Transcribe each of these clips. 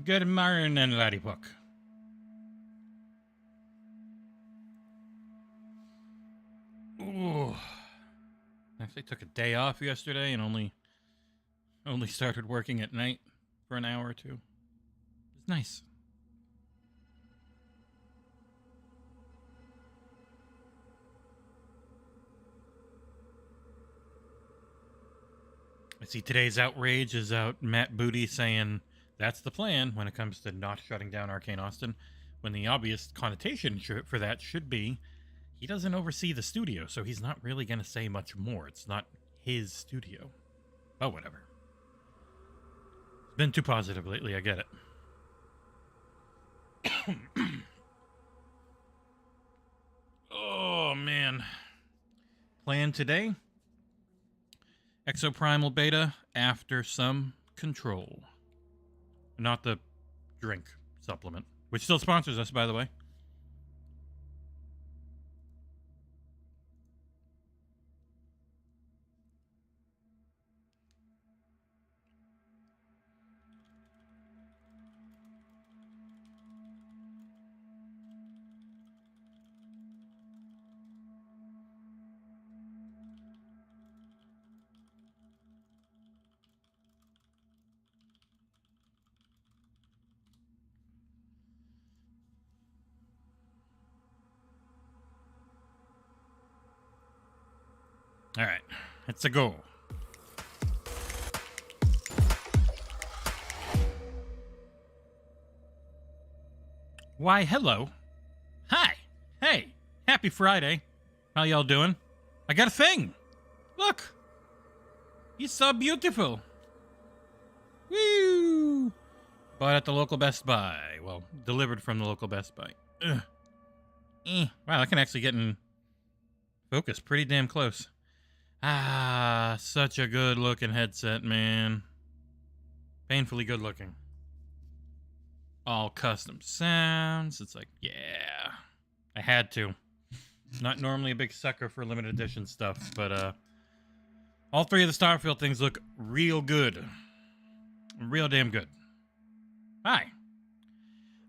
Good morning, Laddiepuck. Ooh. Actually took a day off yesterday and only started working at night for an hour or two. It's nice. I see today's outrage is out Matt Booty saying that's the plan when it comes to not shutting down Arcane Austin, when the obvious connotation for that should be he doesn't oversee the studio, so he's not really going to say much more. It's not his studio. Oh, whatever. It's been too positive lately, I get it. Oh, man. Plan today? Exoprimal Beta after some control. Not the drink supplement, which still sponsors us, by the way. All right, it's a go. Why, hello. Hi. Hey, happy Friday. How y'all doing? I got a thing. Look. He's so beautiful. Woo! Bought at the local Best Buy. Well, delivered from the local Best Buy. Wow, I can actually get in focus pretty damn close. Ah, such a good looking headset, man. Painfully good looking. All custom sounds. It's like, yeah. I had to. Not normally a big sucker for limited edition stuff, but all three of the Starfield things look real good. Real damn good. Hi.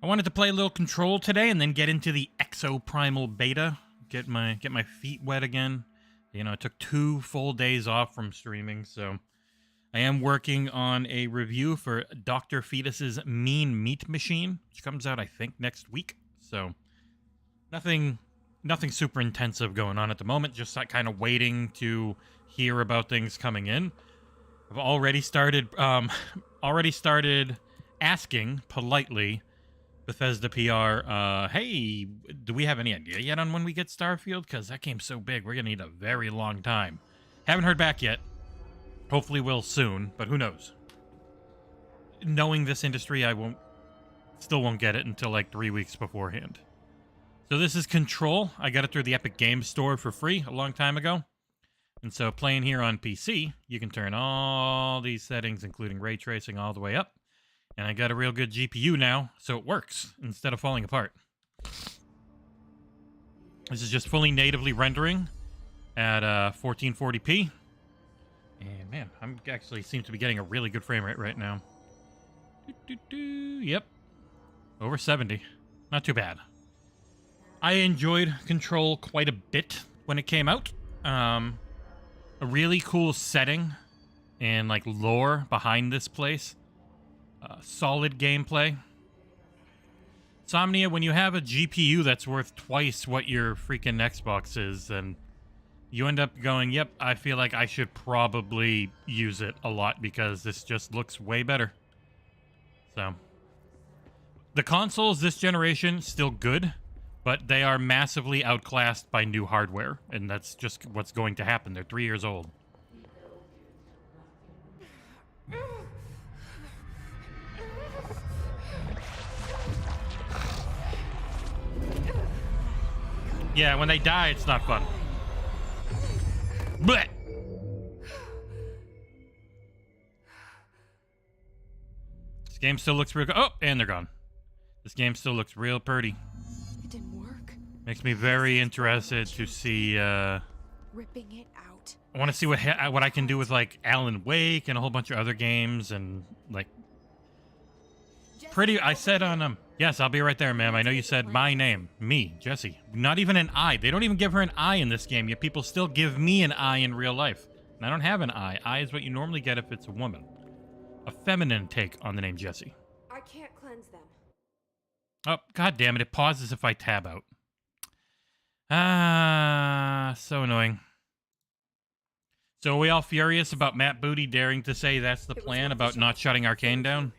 I wanted to play a little Control today and then get into the Exoprimal Beta. Get my feet wet again. You know, I took 2 full days off from streaming, so I am working on a review for Dr. Fetus's Mean Meat Machine, which comes out, I think, next week. So nothing super intensive going on at the moment, just like kind of waiting to hear about things coming in. I've already started asking politely Bethesda PR, hey, do we have any idea yet on when we get Starfield? Because that game's so big, we're going to need a very long time. Haven't heard back yet. Hopefully will soon, but who knows? Knowing this industry, I still won't get it until like 3 weeks beforehand. So this is Control. I got it through the Epic Games Store for free a long time ago. And so playing here on PC, you can turn all these settings, including ray tracing, all the way up. And I got a real good GPU now, so it works instead of falling apart. This is just fully natively rendering at 1440p. And man, I'm actually seem to be getting a really good frame rate right now. Yep. Over 70. Not too bad. I enjoyed Control quite a bit when it came out. A really cool setting and like lore behind this place. Solid gameplay. Somnia, when you have a GPU that's worth twice what your freaking Xbox is, then you end up going, yep, I feel like I should probably use it a lot because this just looks way better. So, the consoles this generation, still good, but they are massively outclassed by new hardware, and that's just what's going to happen. They're 3 years old. Yeah, when they die, it's not fun. Blech! This game still looks real good. Oh, and they're gone. This game still looks real pretty. It didn't work. Makes me very interested to see, Ripping it out. I want to see what I can do with, like, Alan Wake and a whole bunch of other games and, like... pretty. I said on yes, I'll be right there, ma'am. I know you said my name, me, Jesse. Not even an I. They don't even give her an I in this game. Yet people still give me an I in real life. And I don't have an I. I is what you normally get if it's a woman. A feminine take on the name Jesse. I can't cleanse them. Oh, god damn it! It pauses if I tab out. Ah, so annoying. So are we all furious about Matt Booty daring to say that's the plan about not shutting Arcane down?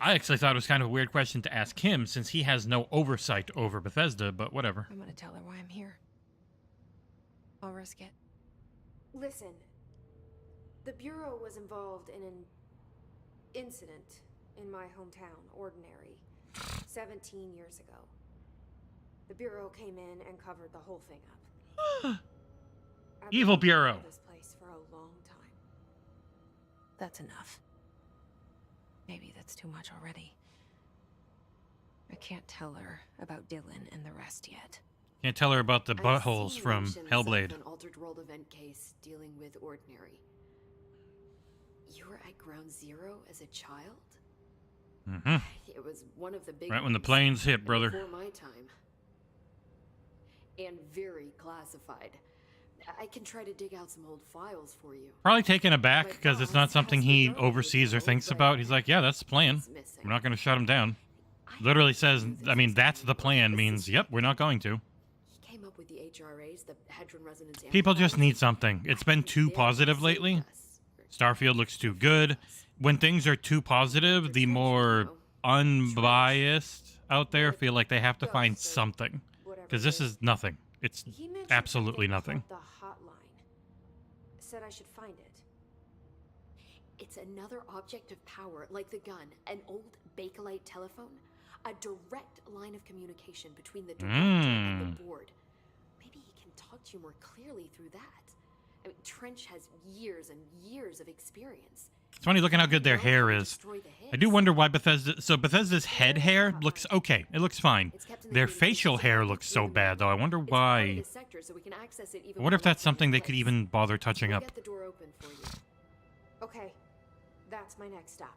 I actually thought it was kind of a weird question to ask him since he has no oversight over Bethesda, but whatever. I'm gonna tell her why I'm here. I'll risk it. Listen, the Bureau was involved in an incident in my hometown, Ordinary, 17 years ago. The Bureau came in and covered the whole thing up. Evil Bureau. I've been this place for a long time. That's enough. Maybe that's too much already. I can't tell her about Dylan and the rest yet. Can't tell her about the buttholes from Hellblade. An altered world event case dealing with Ordinary. You were at Ground Zero as a child? Mm-hmm. It was one of the big Right when the ones, planes hit, brother. before my time. And very classified. I can try to dig out some old files for you. Probably taken aback because it's not something he oversees or thinks about. He's like, yeah, that's the plan. We're not going to shut him down. Literally says, I mean, that's the plan means, yep, we're not going to. He came up with the HRAs, the Hadron Resonance People just amplifiers. need something. It's been too positive lately. Starfield looks too good. When things are too positive, the more unbiased out there feel like they have to find something. Because this is nothing. It's He mentioned absolutely something nothing. called the hotline. Said I should find it. It's another object of power, like the gun, an old Bakelite telephone, a direct line of communication between the director and the board. Maybe he can talk to you more clearly through that. I mean, Trench has years and years of experience. It's funny looking how good their hair is. I do wonder why Bethesda... So Bethesda's head hair looks okay. It looks fine. Their facial hair looks so bad, though. I wonder why... I wonder if that's something they could even bother touching up. Get the door open for you. Okay, that's my next stop.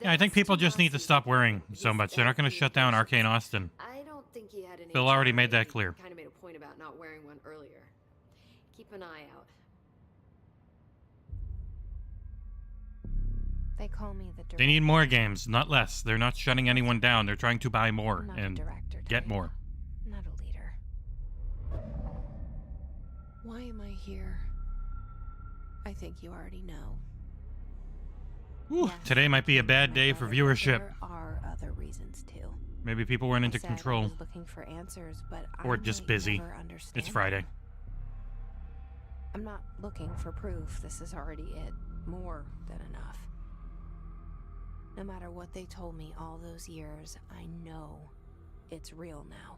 Yeah, I think people just need to stop worrying so much. They're not going to shut down Arcane Austin. I don't think he had an Phil already made that HRA. clear. Kind of made a point about not wearing one earlier. Keep an eye out. They call me the director. They need more games, not less. They're not shutting anyone down. They're trying to buy more I'm not a and director get type. more. Not a leader. Why am I here? I think you already know. Ooh, Yes, today might be a bad day for but viewership. There are other reasons too. Maybe people weren't I into said I control. was looking for answers, but Or I just might busy. never understand It's Friday. them. I'm not looking for proof. This is already it. More than enough. No matter what they told me all those years, I know it's real now.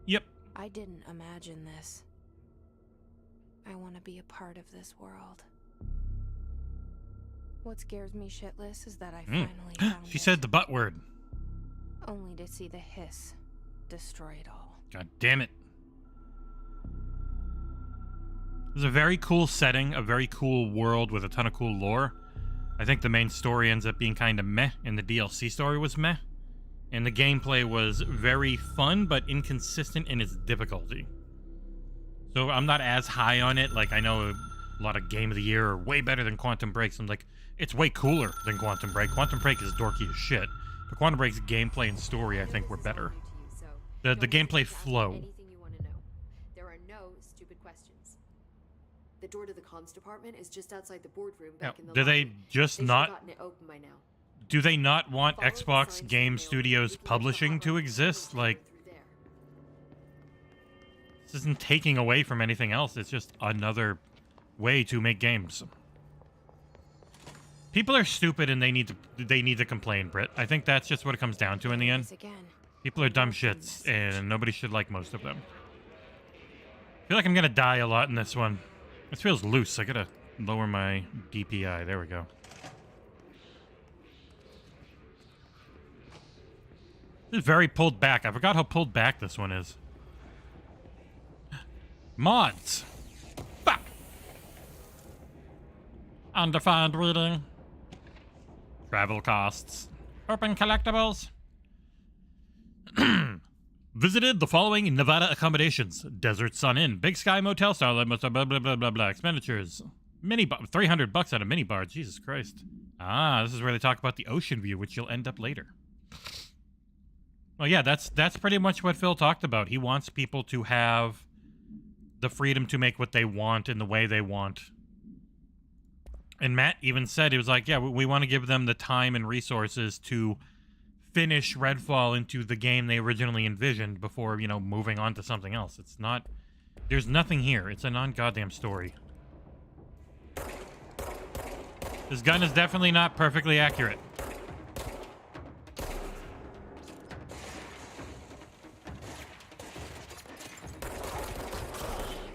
Yep. I didn't imagine this. I want to be a part of this world. What scares me shitless is that I finally found She it, said the butt word. only to see the hiss destroy it all. God damn it. It's a very cool setting, a very cool world with a ton of cool lore. I think the main story ends up being kind of meh, and the DLC story was meh. And the gameplay was very fun, but inconsistent in its difficulty. So I'm not as high on it. Like, I know a lot of Game of the Year are way better than Quantum Break. So I'm like, it's way cooler than Quantum Break. Quantum Break is dorky as shit. But Quantum Break's gameplay and story, I think, were better. The gameplay flow. Anything you want to know. There are no stupid questions. The door to the comms department is just outside the boardroom back in the Do they lobby. just They've not... gotten it open by now. Do they not want Follow the Xbox signs Game in the mail. Studios You can get the publishing to hotline exist? number Like, through there. this isn't taking away from anything else. It's just another way to make games. People are stupid and they need to complain, Britt. I think that's just what it comes down to in the end. Again. People are dumb shits, and nobody should like most of them. I feel like I'm gonna die a lot in this one. This feels loose. I gotta lower my DPI. There we go. This is very pulled back. I forgot how pulled back this one is. Mods. Fuck. Undefined reading. Travel costs. Open collectibles. Visited the following Nevada accommodations: Desert Sun Inn, Big Sky Motel, Starlight Motel, blah blah blah blah blah. Expenditures: $300 at a minibar. Jesus Christ! Ah, this is where they talk about the ocean view, which you'll end up later. Well, yeah, that's pretty much what Phil talked about. He wants people to have the freedom to make what they want in the way they want. And Matt even said, he was like, yeah, we want to give them the time and resources to finish Redfall into the game they originally envisioned before, you know, moving on to something else. It's not... There's nothing here. It's a non-goddamn story. This gun is definitely not perfectly accurate.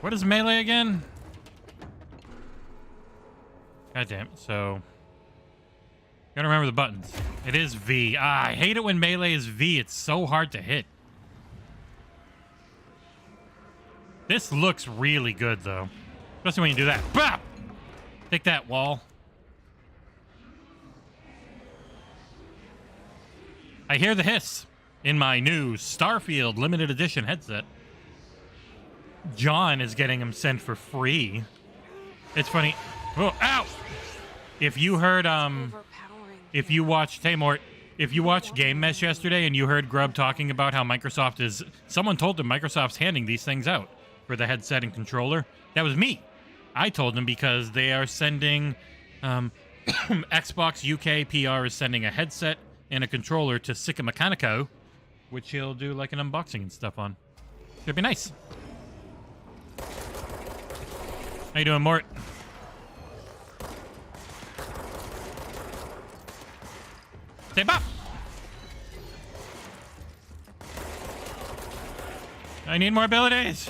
What is melee again? God damn it. So, gotta remember the buttons. It is V. Ah, I hate it when melee is V. It's so hard to hit. This looks really good, though. Especially when you do that. Bop! Take that, wall. I hear the hiss in my new Starfield limited edition headset. John is getting them sent for free. It's funny. Oh, ow! If you heard, if you watched, hey Mort, if you watched Game Mesh yesterday and you heard Grub talking about how Microsoft is, someone told him Microsoft's handing these things out for the headset and controller. That was me. I told him because they are sending, Xbox UK PR is sending a headset and a controller to Sika Mechanico, which he'll do like an unboxing and stuff on. Should be nice. How you doing, Mort? Stay up! I need more abilities!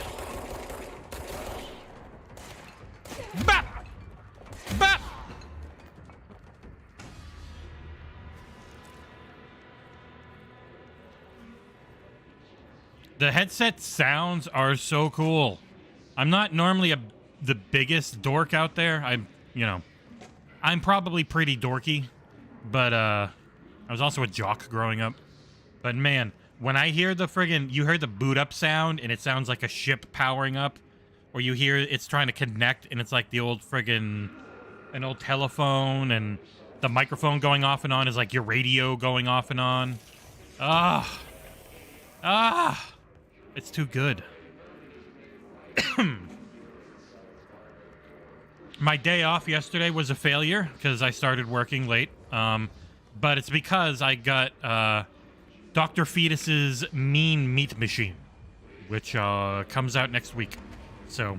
Bop! Bop! The headset sounds are so cool. I'm not normally the biggest dork out there. I'm probably pretty dorky, but I was also a jock growing up. But man, when I hear the friggin', you hear the boot up sound and it sounds like a ship powering up, or you hear it's trying to connect and it's like the old friggin', an old telephone, and the microphone going off and on is like your radio going off and on. It's too good. My day off yesterday was a failure because I started working late. But it's because I got Dr. Fetus's Mean Meat Machine, which comes out next week. So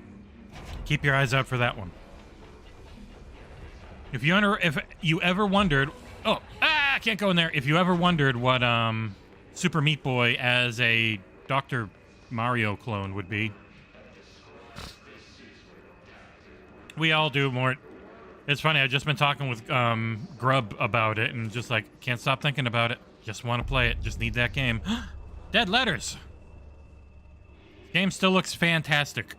keep your eyes out for that one. If you ever wondered, I can't go in there. If you ever wondered what Super Meat Boy as a Dr. Mario clone would be, we all do, Mort. It's funny, I've just been talking with Grub about it and just like, can't stop thinking about it. Just want to play it. Just need that game. Dead Letters. Game still looks fantastic.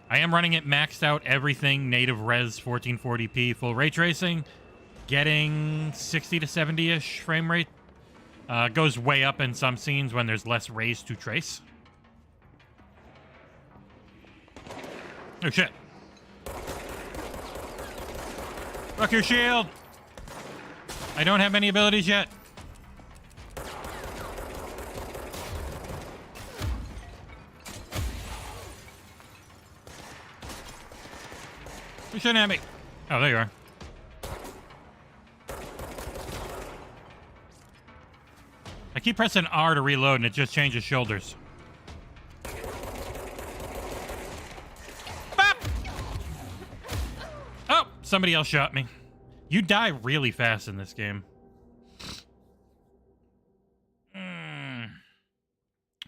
I am running it maxed out, everything, native res, 1440p, full ray tracing, getting 60 to 70-ish frame rate. Goes way up in some scenes when there's less rays to trace. Oh shit. Fuck your shield! I don't have many abilities yet. You shouldn't have me. Oh, there you are. I keep pressing R to reload and it just changes shoulders. Bop! Oh, somebody else shot me. You die really fast in this game.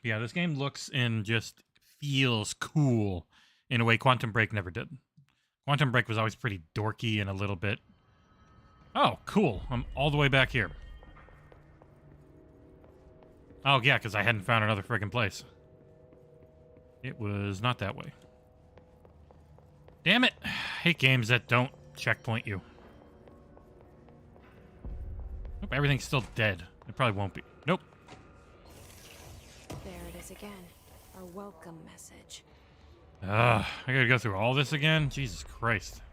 Yeah, this game looks and just feels cool in a way Quantum Break never did. Quantum Break was always pretty dorky and a little bit... Oh, cool. I'm all the way back here. Oh, yeah, because I hadn't found another friggin' place. It was not that way. Damn it. I hate games that don't checkpoint you. Nope, everything's still dead. It probably won't be. Nope. There it is again. Our welcome message. I gotta go through all this again? Jesus Christ.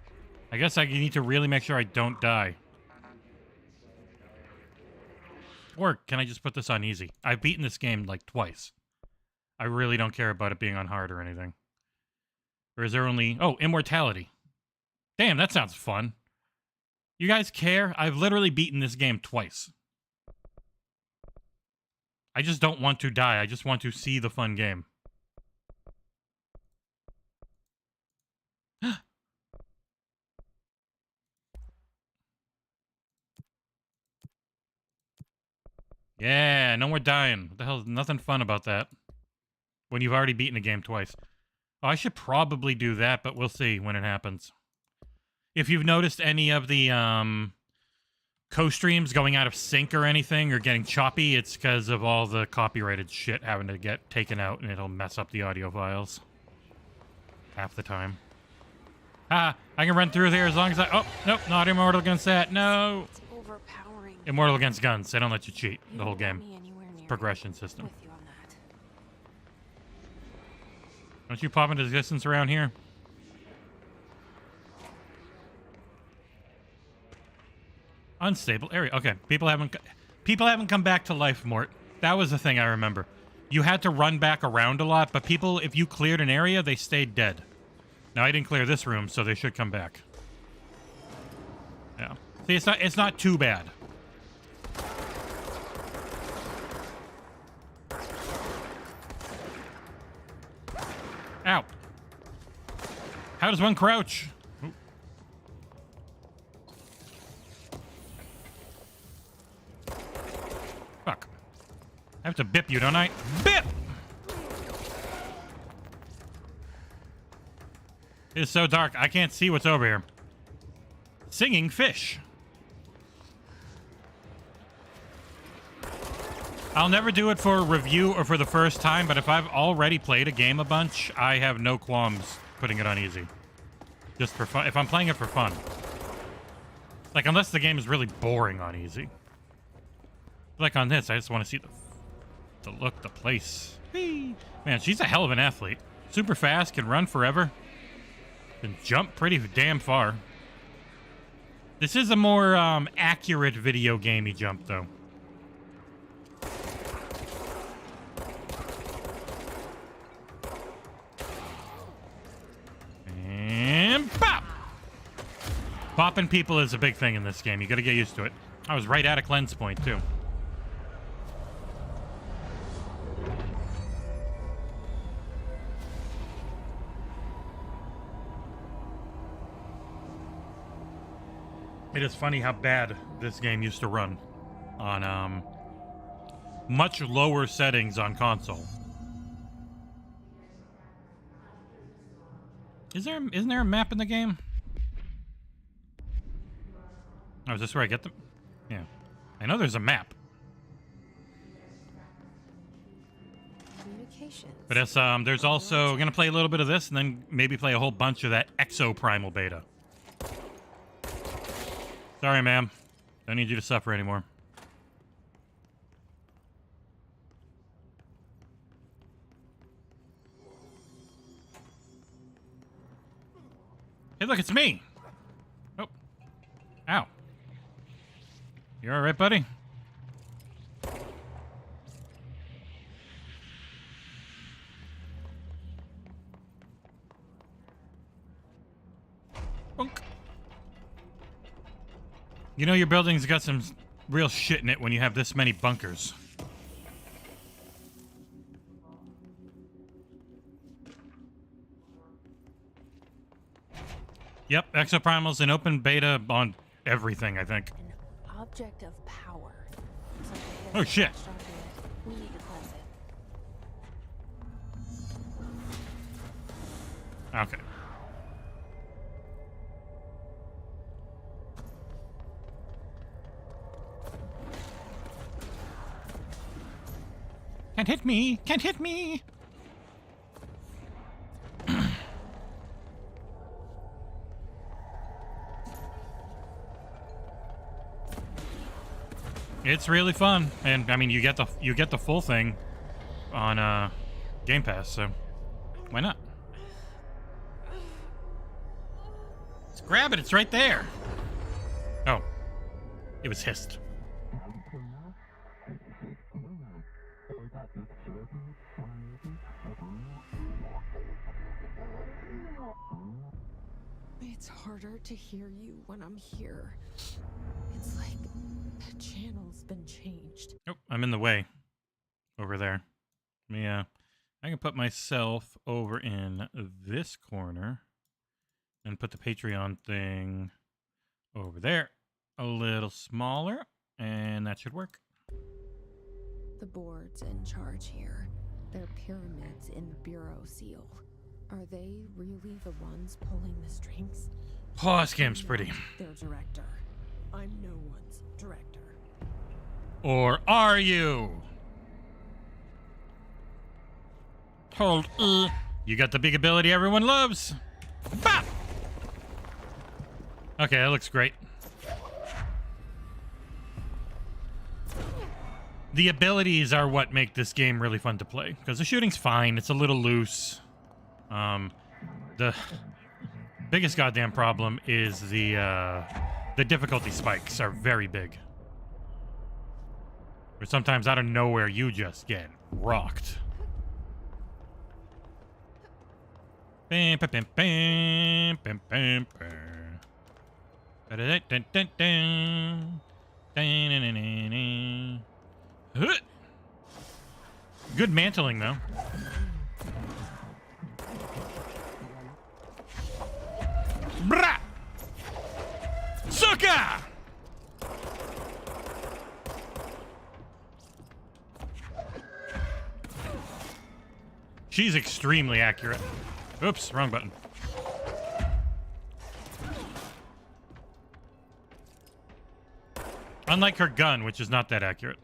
I guess I need to really make sure I don't die. Or can I just put this on easy? I've beaten this game like twice. I really don't care about it being on hard or anything. Or is there only... Oh, immortality. Damn, that sounds fun. You guys care? I've literally beaten this game twice. I just don't want to die. I just want to see the fun game. Yeah, no more dying. What the hell? Nothing fun about that. When you've already beaten a game twice. Oh, I should probably do that, but we'll see when it happens. If you've noticed any of the co-streams going out of sync or anything or getting choppy, it's because of all the copyrighted shit having to get taken out, and it'll mess up the audio files. Half the time. Ah, I can run through there as long as I... Oh, nope, not immortal against that. No! It's overpowering. Immortal against guns. They don't let you cheat the whole You don't game. want me anywhere near Progression system. with you on that. Don't you pop into existence around here? Unstable area. Okay, people haven't come back to life, Mort. That was the thing I remember. You had to run back around a lot, but people, if you cleared an area, they stayed dead. Now I didn't clear this room, so they should come back. Yeah. See, it's not too bad. Ow. How does one crouch? Ooh. Fuck. I have to bip you, don't I? Bip! It is so dark, I can't see what's over here. Singing fish. I'll never do it for a review or for the first time, but if I've already played a game a bunch, I have no qualms putting it on easy. Just for fun. If I'm playing it for fun. Like, unless the game is really boring on easy. Like on this, I just want to see the look, the place. Whee! Man, she's a hell of an athlete. Super fast, can run forever. Can jump pretty damn far. This is a more accurate video gamey jump, though. And pop! Popping people is a big thing in this game. You gotta get used to it. I was right at a cleanse point, too. It is funny how bad this game used to run on much lower settings on console. Isn't there a map in the game? Oh, is this where I get them? Yeah. I know there's a map. Communications. But it's, there's also gonna play a little bit of this and then maybe play a whole bunch of that Exoprimal Beta. Sorry, ma'am. Don't need you to suffer anymore. Hey, look, it's me. Oh. Ow. You all right, buddy? Bonk. You know your building's got some real shit in it when you have this many bunkers. Yep, Exoprimal's in open beta on everything, I think. An object of power. Something Oh, that's shit. latched onto it. We need to cleanse it. Okay. Can't hit me! Can't hit me! It's really fun, and I mean, you get the full thing on Game Pass, so why not? Just grab it. It's right there. Oh, it was hissed. It's harder to hear you when I'm here. It's like the channel's been changed. Nope, I'm in the way. Over there. Yeah, I can put myself over in this corner and put the Patreon thing over there. A little smaller, and that should work. The board's in charge here. They're pyramids in the Bureau seal. Are they really the ones pulling the strings? Oh, this game's pretty. Their director. I'm no one's director. Or are you? Hold E. You got the big ability everyone loves. Bop! Okay, that looks great. The abilities are what make this game really fun to play, because the shooting's fine. It's a little loose. The biggest goddamn problem is the difficulty spikes are very big. Or sometimes out of nowhere you just get rocked. Bam, bam, bam, bam, bam, bam, bam. Ba-da-da-dun-dun-dun. Dun-dun-dun-dun-dun. Huh. Good mantling, though. Brah! Suka! She's extremely accurate. Oops, wrong button. Unlike her gun, which is not that accurate.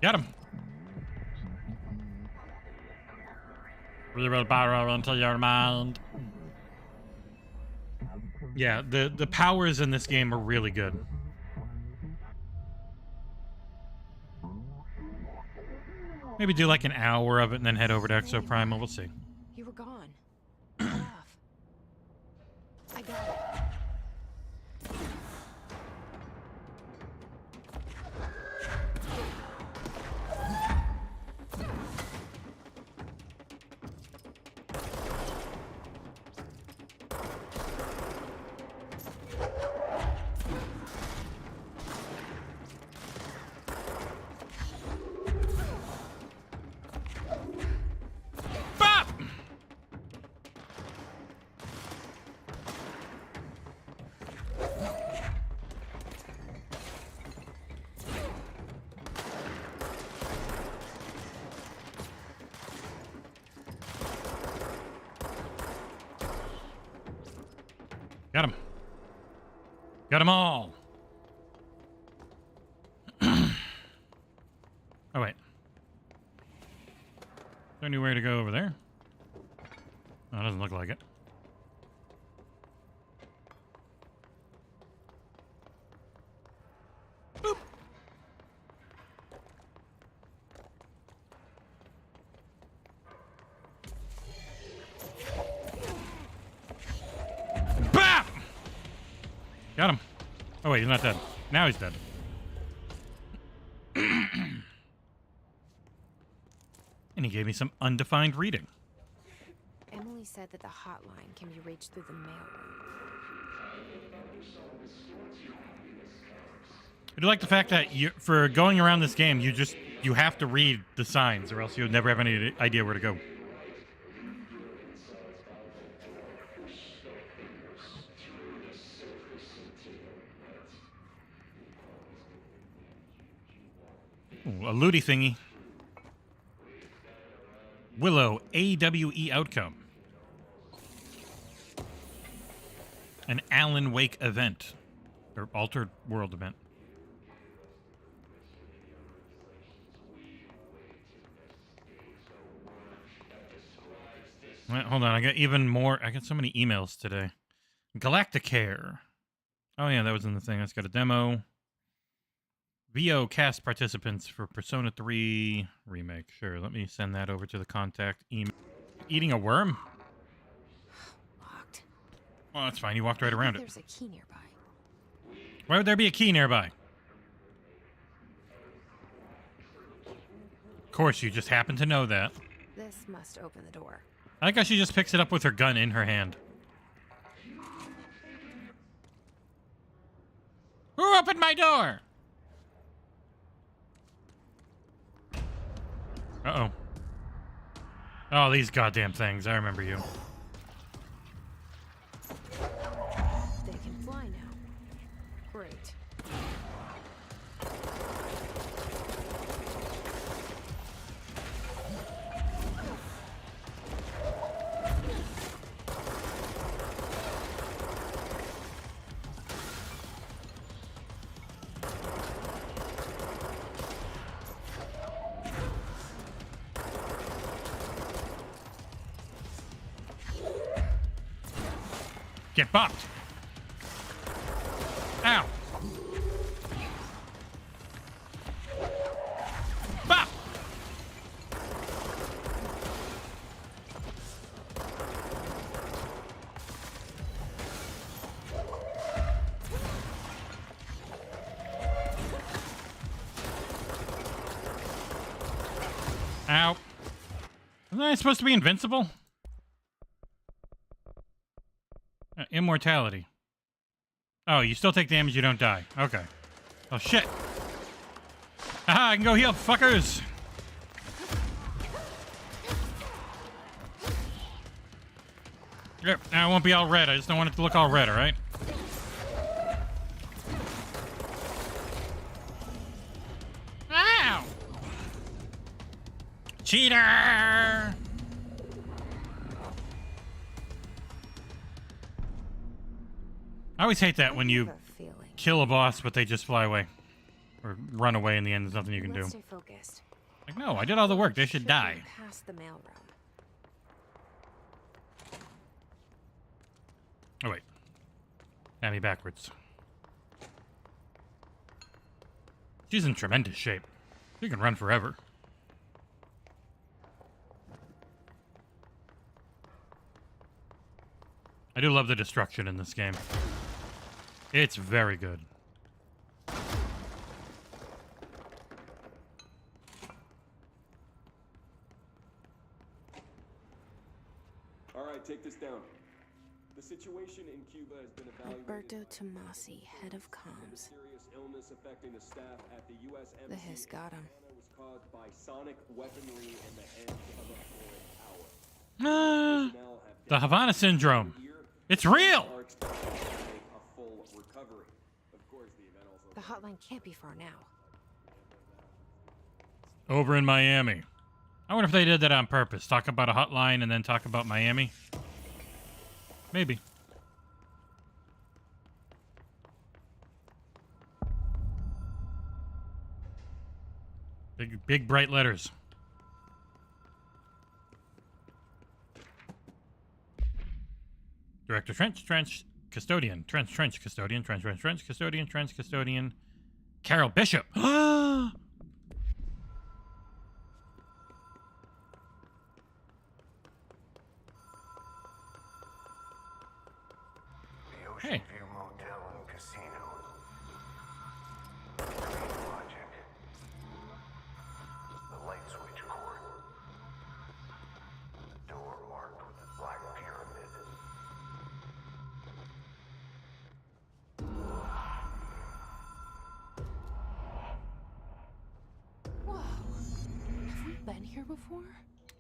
Got him. We will borrow into your mind. Yeah, the powers in this game are really good. Maybe do like an hour of it and then head over to Exoprimal. We'll see. You were gone. Get off. I got it. Bop! Got him. Got them all. Oh, wait. Is there anywhere to go over there? Oh, it doesn't look like it. Boop. Bap! Got him. Oh, wait, he's not dead. Now he's dead. And he gave me some undefined reading. Emily said that the hotline can be reached through the mailroom. I do like the fact that for going around this game, you have to read the signs, or else you'll never have any idea where to go. Ooh, a looty thingy. Willow AWE outcome. An Alan Wake event. Or altered world event. Wait, hold on, I got even more. I got so many emails today. Galacticare. Oh, yeah, that was in the thing. That's got a demo. VO cast participants for Persona 3 Remake. Sure, let me send that over to the contact email. Eating a worm? Locked. Well, that's fine. You walked right around it. There's a key nearby. Why would there be a key nearby? Of course, you just happen to know that. This must open the door. I like how she just picks it up with her gun in her hand. Who opened my door? Uh-oh. Oh, these goddamn things. I remember you. They can fly now. Great. Get bopped. Ow. Bop. Ow. Wasn't I supposed to be invincible? Immortality. Oh, you still take damage, you don't die. Okay. Oh, shit. Aha, I can go heal, fuckers! Yep, now it won't be all red. I just don't want it to look all red, alright? Ow! Cheater! I always hate that when you kill a boss, but they just fly away. Or run away in the end. There's nothing you can do. Let's stay focused. Like, no, I did all the work. They should die. Past the mailroom. Oh, wait. Got me backwards. She's in tremendous shape. She can run forever. I do love the destruction in this game. It's very good. All right, take this down. The situation in Cuba has been evaluated. Alberto Tomasi, head of comms. Serious illness affecting the staff at the U.S. The Embassy hiss got him. was caused by sonic weaponry in the hands of a foreign power. The Havana Syndrome. It's real! Are expected to make a full recovery. Of course, the event also. The hotline can't be far now. Over in Miami. I wonder if they did that on purpose. Talk about a hotline and then talk about Miami. Maybe. Big bright letters. Director Trench, Custodian, Trench, Custodian, Trench, Custodian. Carol Bishop. Hey. View Motel and Casino. Logic. The light switch cord. The door marked with the black pyramid. Whoa. Have we been here before?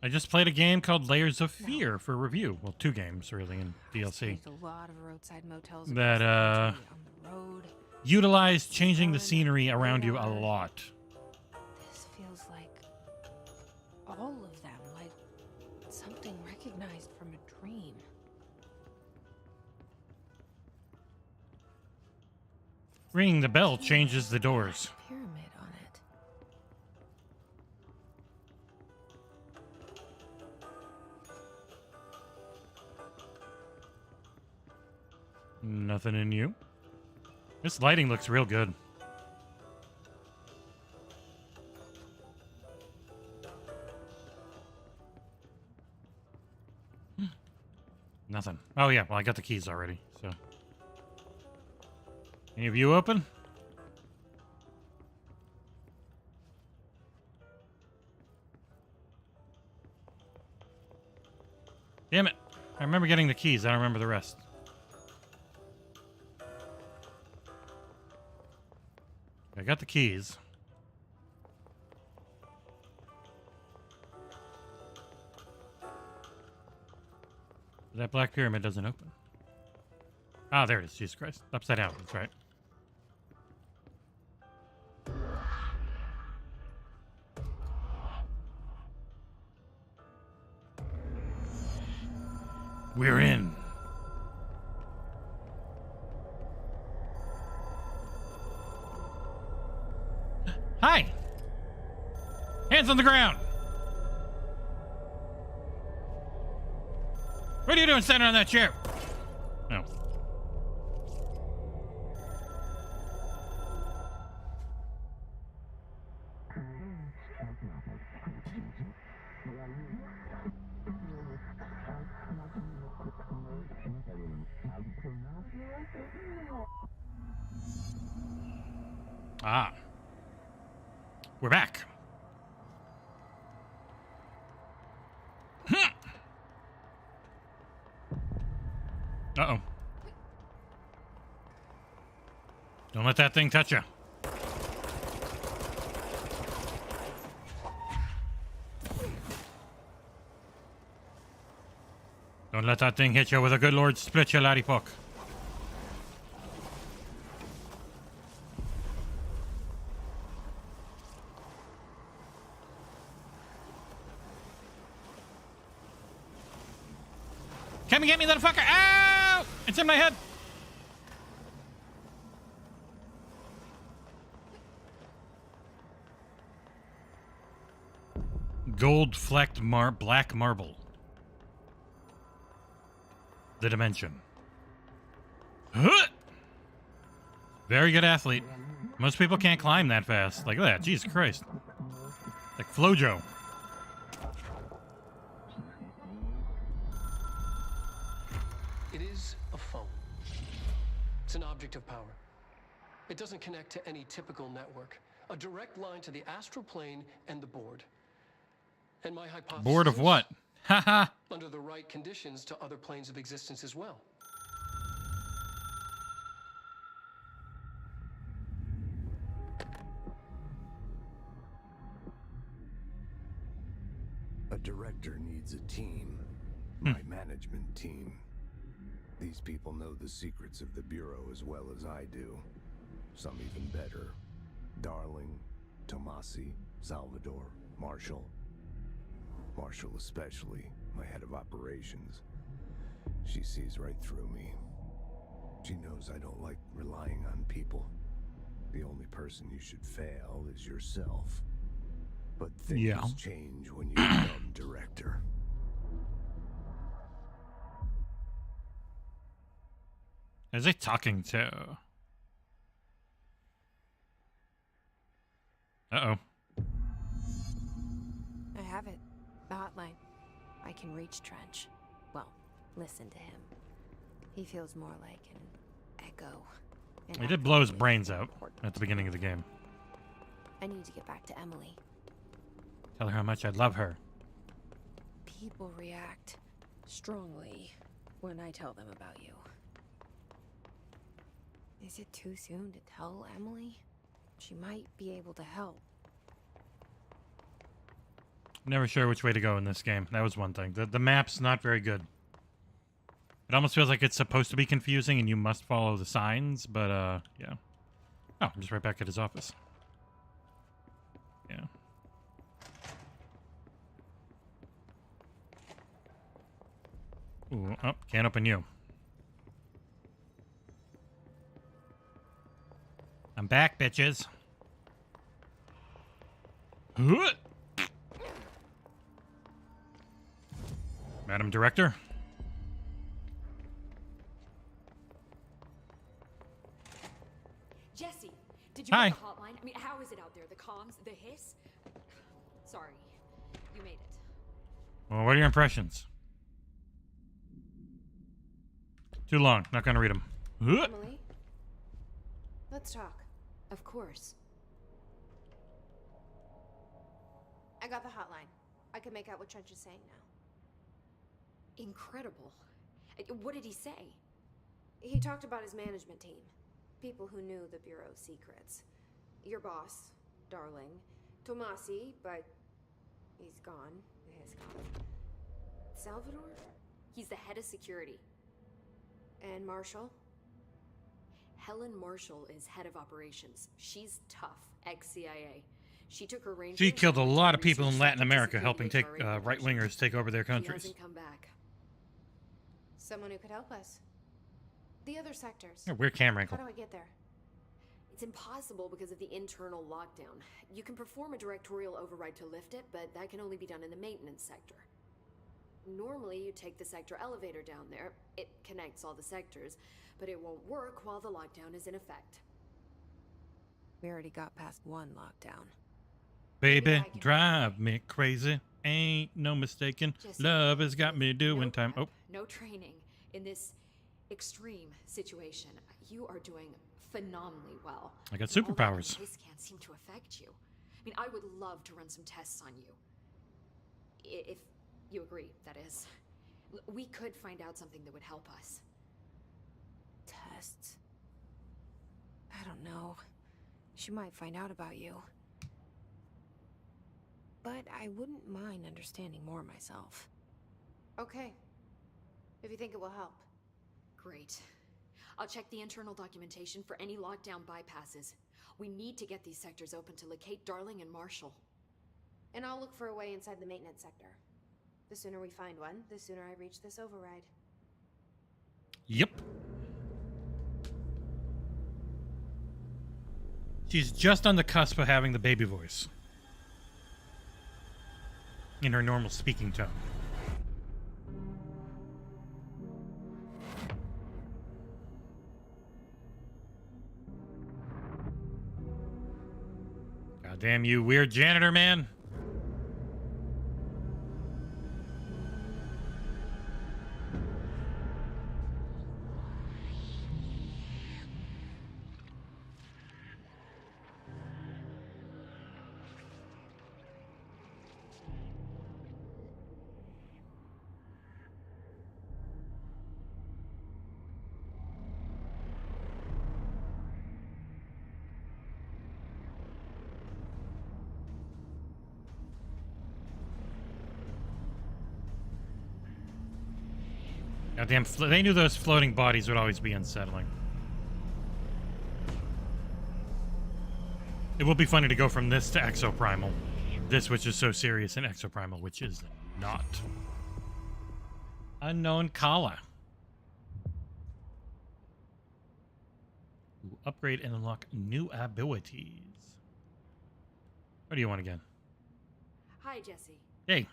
I just played a game called Layers of Fear for review. Well, 2 games, really, in DLC. There's a lot of roadside motels That, across the country, on the road. Utilize changing the scenery around you a lot. This feels like all of them, like something recognized from a dream. Ringing the bell changes the doors. Pyramid on it. Nothing in you. This lighting looks real good. Nothing. Oh, yeah. Well, I got the keys already, so. Any of you open? Damn it. I remember getting the keys. I don't remember the rest. I got the keys. That black pyramid doesn't open. Ah, there it is. Jesus Christ. Upside down. That's right. We're in. Hi. Hands on the ground. What are you doing standing on that chair? No. Ah. We're back. Uh-oh. Don't let that thing touch you. Don't let that thing hit you with a good lord split you, laddie puck. Come and get me, little fucker! Ow! It's in my head. Gold flecked black marble. The dimension. Huh! Very good athlete. Most people can't climb that fast. Like that. Jesus Christ. Like Flojo. It is a phone. It's an object of power. It doesn't connect to any typical network. A direct line to the astral plane and the board. And my hypothesis Bored of what? Haha. under the right conditions to other planes of existence as well. A director needs a team. My management team. These people know the secrets of the Bureau as well as I do. Some even better. Darling, Tomasi, Salvador, Marshall. Marshall especially, my head of operations. She sees right through me. She knows I don't like relying on people. The only person you should fail is yourself. But things change when you become director. Is he talking to? Uh-oh. I have it. The hotline. I can reach Trench. Well, listen to him. He feels more like an echo. He did blow his brains out at the beginning of the game. I need to get back to Emily. Tell her how much I love her. People react strongly when I tell them about you. Is it too soon to tell Emily? She might be able to help. Never sure which way to go in this game. That was one thing. The map's not very good. It almost feels like it's supposed to be confusing and you must follow the signs, but, yeah. Oh, I'm just right back at his office. Yeah. Ooh, oh, can't open you. I'm back, bitches. Huh. Madam Director? Jesse, did you Hi. get the hotline? I mean, how is it out there? The comms, the hiss? Sorry, you made it. Well, what are your impressions? Too long. Not gonna read them. Emily? Let's talk. Of course. I got the hotline. I can make out what Trench is saying now. Incredible. What did he say? He talked about his management team. People who knew the Bureau's secrets. Your boss, Darling. Tomasi, but he's gone. He's gone. Salvador? He's the head of security. And Marshall? Helen Marshall is head of operations. She's tough, ex-CIA. She took her range. She killed a lot of people in Latin America, helping take right-wingers take over their countries. She hasn't come back. Someone who could help us. The other sectors. Oh, weird camera How angle. do I get there? It's impossible because of the internal lockdown. You can perform a directorial override to lift it, but that can only be done in the maintenance sector. Normally, you take the sector elevator down there. It connects all the sectors, but it won't work while the lockdown is in effect. We already got past one lockdown. Baby, drive me crazy. Ain't no mistaken. Jesse, Love has got me doing no time. prep, Oh, no training in this extreme situation. You are doing phenomenally well. I got And all that superpowers. This can't seem to affect you. I mean, I would love to run some tests on you. If you agree, that is. We could find out something that would help us. Tests. I don't know. She might find out about you. But I wouldn't mind understanding more myself. Okay. If you think it will help. Great. I'll check the internal documentation for any lockdown bypasses. We need to get these sectors open to locate Darling and Marshall. And I'll look for a way inside the maintenance sector. The sooner we find one, the sooner I reach this override. yep. She's just on the cusp of having the baby voice. In her normal speaking tone. God damn you, weird janitor man. Goddamn, they knew those floating bodies would always be unsettling. It will be funny to go from this to Exoprimal. This, which is so serious, and Exoprimal, which is not. Unknown Kala. Ooh, upgrade and unlock new abilities. What do you want again? Hi, Jesse. Hey.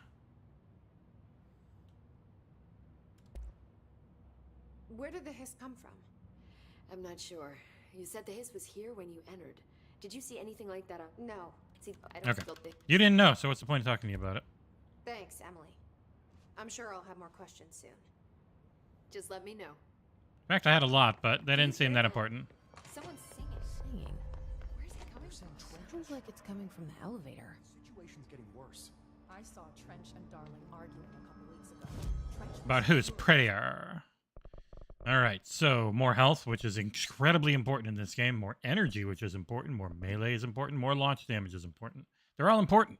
Where did the hiss come from? I'm not sure. You said the hiss was here when you entered. Did you see anything like that? No. See, I don't Okay. feel the... You didn't know, so what's the point of talking to you about it? Thanks, Emily. I'm sure I'll have more questions soon. Just let me know. In fact, I had a lot, but they didn't seem that important. Someone's singing. Singing? Where's it coming from? Sounds like it's coming from the elevator. Situation's getting worse. I saw Trench and Darling arguing a couple weeks ago. Trench was About who's so prettier. Alright, so more health, which is incredibly important in this game. More energy, which is important. More melee is important. More launch damage is important. They're all important.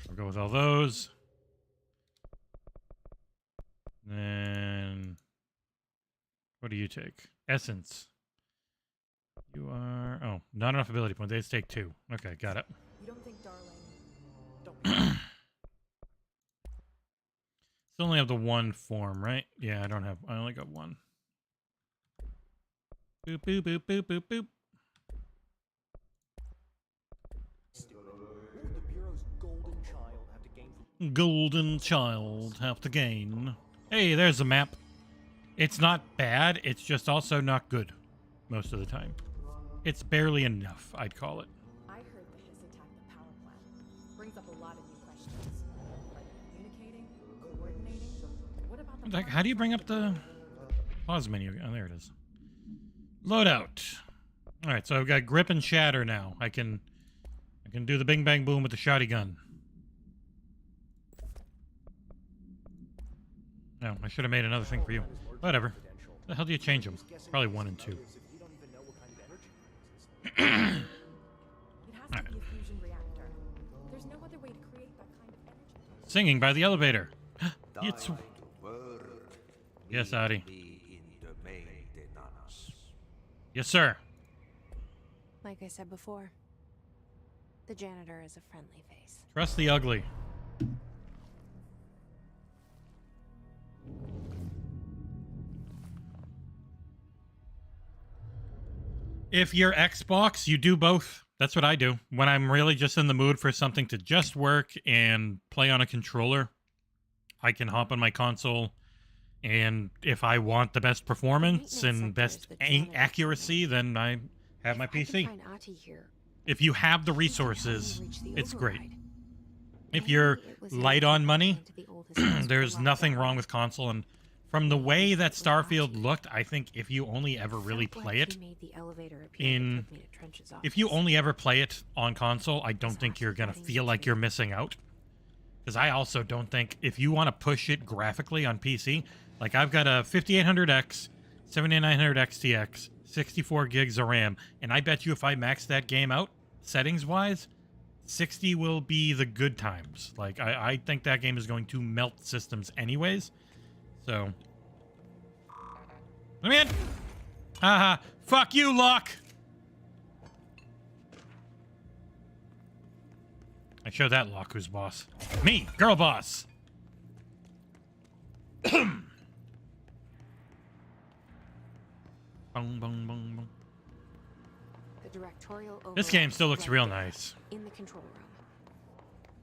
I'll go with all those. Then, what do you take? Essence. You are... Oh, not enough ability points. They just take 2. Okay, got it. You don't think Darling... Still only have the one form, right? Yeah, I don't have... I only got one. Boop, boop, boop, boop, boop, boop. What would the Bureau's golden child have to gain from... Golden child, half the gain. Hey, there's a map. It's not bad, it's just also not good most of the time. It's barely enough, I'd call it. I heard that this attacked the power plant. Brings up a lot of new questions. Are they communicating? Coordinating? What about the How do you bring up the pause menu? Oh, there it is. Loadout. All right, so I've got grip and shatter now. I can do the bing bang boom with the shotty gun. No, I should have made another thing for you. Whatever. The hell do you change them? Probably 1 and 2. It has to be a fusion reactor. There's no other way to create that kind of energy. Singing by the elevator. It's... Yes, Adi. Yes, sir. Like I said before, the janitor is a friendly face. Trust the ugly. If you're Xbox, you do both. That's what I do. When I'm really just in the mood for something to just work and play on a controller, I can hop on my console, and if I want the best performance and best accuracy, then I have my PC. If you have the resources, it's great. If you're light on money, there's nothing wrong with console. And from the way that Starfield looked, I think if you only ever really play it if you only ever play it on console, I don't think you're going to feel like you're missing out. Because I also don't think, if you want to push it graphically on PC, like I've got a 5800X, 7900 XTX, 64 gigs of RAM, and I bet you if I max that game out, settings-wise, 60 will be the good times. Like, I think that game is going to melt systems anyways. So, let me in! Haha, fuck you, Locke! I showed that Locke who's boss. Me, girl boss! Boom, boom, boom, boom. The directorial This game still looks real nice. In the control room.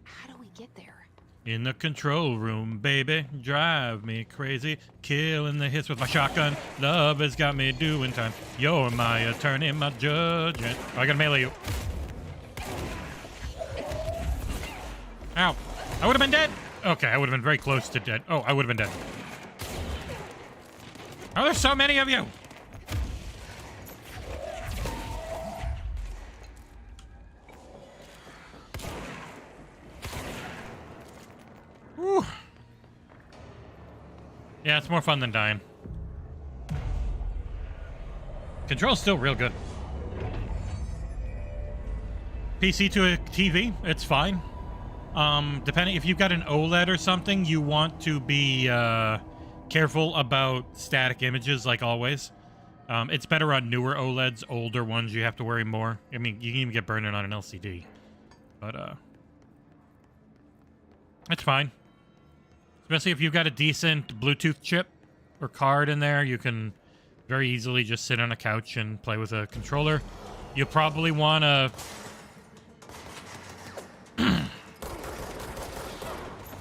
How do we get there? In the control room, baby, drive me crazy. Killing the hits with my shotgun. Love has got me doing time. You're my attorney, my judge. Oh, I gotta melee you. Ow. I would have been dead. Okay, I would have been very close to dead. Oh, I would have been dead. Oh, there's so many of you. Whew. Yeah, it's more fun than dying. Control's still real good. PC to a TV, it's fine. Depending if you've got an OLED or something, you want to be careful about static images, like always. It's better on newer OLEDs. Older ones, you have to worry more. I mean, you can even get burned on an LCD, but it's fine. Especially if you've got a decent Bluetooth chip or card in there, you can very easily just sit on a couch and play with a controller. You'll probably want to...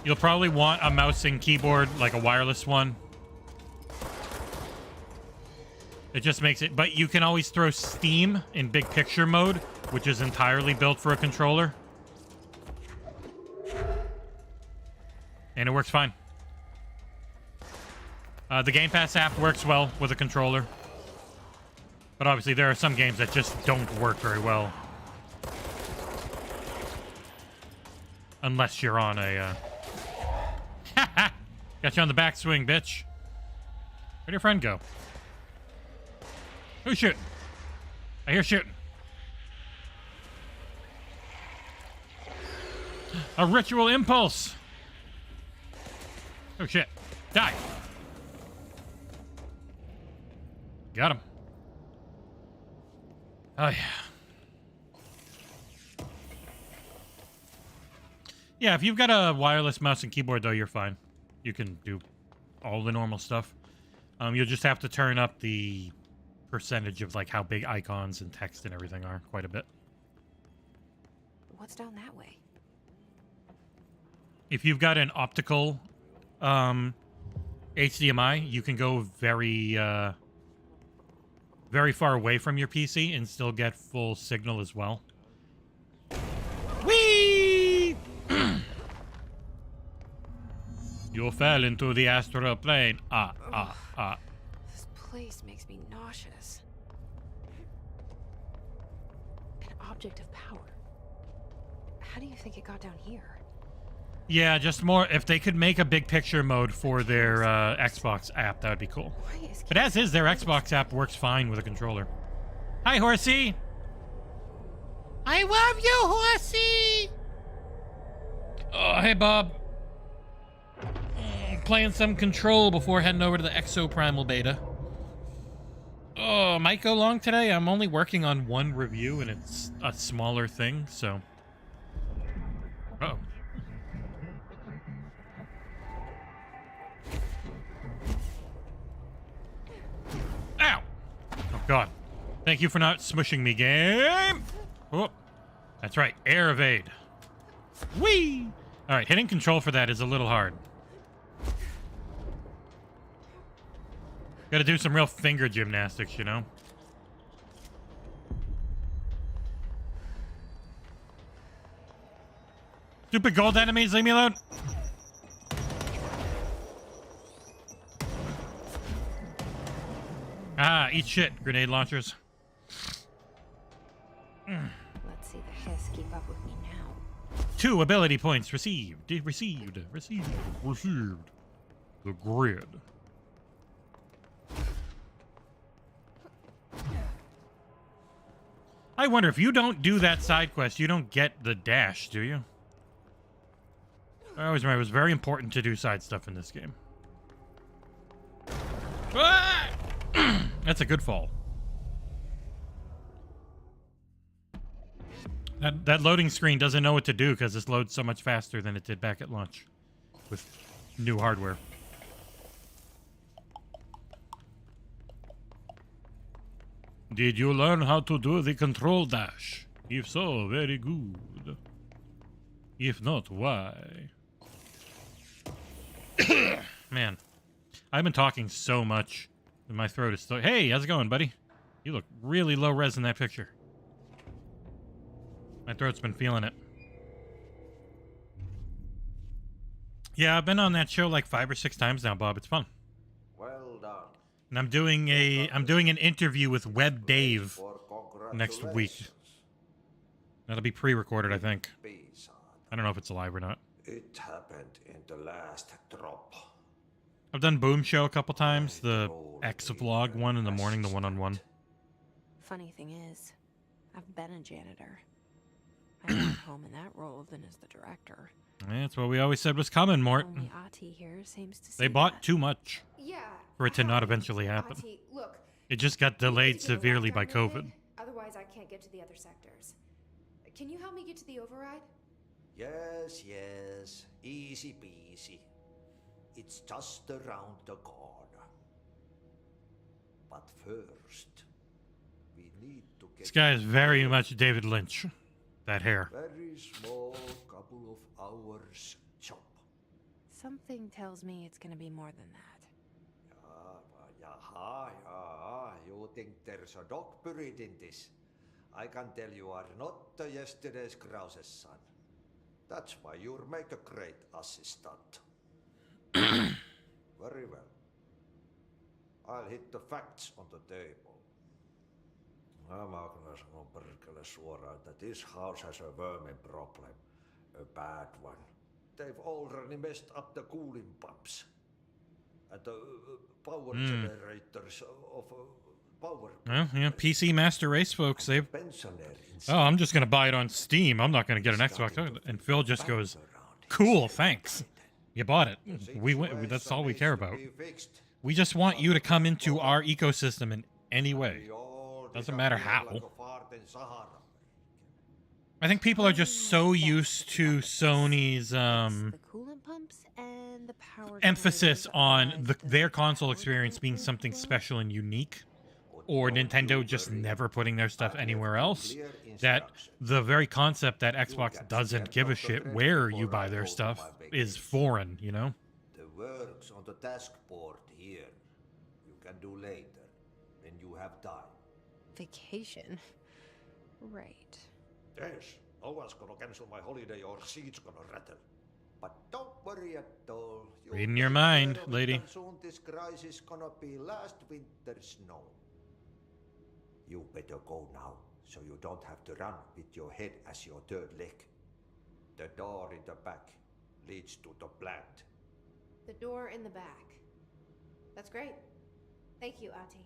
You'll probably want a mouse and keyboard, like a wireless one. It just makes it... But you can always throw Steam in big picture mode, which is entirely built for a controller. And it works fine. The Game Pass app works well with a controller. But obviously there are some games that just don't work very well. Unless you're on a... Got you on the backswing, bitch. Where'd your friend go? Who's shooting? I hear shooting. A ritual impulse. Oh, shit. Die. Got him. Oh, yeah. Yeah, if you've got a wireless mouse and keyboard, though, you're fine. You can do all the normal stuff. You'll just have to turn up the percentage of, like, how big icons and text and everything are quite a bit. What's down that way? if you've got an optical HDMI, you can go very very far away from your PC and still get full signal as well. Whee! You fell into the astral plane. This place makes me nauseous. An object of power. How do you think it got down here? Yeah, just more. If they could make a big picture mode for their Xbox app, that would be cool. Why is But as is, their Xbox app works fine with a controller. Hi, Horsey. I love you, Horsey. Oh, hey, Bob. Playing some Control before heading over to the Exoprimal Beta. Oh, might go long today. I'm only working on one review, and it's a smaller thing, so... Uh-oh. Ow! Oh, God. Thank you for not smushing me, game! Oh, that's right. Air evade. Whee! All right, hitting control for that is a little hard. Gotta do some real finger gymnastics, you know? Stupid gold enemies, leave me alone! Ah, eat shit, grenade launchers. Let's see the hiss keep up with me now. 2 ability points received. Received. The grid. I wonder if you don't do that side quest, you don't get the dash, do you? I always remember it was very important to do side stuff in this game. Ah! That's a good fall. That loading screen doesn't know what to do because this loads so much faster than it did back at launch with new hardware. Did you learn how to do the control dash? If so, very good. If not, why? Man, I've been talking so much and my throat is still... Hey, how's it going, buddy? You look really low res in that picture. My throat's been feeling it. Yeah, I've been on that show like 5 or 6 times now, Bob. It's fun. Well done. And I'm doing an interview with Web Dave next week. That'll be pre-recorded, I think. I don't know if it's live or not. It happened in the last drop. I've done Boom Show a couple times, the X vlog one in the morning, the one-on-one. Funny thing is, I've been a janitor. I'm more home in that role than as the director. That's what we always said was coming, Mort. Only Ati here seems to They see bought that. too much Yeah. for it to not eventually happen. Ati, look, It just got we need delayed to get a severely by lockdown COVID. lifted, otherwise, I can't get to the other sectors. Can you help me get to the override? Yes, yes. Easy peasy. It's just around the corner. But first, we need to get... This guy is very much David Lynch. That hair. Very small couple of hours job. Something tells me it's gonna be more than that. Yeah. You think there's a dog buried in this? I can tell you are not yesterday's Krause's son. That's why you'll make a great assistant. Very well. I'll hit the facts on the table. Mä kyllä sanon perkele suoraan, that this house has a vermin problem. A bad one. They've already messed up the cooling pumps. And the power generators of power. Well, yeah, PC Master Race folks, they've... Pensioner Oh, I'm just going to buy it on Steam. I'm not going to get an Xbox. And Phil just goes, cool, thanks. You bought it. That's all we care about. We just want you to come into our ecosystem in any way. Doesn't matter how. I think people are just so used to Sony's The coolant pumps and the power emphasis generators on of the their console power experience being generators something as well? special and unique or Nintendo just never putting their stuff anywhere else, that the very concept that Xbox doesn't give a shit where you buy their stuff is foreign, you know? The work's on the task board here. You can do later, when you have time. Vacation? Right. Yes, no one's gonna cancel my holiday or seat's gonna rattle. But don't worry at all. You'll Reading your take mind, care of it, lady. and soon this crisis is gonna be last winter's snow. You better go now, so you don't have to run with your head as your third leg. The door in the back leads to the plant. The door in the back. That's great. Thank you, Ati.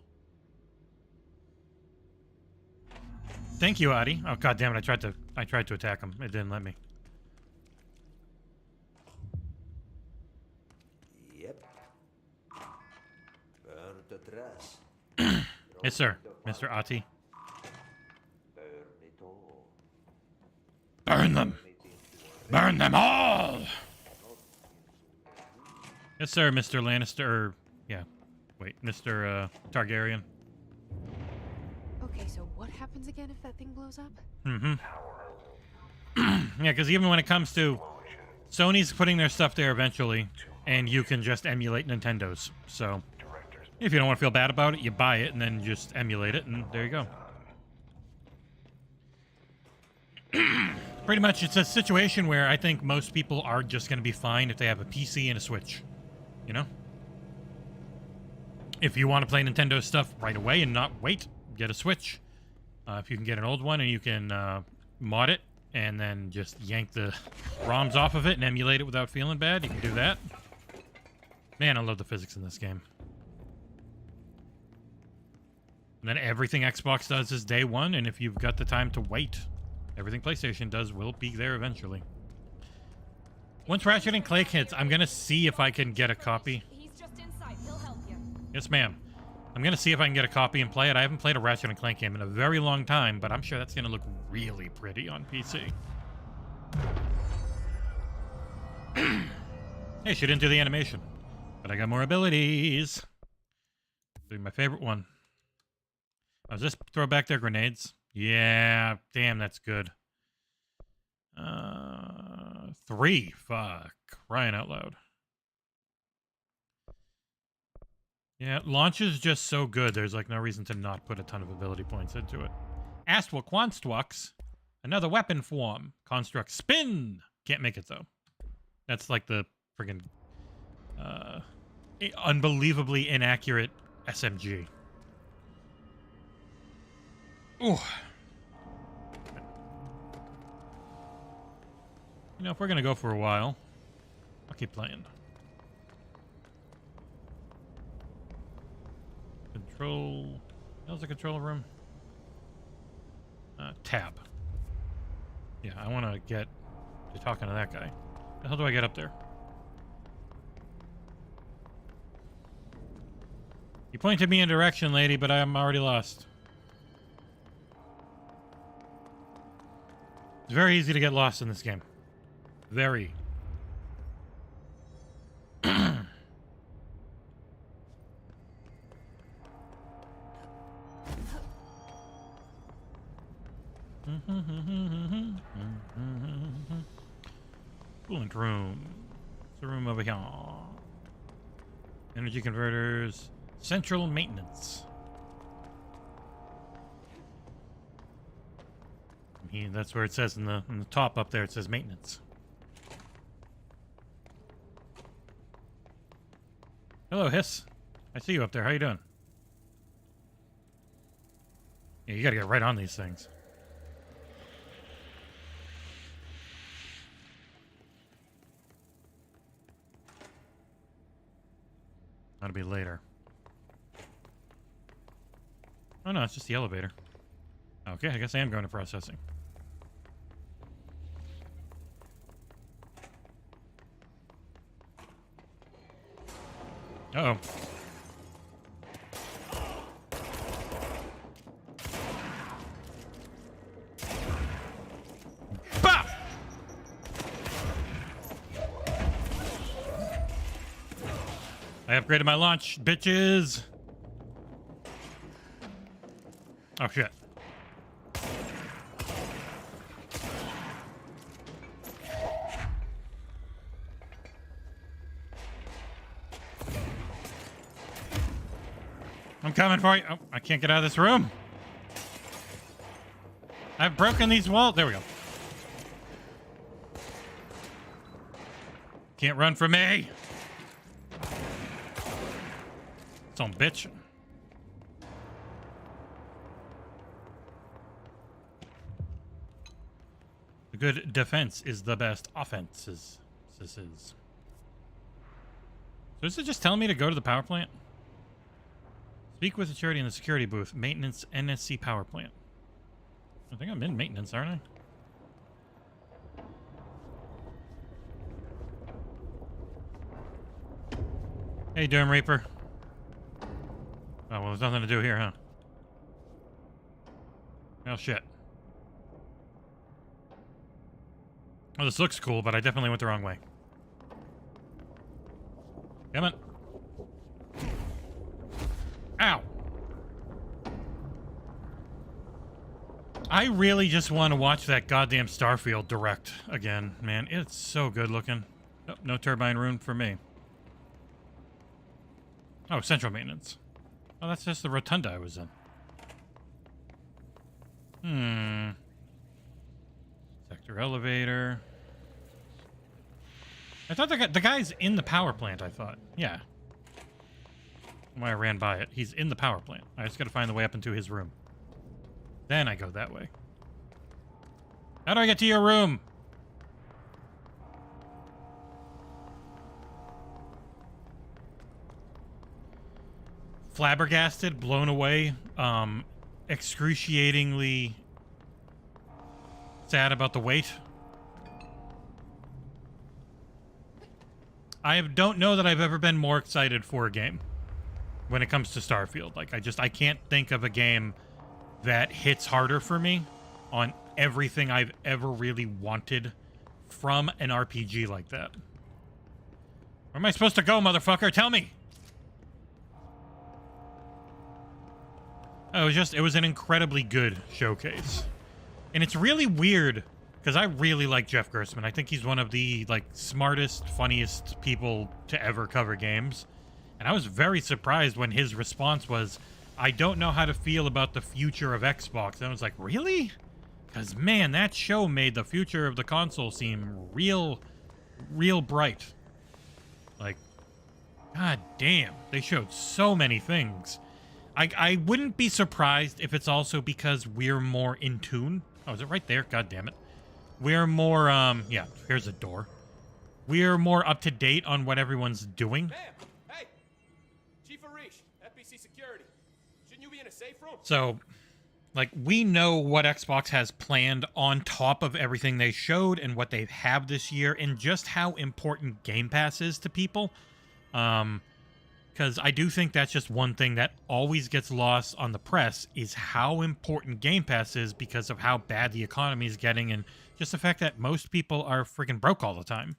Thank you, Adi. Oh god damn it, I tried to attack him. It didn't let me. Yep. Burn the trash. Yes, sir, Mr. Ati. Burn it all. Burn them! Burn them all! Yes, sir, Mr. Lannister. Yeah. Wait, Mr. Targaryen. Okay, so what happens again if that thing blows up? Mm-hmm. Yeah, because even when it comes to Sony's putting their stuff there eventually, and you can just emulate Nintendo's. So if you don't want to feel bad about it, you buy it and then just emulate it, and there you go. Pretty much, it's a situation where I think most people are just going to be fine if they have a PC and a Switch. You know? If you want to play Nintendo stuff right away and not wait, get a Switch. If you can get an old one and you can mod it and then just yank the ROMs off of it and emulate it without feeling bad, you can do that. Man, I love the physics in this game. And then everything Xbox does is day one, and if you've got the time to wait, everything PlayStation does will be there eventually. Once Ratchet and Clank hits, I'm going to see if I can get a copy. He's just inside. He'll help you. Yes, ma'am. I'm going to see if I can get a copy and play it. I haven't played a Ratchet and Clank game in a very long time, but I'm sure that's going to look really pretty on PC. Hey, she didn't do the animation, but I got more abilities. Doing my favorite one. I'll just throw back their grenades. Yeah, damn, that's good. 3. Fuck. Crying out loud. Yeah, launch is just so good. There's like no reason to not put a ton of ability points into it. Astral Constructs. Another weapon form. Construct Spin. Can't make it though. That's like the friggin' unbelievably inaccurate SMG. Ooh. You know, if we're gonna go for a while, I'll keep playing. Control. How's the control room? Tab. Yeah, I want to get to talking to that guy. How do I get up there? You pointed me in direction, lady, but I'm already lost. It's very easy to get lost in this game. Very. Coolant room. It's a room over here. Energy converters. Central maintenance. That's where it says in the top up there. It says maintenance. Hello, Hiss. I see you up there. How you doing? Yeah, you gotta get right on these things. That'll be later. Oh no, it's just the elevator. Okay, I guess I am going to processing. Uh-oh. Bah! I upgraded my launch, bitches. Oh, shit. I'm coming for you. Oh, I can't get out of this room. I've broken these walls. There we go. Can't run from me. Some bitch. A good defense is the best offense. This is. So is it just telling me to go to the power plant? Speak with security in the security booth. Maintenance NSC power plant. I think I'm in maintenance, aren't I? Hey, Doom Reaper. Oh, well, there's nothing to do here, huh? Oh, shit. Oh, this looks cool, but I definitely went the wrong way. Come on. Ow! I really just want to watch that goddamn Starfield direct again, man. It's so good looking. Oh, no turbine room for me. Oh, central maintenance. Oh, that's just the rotunda I was in. Sector elevator. I thought the guy's in the power plant, I thought. Yeah. Why I ran by it. He's in the power plant. I just gotta find the way up into his room. Then I go that way. How do I get to your room? Flabbergasted, blown away, excruciatingly sad about the wait. I don't know that I've ever been more excited for a game when it comes to Starfield. Like, I can't think of a game that hits harder for me on everything I've ever really wanted from an RPG like that. Where am I supposed to go, motherfucker? Tell me! Oh, it was an incredibly good showcase. And it's really weird, because I really like Jeff Gerstmann. I think he's one of the, like, smartest, funniest people to ever cover games. And I was very surprised when his response was, I don't know how to feel about the future of Xbox. And I was like, really? Because, man, that show made the future of the console seem real bright. Like, god damn. They showed so many things. I wouldn't be surprised if it's also because we're more in tune. Oh, is it right there? God damn it. We're more, yeah, here's a door. We're more up to date on what everyone's doing. Ma'am, hey! Chief Arish, FBC Security. Shouldn't you be in a safe room? So, like, we know what Xbox has planned on top of everything they showed and what they have this year and just how important Game Pass is to people. Because I do think that's just one thing that always gets lost on the press is how important Game Pass is because of how bad the economy is getting and just the fact that most people are freaking broke all the time.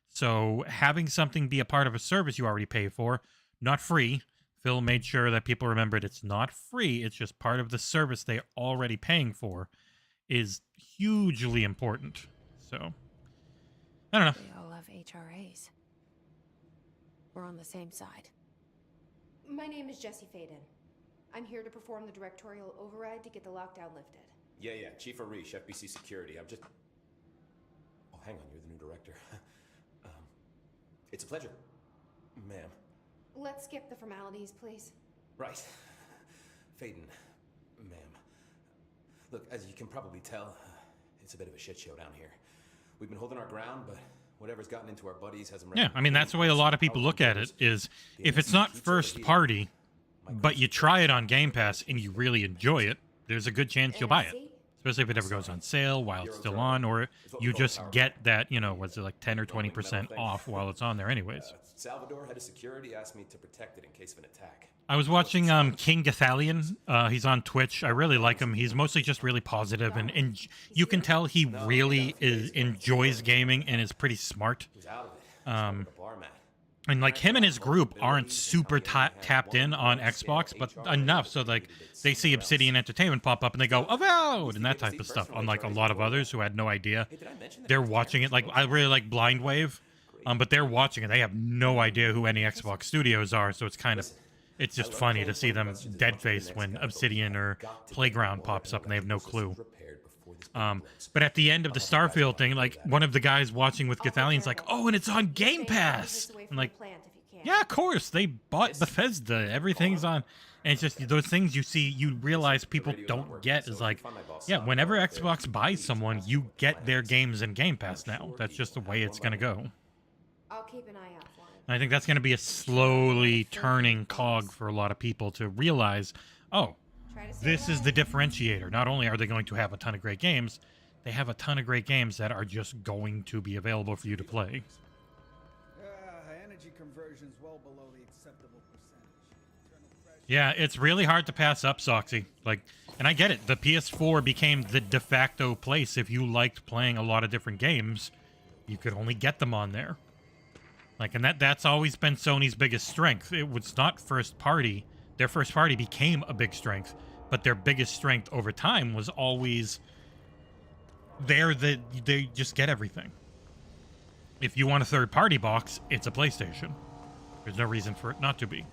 So having something be a part of a service you already pay for, not free. Phil made sure that people remembered it's not free. It's just part of the service they're already paying for is hugely important. So, I don't know. We all have HRAs. We're on the same side. My name is Jesse Faden. I'm here to perform the directorial override to get the lockdown lifted. Yeah, Chief Arish, FBC Security. I'm just... Oh, hang on, you're the new director. It's a pleasure, ma'am. Let's skip the formalities, please. Right. Faden, ma'am. Look, as you can probably tell, it's a bit of a shit show down here. We've been holding our ground, but whatever's gotten into our buddies hasn't... Yeah, I mean, that's the way a lot of people look at it, is if it's not first party, but you try it on Game Pass and you really enjoy it, there's a good chance you'll buy it. Especially if it ever goes on sale while it's still on, or you just get that, you know, was it like 10 or 20% off while it's on there anyways. Salvador, head of security, asked me to protect it in case of an attack. I was watching King Gathalion. He's on Twitch. I really like him. He's mostly just really positive, and you can tell he really enjoys gaming and is pretty smart. And like him and his group aren't super tapped in on Xbox, but enough so like they see Obsidian Entertainment pop up and they go avowed and that type of stuff. Unlike a lot of others who had no idea, they're watching it. Like I really like Blind Wave, but they're watching it. They have no idea who any Xbox studios are, so it's just funny to see them dead faced when Obsidian or Playground pops up and they have no clue. But at the end of the Starfield thing, like one of the guys watching with Gathalien's like, oh, and it's on Game Pass. I'm like, yeah, of course. They bought Bethesda. Everything's on. And it's just those things you see, you realize people don't get is like, yeah, whenever Xbox buys someone, you get their games in Game Pass now. That's just the way it's going to go. I'll keep an eye out for it. And I think that's going to be a slowly turning cog for a lot of people to realize, oh, this is the differentiator. Not only are they going to have a ton of great games, they have a ton of great games that are just going to be available for you to play. Energy conversion's well below the acceptable percentage. Yeah, it's really hard to pass up, Soxy. Like, and I get it. The PS4 became the de facto place. If you liked playing a lot of different games, you could only get them on there. Like, and that's always been Sony's biggest strength. It was not first party. Their first party became a big strength, but their biggest strength over time was always there that they just get everything. If you want a third-party box, it's a PlayStation. There's no reason for it not to be.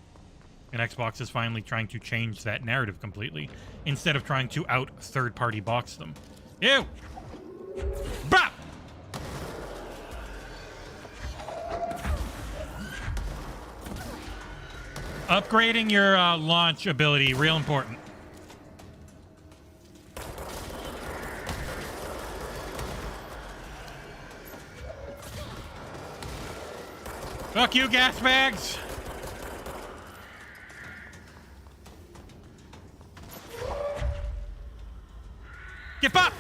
And Xbox is finally trying to change that narrative completely, instead of trying to out third-party box them. Ew! Bah! Upgrading your launch ability, real important. Fuck you, gas bags! Get up!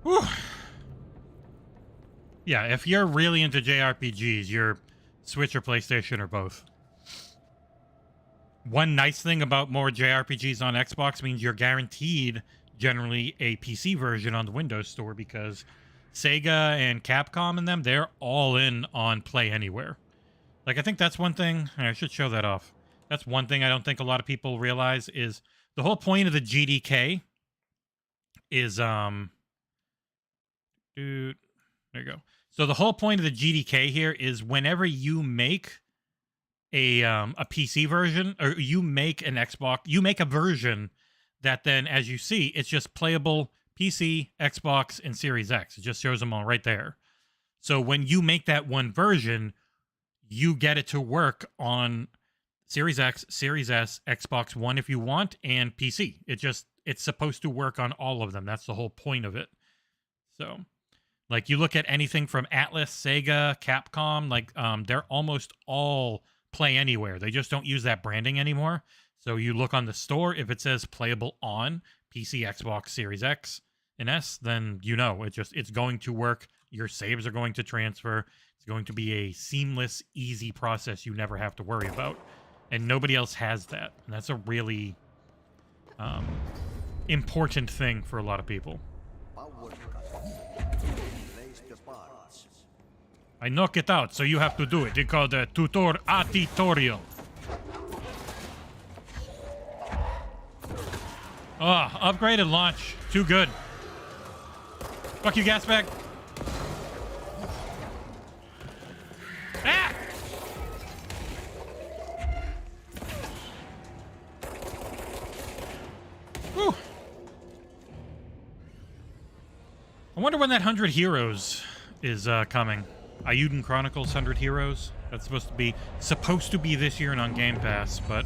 Whew. Yeah, if you're really into JRPGs, you're Switch or PlayStation or both. One nice thing about more JRPGs on Xbox means you're guaranteed generally a PC version on the Windows Store, because Sega and Capcom and them, they're all in on Play Anywhere. Like, I think that's one thing, I should show that off. That's one thing I don't think a lot of people realize is the whole point of the GDK is, dude, there you go. So the whole point of the GDK here is whenever you make a PC version, or you make an Xbox, you make a version that then, as you see, it's just playable PC, Xbox, and Series X. It just shows them all right there. So when you make that one version, you get it to work on Series X, Series S, Xbox One if you want, and PC. It's supposed to work on all of them. That's the whole point of it. So, like, you look at anything from Atlas, Sega, Capcom, like, they're almost all Play Anywhere. They just don't use that branding anymore. So you look on the store, if it says playable on PC, Xbox, Series X, and S, then you know it's going to work. Your saves are going to transfer. It's going to be a seamless, easy process you never have to worry about. And nobody else has that. And that's a really important thing for a lot of people. I knock it out, so you have to do it. They call the tutorial. Oh, upgraded launch. Too good. Fuck you, gas bag. Ah! Whew. I wonder when that 100 Heroes is coming. Ayuden Chronicles 100 Heroes. That's supposed to be this year and on Game Pass, but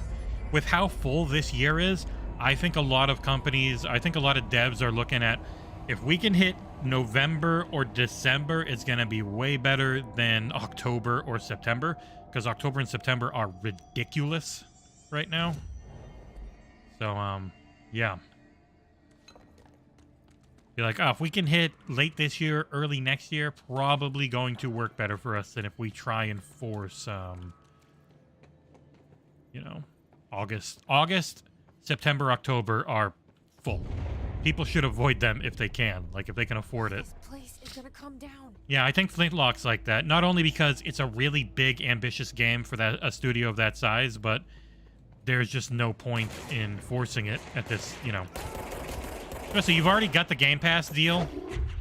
with how full this year is, I think a lot of companies, I think a lot of devs are looking at, if we can hit November or December, it's going to be way better than October or September, because October and September are ridiculous right now. So, yeah. Be like, oh, if we can hit late this year, early next year, probably going to work better for us than if we try and force know, August, September, October are full. People should avoid them if they can, like if they can afford it. This place is gonna come down. Yeah, I think Flintlock's like that. Not only because it's a really big, ambitious game for a studio of that size, but there's just no point in forcing it at this, you know. So you've already got the Game Pass deal,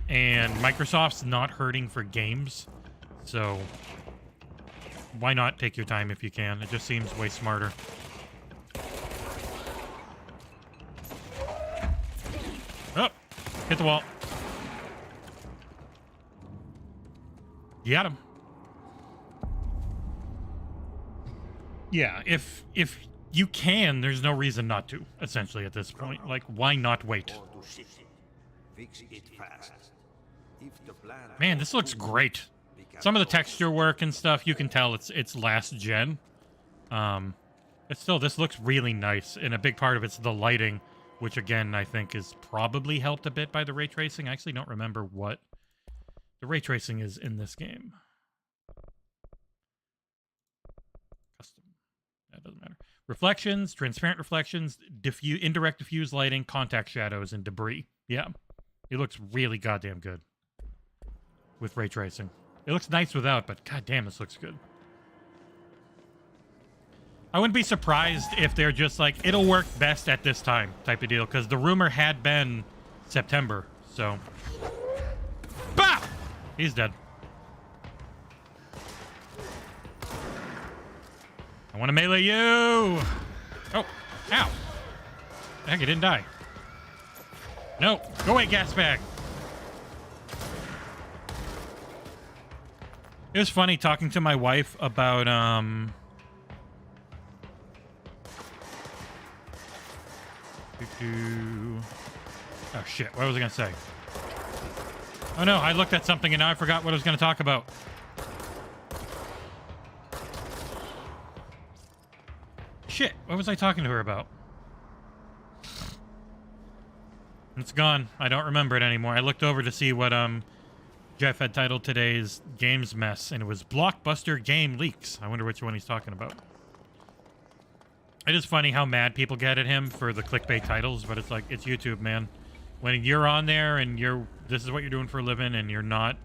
and Microsoft's not hurting for games, so why not take your time if you can? It just seems way smarter. Oh, hit the wall. You got him. Yeah, if you can, there's no reason not to, essentially, at this point. Like, why not wait? Man, this looks great. Some of the texture work and stuff, you can tell it's last gen. But still, this looks really nice, and a big part of it's the lighting, which, again, I think is probably helped a bit by the ray tracing. I actually don't remember what the ray tracing is in this game. Custom. That doesn't matter. Reflections, transparent reflections, indirect diffuse lighting, contact shadows, and debris. Yeah. It looks really goddamn good with ray tracing. It looks nice without, but goddamn, this looks good. I wouldn't be surprised if they're just like, it'll work best at this time type of deal, because the rumor had been September, so. Bah! He's dead. I want to melee you! Oh, ow. Heck, he didn't die. No, go away, gas bag. It was funny talking to my wife about, Oh, shit. What was I going to say? Oh, no. I looked at something and now I forgot what I was going to talk about. Shit. What was I talking to her about? It's gone. I don't remember it anymore. I looked over to see what Jeff had titled today's games mess, and it was Blockbuster Game Leaks. I wonder which one he's talking about. It is funny how mad people get at him for the clickbait titles, but it's like, it's YouTube, man. When you're on there and this is what you're doing for a living, and you're not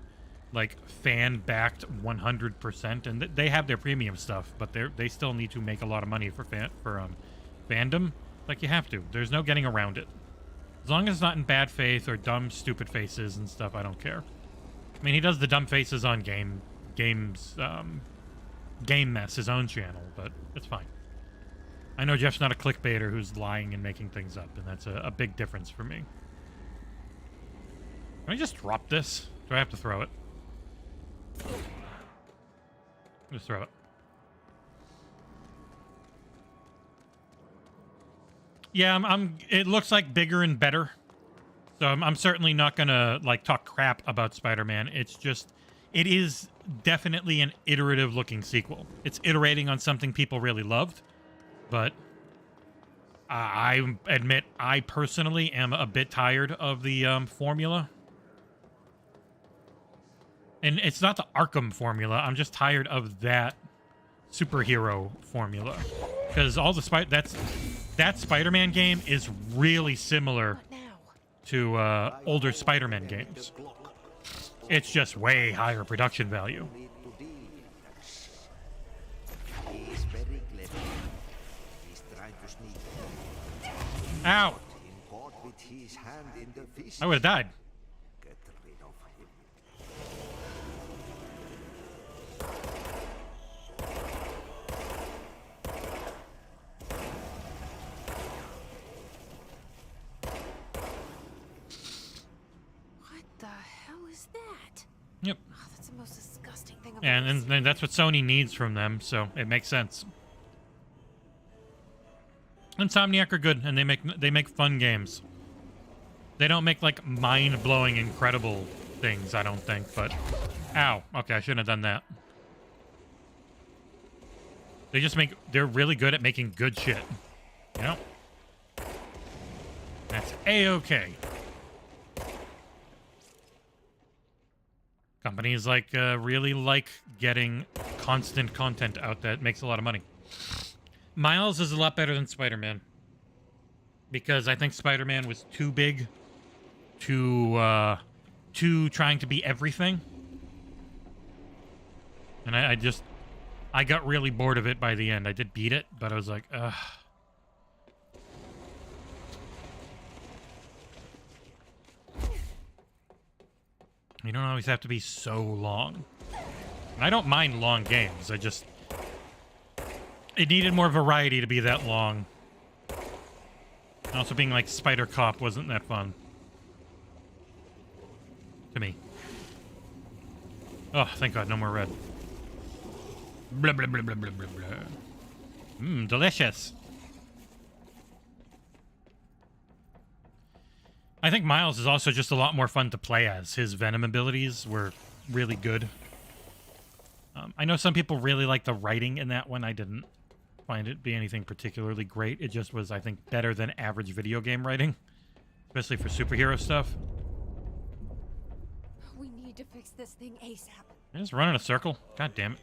like fan-backed 100%, and they have their premium stuff, but they still need to make a lot of money for fandom. Like, you have to. There's no getting around it. As long as it's not in bad faith or dumb, stupid faces and stuff, I don't care. I mean, he does the dumb faces on Game Mess, his own channel, but it's fine. I know Jeff's not a clickbaiter who's lying and making things up, and that's a big difference for me. Can I just drop this? Do I have to throw it? Just throw it. Yeah, it looks like bigger and better. So I'm certainly not gonna like talk crap about Spider-Man. It's just, it is definitely an iterative looking sequel. It's iterating on something people really loved, but I admit I personally am a bit tired of the formula. And it's not the Arkham formula. I'm just tired of that superhero formula, because all the that Spider-Man game is really similar to older Spider-Man games. It's just way higher production value. Ow! I would have died. Yep. Oh, that's the most disgusting thing I've And that's what Sony needs from them, so it makes sense. Insomniac are good, and they make fun games. They don't make like mind-blowing, incredible things, I don't think, but ow. Okay, I shouldn't have done that. They're really good at making good shit. You know? That's A-okay. Companies really like getting constant content out that makes a lot of money. Miles is a lot better than Spider-Man. Because I think Spider-Man was too big, too trying to be everything. And I got really bored of it by the end. I did beat it, but I was like, ugh. You don't always have to be so long. And I don't mind long games. It needed more variety to be that long. And also being like Spider Cop wasn't that fun. To me. Oh, thank God, no more red. Blah, blah, blah, blah, blah, blah, blah. Mmm, delicious. I think Miles is also just a lot more fun to play as. His Venom abilities were really good. I know some people really like the writing in that one. I didn't find it be anything particularly great. It just was, I think, better than average video game writing. Especially for superhero stuff. We need to fix this thing ASAP. I just run in a circle. God damn it.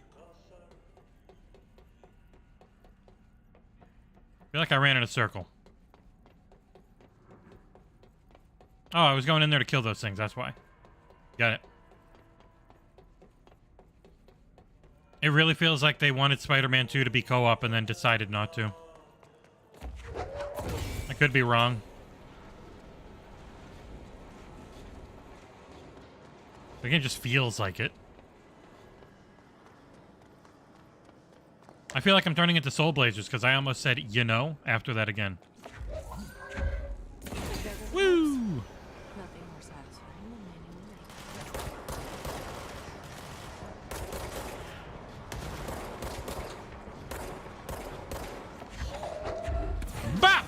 I feel like I ran in a circle. Oh, I was going in there to kill those things. That's why. Got it. It really feels like they wanted Spider-Man 2 to be co-op and then decided not to. I could be wrong. The game just feels like it. I feel like I'm turning into Soul Blazers because I almost said, you know, after that again. Woo! Nothing more satisfying than manually. Bop!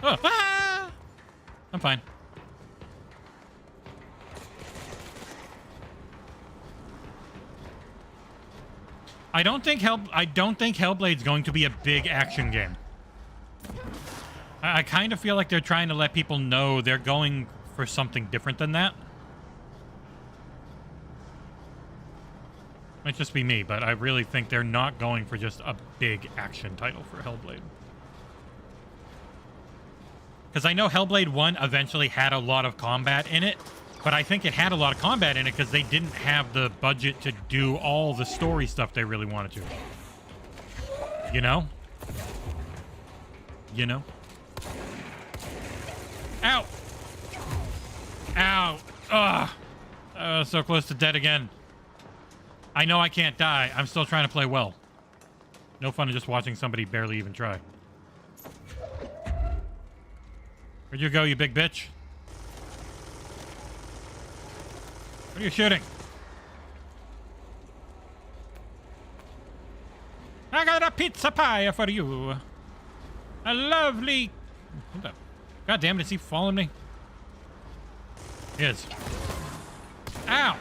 Oh, ah! I'm fine. I don't think Hellblade's going to be a big action game. I kind of feel like they're trying to let people know they're going for something different than that. Might just be me, but I really think they're not going for just a big action title for Hellblade. Because I know Hellblade 1 eventually had a lot of combat in it, but I think it had a lot of combat in it because they didn't have the budget to do all the story stuff they really wanted to. You know? You know? Ow! Ow! Ugh! So close to dead again. I know I can't die. I'm still trying to play well. No fun in just watching somebody barely even try. Where'd you go, you big bitch? What are you shooting? I got a pizza pie for you. A lovely... Hold up. God damn it, is he following me? He is. Ow!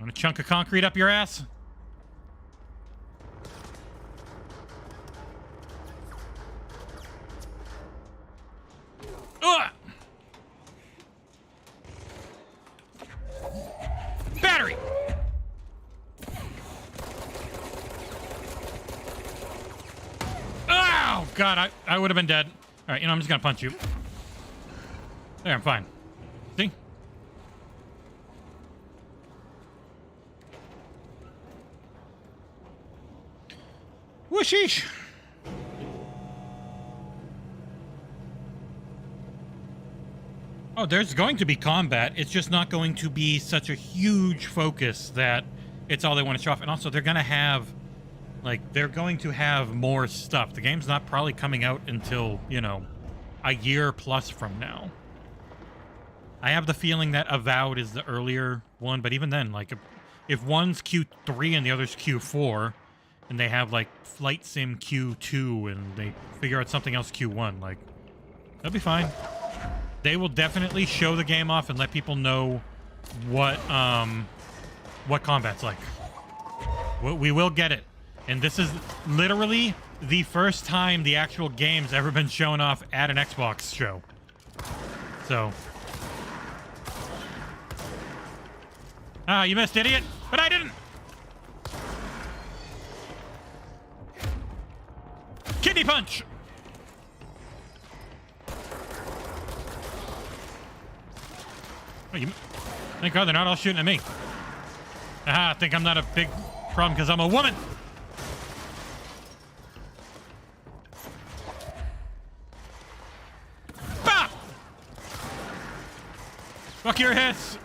Want a chunk of concrete up your ass? Ugh! Battery! Oh, God, I would have been dead. All right, you know, I'm just going to punch you. There, I'm fine. See? Whooshish! Oh, there's going to be combat. It's just not going to be such a huge focus that it's all they want to show off. And also, they're going to have, like, they're going to have more stuff. The game's not probably coming out until, you know, a year plus from now. I have the feeling that Avowed is the earlier one, but even then, like, if one's Q3 and the other's Q4, and they have, like, Flight Sim Q2, and they figure out something else Q1, like, that'll be fine. They will definitely show the game off and let people know what what combat's like. We will get it. And this is literally the first time the actual game's ever been shown off at an Xbox show. So. Ah, you missed, idiot. But I didn't. Kidney punch. Oh, thank God they're not all shooting at me. Aha, I think I'm not a big problem because I'm a woman. Bah! Fuck your hits.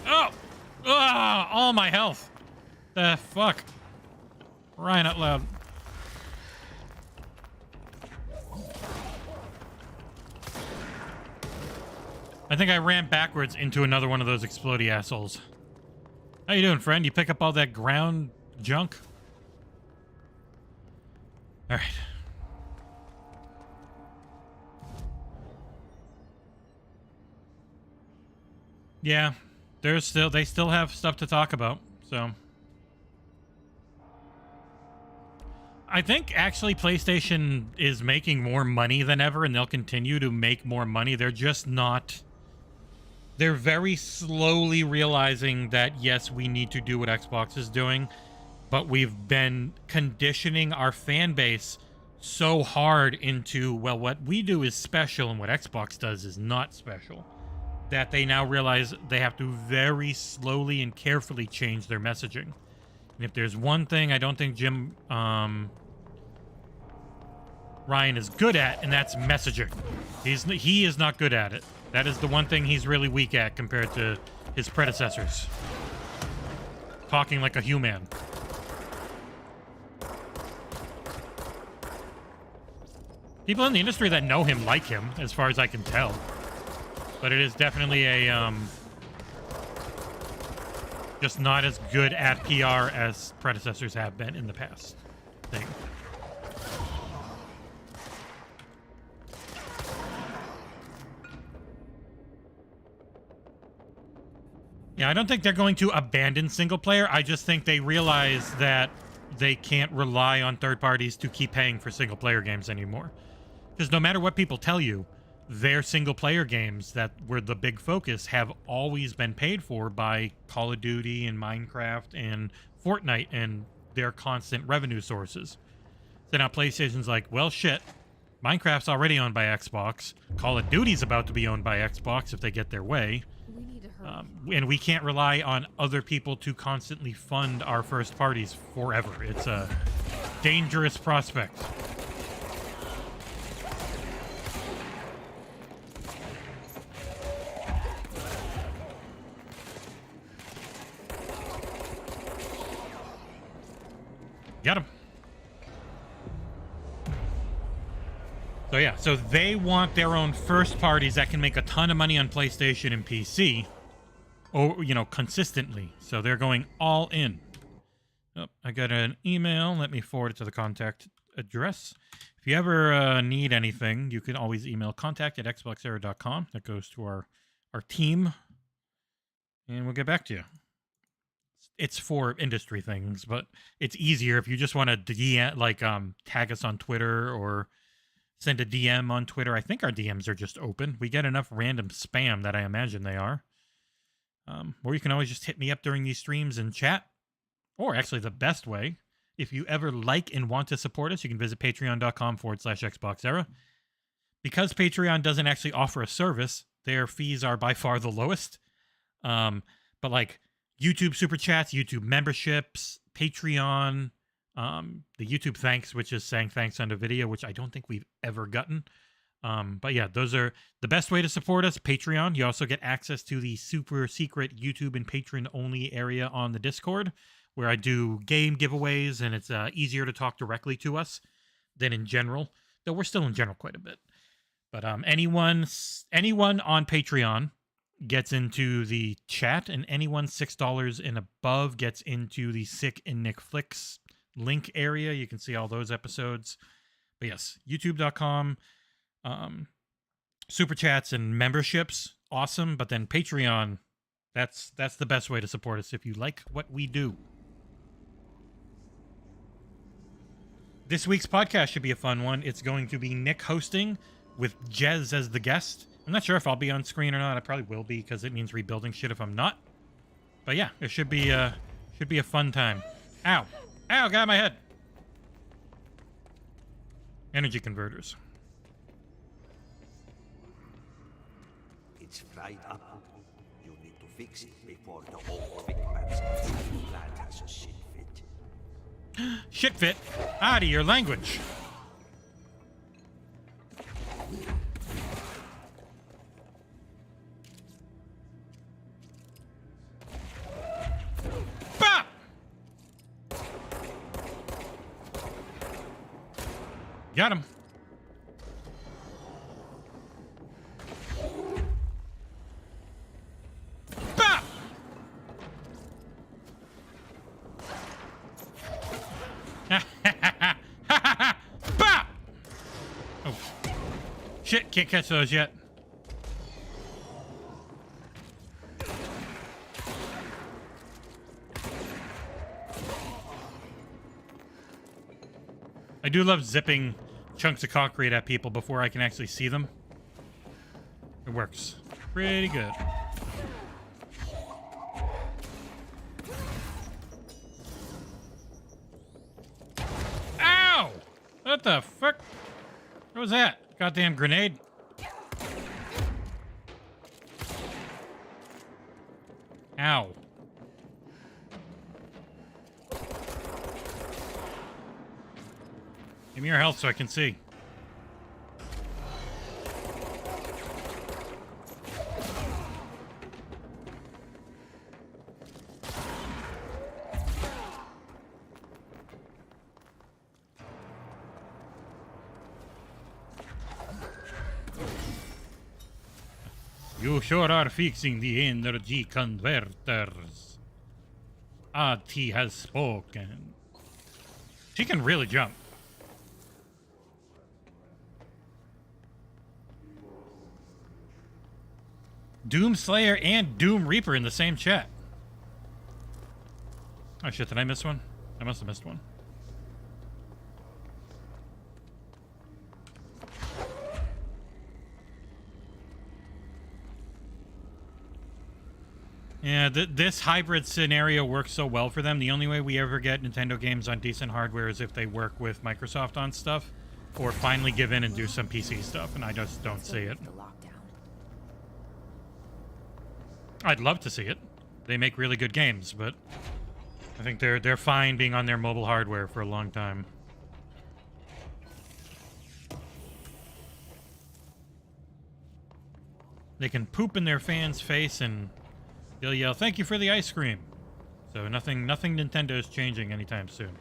Oh! Ah! All my health. The fuck? Crying out loud. I think I ran backwards into another one of those explodey assholes. How you doing, friend? You pick up all that ground junk? All right. Yeah, they still have stuff to talk about, so. I think actually PlayStation is making more money than ever, and they'll continue to make more money. They're just not. They're very slowly realizing that, yes, we need to do what Xbox is doing, but we've been conditioning our fan base so hard into, well, what we do is special and what Xbox does is not special, that they now realize they have to very slowly and carefully change their messaging. And if there's one thing I don't think Jim Ryan is good at, and that's messaging. He is not good at it. That is the one thing he's really weak at compared to his predecessors. Talking like a human. People in the industry that know him like him, as far as I can tell. But it is definitely a, just not as good at PR as predecessors have been in the past thing. Yeah, I don't think they're going to abandon single player. I just think they realize that they can't rely on third parties to keep paying for single player games anymore. Because no matter what people tell you, their single player games that were the big focus have always been paid for by Call of Duty and Minecraft and Fortnite and their constant revenue sources. So now PlayStation's like, well, shit. Minecraft's already owned by Xbox. Call of Duty's about to be owned by Xbox if they get their way. We need to hurry. And we can't rely on other people to constantly fund our first parties forever. It's a dangerous prospect. Got him. So yeah, so they want their own first parties that can make a ton of money on PlayStation and PC, or, you know, consistently. So they're going all in. Oh, I got an email. Let me forward it to the contact address. If you ever need anything, you can always email contact@xboxera.com. That goes to our team, and we'll get back to you. It's for industry things, but it's easier if you just want to tag us on Twitter or send a DM on Twitter. I think our DMs are just open. We get enough random spam that I imagine they are. Or you can always just hit me up during these streams and chat. Or actually the best way, if you ever like and want to support us, you can visit patreon.com/XboxEra. Because Patreon doesn't actually offer a service, their fees are by far the lowest. But like YouTube Super Chats, YouTube memberships, Patreon, the YouTube thanks, which is saying thanks on the video, which I don't think we've ever gotten. But yeah, those are the best way to support us. Patreon. You also get access to the super secret YouTube and Patreon only area on the Discord, where I do game giveaways, and it's easier to talk directly to us than in general, though we're still in general quite a bit. But anyone on Patreon gets into the chat, and anyone $6 and above gets into the Sick and Nick Flicks link area. You can see all those episodes. But yes, youtube.com, super chats and memberships, awesome. But then Patreon, that's the best way to support us if you like what we do. This week's podcast should be a fun one. It's going to be Nick hosting with Jez as the guest. I'm not sure if I'll be on screen or not. I probably will be because it means rebuilding shit if I'm not. But yeah, it should be a fun time. Ow. Ow, got my head. Energy converters. It's fried up. You need to fix it before the old quick man's plant has a shit fit. Shit fit? Out of your language. Bah! Got him. Bah! Bah! Oh. Shit, can't catch those yet. I do love zipping chunks of concrete at people before I can actually see them. It works pretty good. Ow! What the fuck? What was that? Goddamn grenade. Ow. Give me your health so I can see. You sure are fixing the energy converters. Ati has spoken. She can really jump. Doom Slayer and Doom Reaper in the same chat. Oh shit, did I miss one? I must have missed one. Yeah, this hybrid scenario works so well for them. The only way we ever get Nintendo games on decent hardware is if they work with Microsoft on stuff, or finally give in and do some PC stuff, and I just don't see it. I'd love to see it. They make really good games, but I think they're fine being on their mobile hardware for a long time. They can poop in their fans' face and they'll yell, "Thank you for the ice cream." So nothing Nintendo is changing anytime soon.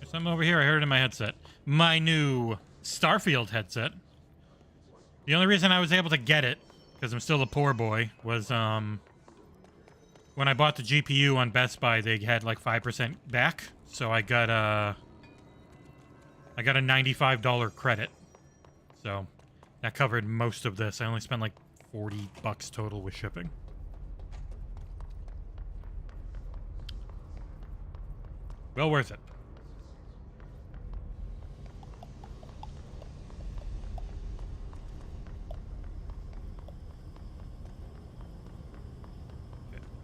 There's something over here. I heard it in my headset. My new Starfield headset. The only reason I was able to get it, because I'm still a poor boy, was when I bought the GPU on Best Buy, they had like 5% back. So I got a $95 credit. So that covered most of this. I only spent like $40 total with shipping. Well worth it.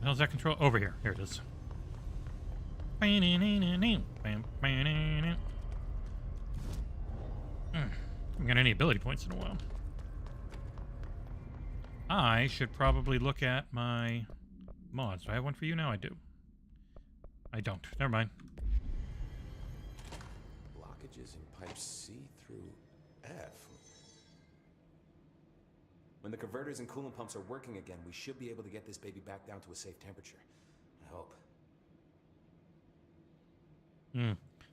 How's that control? Over here. Here it is. I'm gonna need ability points in a while. I should probably look at my mods. Do I have one for you now? I do. I don't. Never mind. Blockages in pipe C through F. When the converters and coolant pumps are working again, we should be able to get this baby back down to a safe temperature. I hope.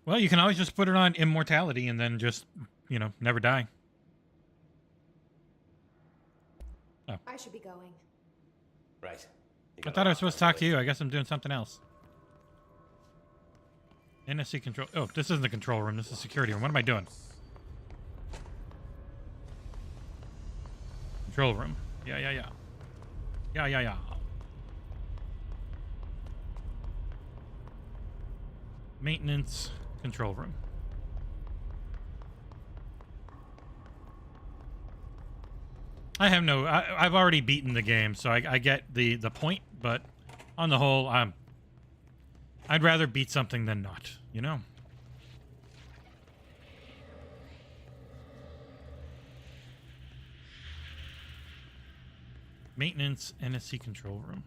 Well, you can always just put it on immortality and then just, you know, never die. Oh. I should be going. Right. I thought I was supposed to talk to you. I guess I'm doing something else. NSC control. Oh, this isn't the control room. This is security room. What am I doing? Control room. Yeah. Yeah. Maintenance control room. I've already beaten the game, so I get the point, but on the whole, I'd rather beat something than not, you know? Maintenance NSC control room.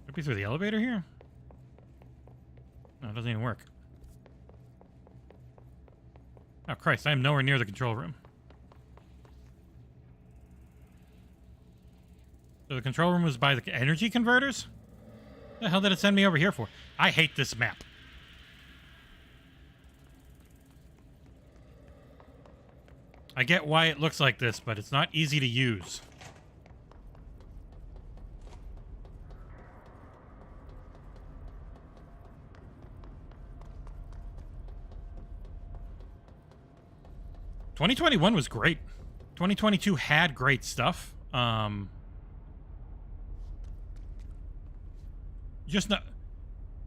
Could be through the elevator here? No, it doesn't even work. Oh, Christ, I am nowhere near the control room. So the control room was by the energy converters? What the hell did it send me over here for? I hate this map. I get why it looks like this, but it's not easy to use. ...2021 was great. 2022 had great stuff. Just not...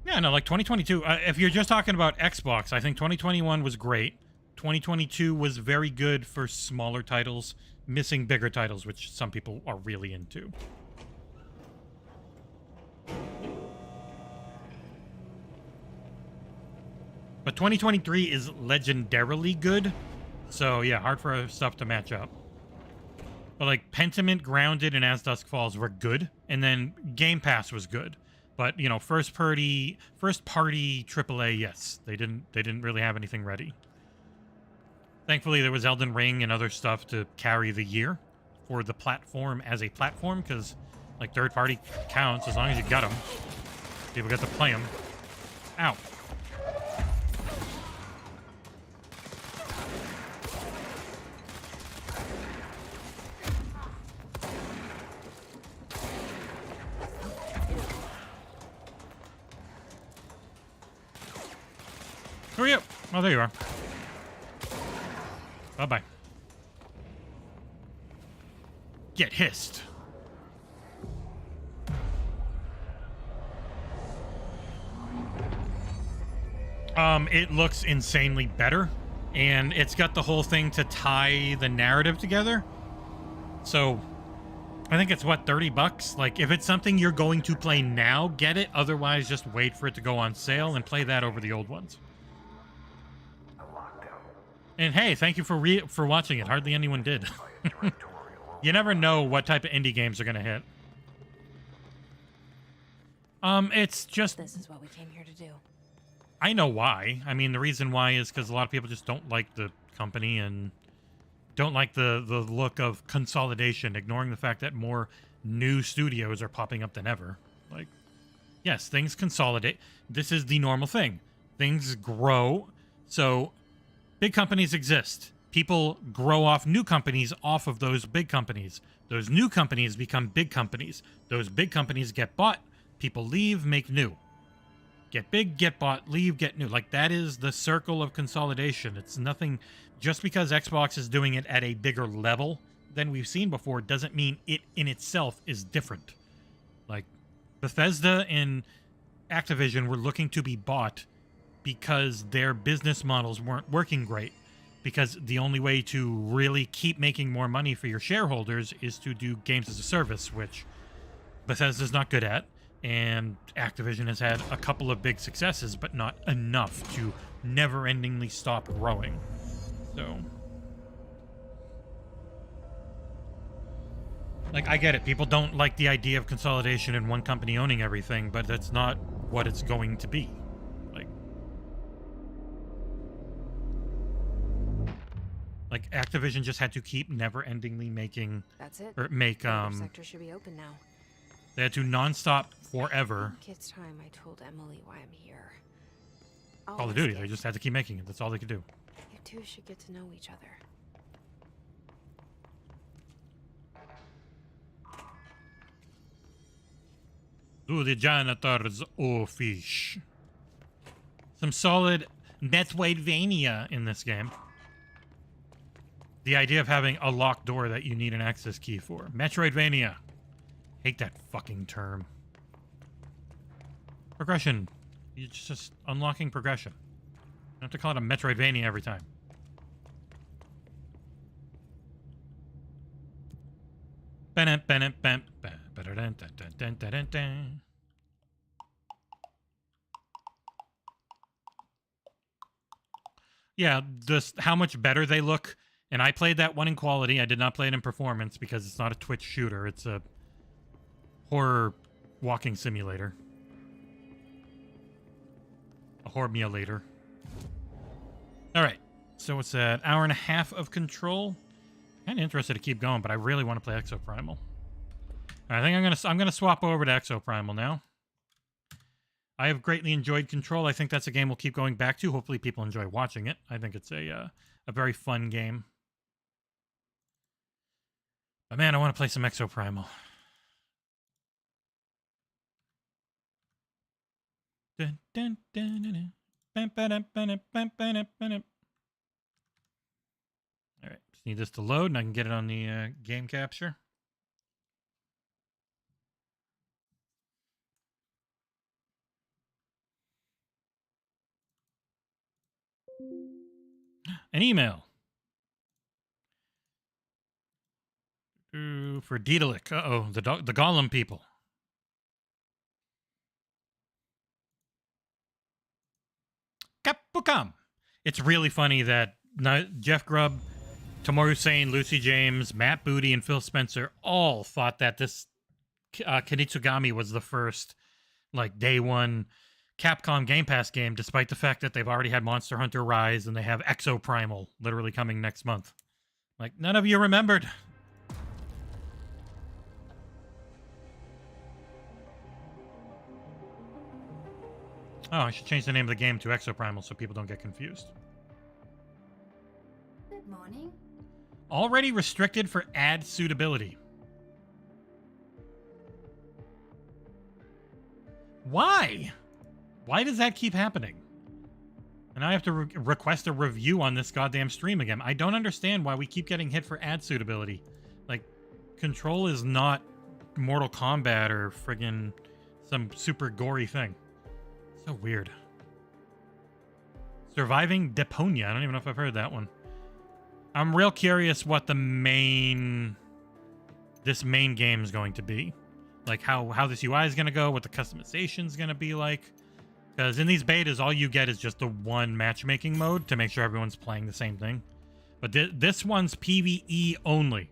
Yeah, no, like 2022... if you're just talking about Xbox, I think 2021 was great. 2022 was very good for smaller titles, missing bigger titles, which some people are really into. But 2023 is legendarily good. So, yeah, hard for stuff to match up. But, like, Pentiment, Grounded, and As Dusk Falls were good. And then Game Pass was good. But, you know, first party AAA, yes. They didn't really have anything ready. Thankfully, there was Elden Ring and other stuff to carry the year for the platform as a platform, because, like, third party counts as long as you got them. People get to play them. Ow. Who are you? Oh, there you are. Bye-bye. Get hissed. It looks insanely better, and it's got the whole thing to tie the narrative together. So, I think it's, what, $30? Like, if it's something you're going to play now, get it. Otherwise, just wait for it to go on sale and play that over the old ones. And hey, thank you for watching it. Hardly anyone did. You never know what type of indie games are going to hit. It's just... This is what we came here to do. I know why. I mean, the reason why is because a lot of people just don't like the company and don't like the look of consolidation, ignoring the fact that more new studios are popping up than ever. Like, yes, things consolidate. This is the normal thing. Things grow, so... Big companies exist. People grow off new companies off of those big companies. Those new companies become big companies. Those big companies get bought. People leave, make new. Get big, get bought, leave, get new. Like, that is the circle of consolidation. It's nothing... Just because Xbox is doing it at a bigger level than we've seen before doesn't mean it in itself is different. Like, Bethesda and Activision were looking to be bought because their business models weren't working great. Because the only way to really keep making more money for your shareholders is to do games as a service, which Bethesda's not good at, and Activision has had a couple of big successes, but not enough to never-endingly stop growing. So... Like, I get it. People don't like the idea of consolidation and one company owning everything, but that's not what it's going to be. Like, Activision just had to keep never-endingly making... That's it. Or make, sector should be open now. They had to non-stop forever. I think it's time I told Emily why I'm here. Call of Duty. They just had to keep making it. That's all they could do. You two should get to know each other. To the janitor's office. Some solid Metroidvania in this game. The idea of having a locked door that you need an access key for. Metroidvania. Hate that fucking term. Progression. You're just unlocking progression. You don't have to call it a Metroidvania every time. Yeah, just how much better they look. And I played that one in quality. I did not play it in performance because it's not a Twitch shooter. It's a horror walking simulator. A horror-mulator. Alright, so it's an hour and a half of Control. Kind of interested to keep going, but I really want to play Exoprimal. I think I'm gonna swap over to Exoprimal now. I have greatly enjoyed Control. I think that's a game we'll keep going back to. Hopefully people enjoy watching it. I think it's a very fun game. But man, I want to play some Exoprimal. Dun, dun, dun, dun, dun. Alright, just need this to load and I can get it on the game capture. An email. Ooh, for Daedalic. Uh-oh, the Golem people. Capcom. It's really funny that Jeff Grubb, Tomoru Sane, Lucy James, Matt Booty, and Phil Spencer all thought that this Kinitsugami was the first, like, day one Capcom Game Pass game, despite the fact that they've already had Monster Hunter Rise and they have Exoprimal literally coming next month. Like, none of you remembered. Oh, I should change the name of the game to Exoprimal so people don't get confused. Good morning. Already restricted for ad suitability. Why? Why does that keep happening? And I have to request a review on this goddamn stream again. I don't understand why we keep getting hit for ad suitability. Like, Control is not Mortal Kombat or friggin' some super gory thing. So weird. Surviving Deponia. I don't even know if I've heard that one. I'm real curious what this main game is going to be. Like how this UI is going to go, what the customization is going to be like. Because in these betas, all you get is just the one matchmaking mode to make sure everyone's playing the same thing. But this one's PvE only.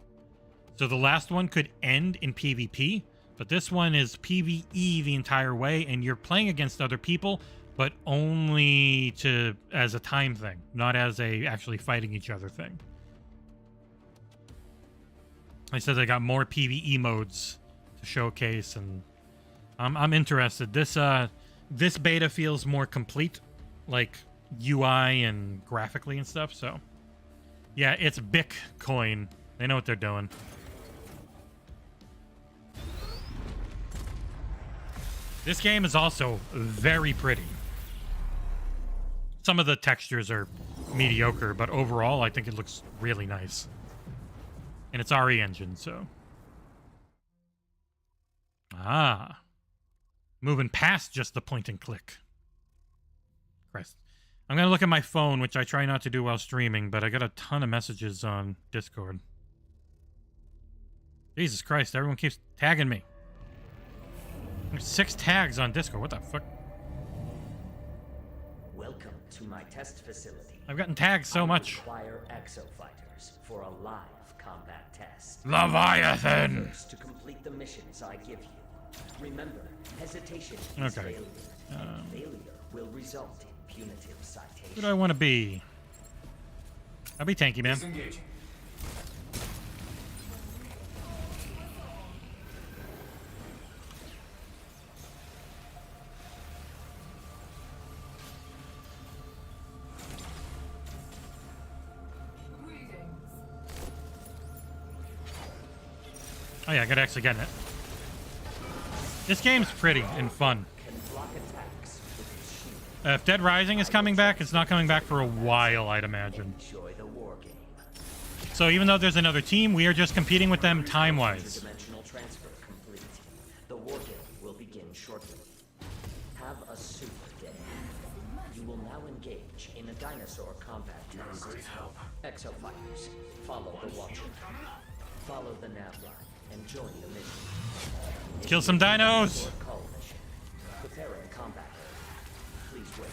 So the last one could end in PvP. But this one is PvE the entire way, and you're playing against other people, but only as a time thing, not as a actually fighting each other thing. I said they got more PvE modes to showcase, and I'm interested. This beta feels more complete, like UI and graphically and stuff. So, yeah, it's Bitcoin. They know what they're doing. This game is also very pretty. Some of the textures are mediocre, but overall, I think it looks really nice. And it's RE engine, so. Ah. Moving past just the point and click. Christ. I'm going to look at my phone, which I try not to do while streaming, but I got a ton of messages on Discord. Jesus Christ, everyone keeps tagging me. There's 6 tags on Discord. What the fuck? Welcome to my test facility. I've gotten tagged so much. Require exofighters for a live combat test. Leviathan! First, to complete the missions I give you. Remember, hesitation is Okay. failure, and failure will result in punitive citation. Who do I want to be? I'll be tanky, man. Disengaging. Oh yeah, I gotta actually get in it. This game's pretty and fun. Can block attacks with his shield. If Dead Rising is coming back, it's not coming back for a while, I'd imagine. Enjoy the war game. So even though there's another team, we are just competing with them time-wise. Dimensional transfer complete. The war game will begin shortly. Have a super day. You will now engage in a dinosaur combat test. Great help. Exofighters, follow the Watcher. Follow the nav line and join the mission. Kill some dinos! Call mission. Preparing combat area. Please wait.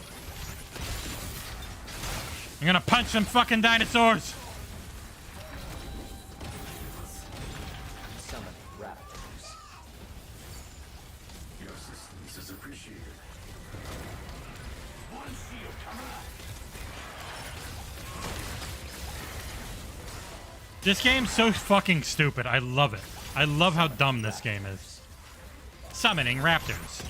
I'm gonna punch some fucking dinosaurs! Summon raptors. Your assistance is appreciated. One shield coming up. This game's so fucking stupid. I love it. I love how dumb this game is. Summoning raptors.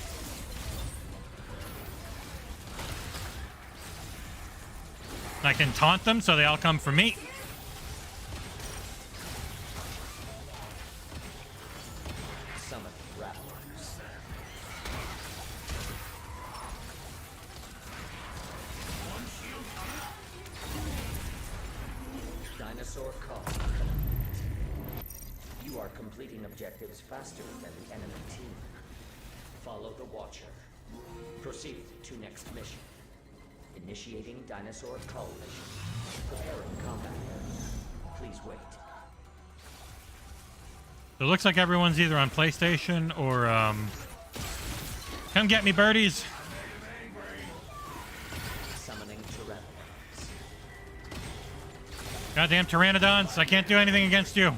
I can taunt them so they all come for me. Summon raptors. Dinosaur call. You are completing objectives faster than the enemy team. Follow the Watcher. Proceed to next mission. Initiating dinosaur call mission. Preparing combat area. Please wait. It looks like everyone's either on PlayStation or, come get me, birdies. Summoning pteranodons. Goddamn pteranodons. I can't do anything against you.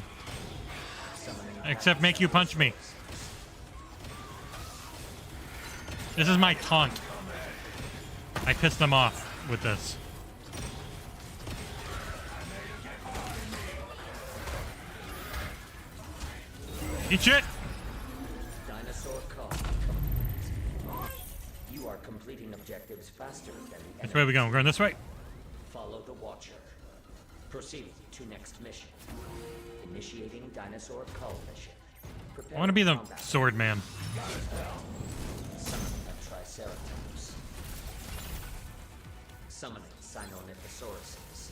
Summoning Except make you punch me. This is my taunt. I pissed them off with this. Eat shit! dinosaur call. You are completing objectives faster than the enemy. Which way are we going? We're going this way? Follow the Watcher. Proceed to next mission. Initiating dinosaur call mission. I want to be the sword man. Summoning a Triceratops. Summoning Sinonithosauruses.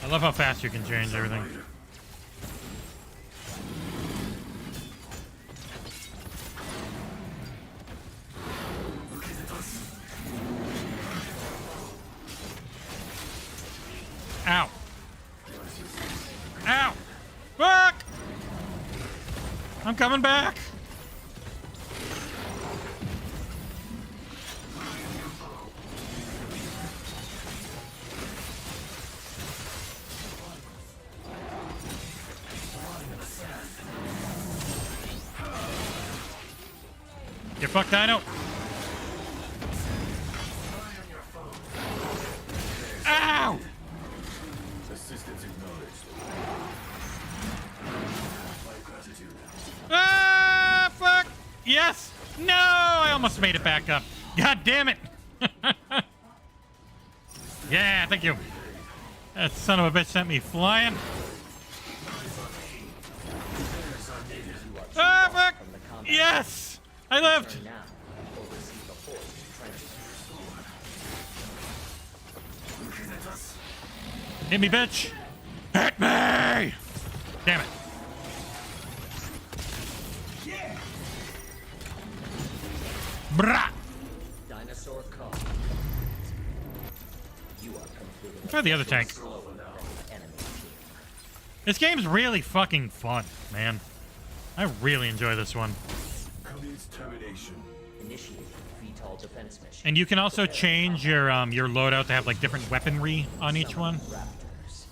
I love how fast you can change everything. Ow. Ow. Fuck! I'm coming back. Get fucked, Dino. Ow! Assistance acknowledged. Ah, fuck! Yes! No! I almost made it back up. God damn it! Yeah, thank you. That son of a bitch sent me flying. Ah, fuck! Yes! I lived! Now, oversee the forced trenches. Hit me, bitch! Hit me! Damn it. Brah! Dinosaur call. You are completing. Try the other tank. Enemy team. This game's really fucking fun, man. I really enjoy this one. Commence termination. Initiating VTOL defense mission. And you can also change your loadout to have like different weaponry on each one. Raptors.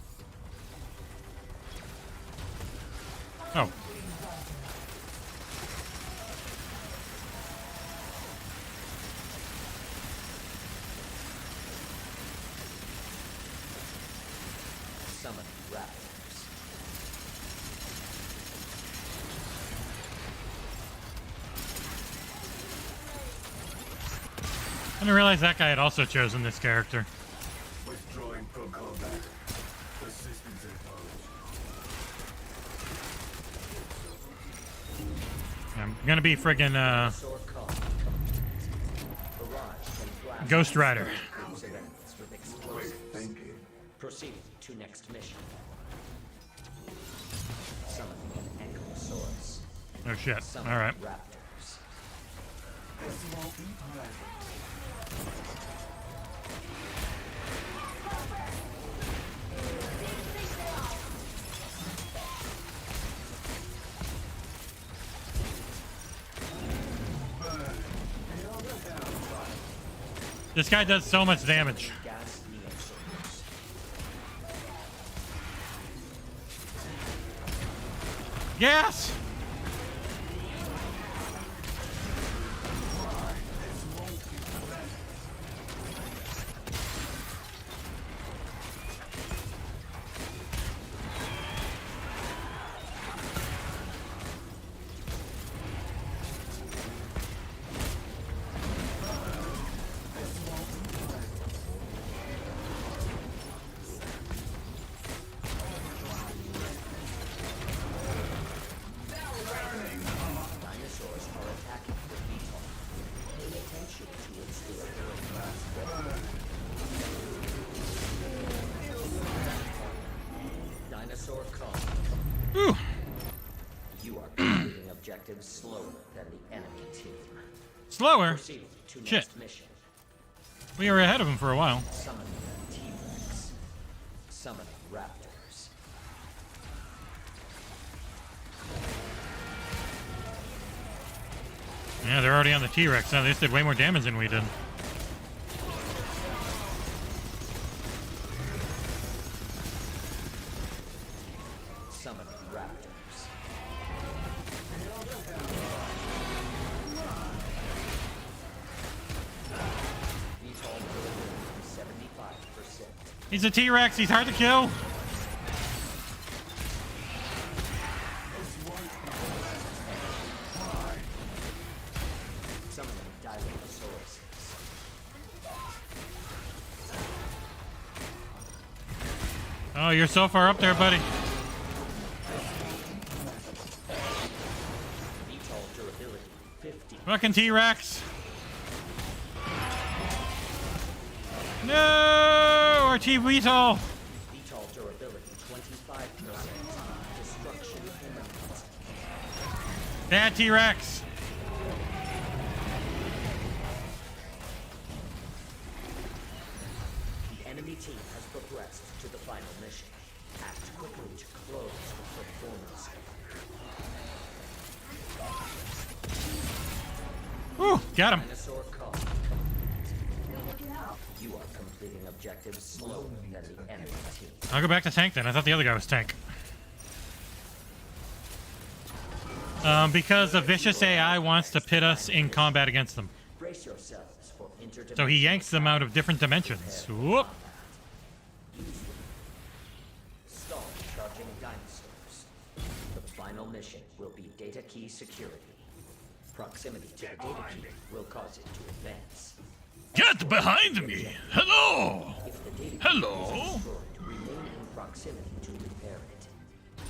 Oh. Summon raptors. I didn't realize that guy had also chosen this character. Withdrawing from combat. Assistance acknowledged. I'm gonna be friggin' Dinosaur call. Barrage and Ghost Rider. Groups of enemies with explosives. Proceed to next mission. Summoning an Ankylosaurus. Oh shit. Summoning Alright. raptors. This guy does so much damage. Gas neosaurs. Yes! Dinosaurs are attacking the beetle. Pay attention to its durability. Dinosaur call. Ooh. You are completing objectives slower than the enemy team. Slower? Proceed to Shit. next mission. We were ahead of him for a while. Summoning a T-Rex. Summoning raptors. Yeah, they're already on the T-Rex now. They just did way more damage than we did. Summoning raptors. VTOL durability 75%. He's a T-Rex. He's hard to kill. Summoning Dilophosaurus. Oh, you're so far up there, buddy. VTOL durability 50. Fucking T-Rex. No! Our T-Weetol. VTOL durability 25%. Destruction imminent. Bad T-Rex. The enemy team has progressed to the final mission. Act quickly to close the performance. Woo! Got him. Dinosaur call. You are completing objectives slower than the enemy team. I'll go back to tank then. I thought the other guy was tank. Because the vicious AI wants to pit us in combat against them. Brace yourselves for interdimensional. So he yanks them out of different dimensions. Whoop! Stall charging dinosaurs. The final mission will be data key security. Proximity to the data key will cause it to advance. Get behind me! Hello! If the data key Hello? is destroyed, remain in proximity to repair it.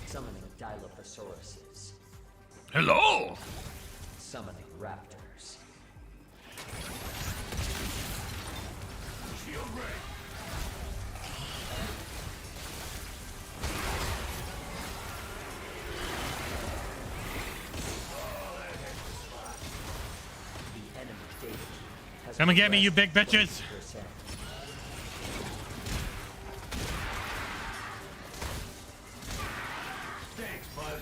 Summoning Dilophosauruses. Hello! Summoning raptors. The enemy data key has Come and get me, you progressed big bitches! 20%. Thanks, bud.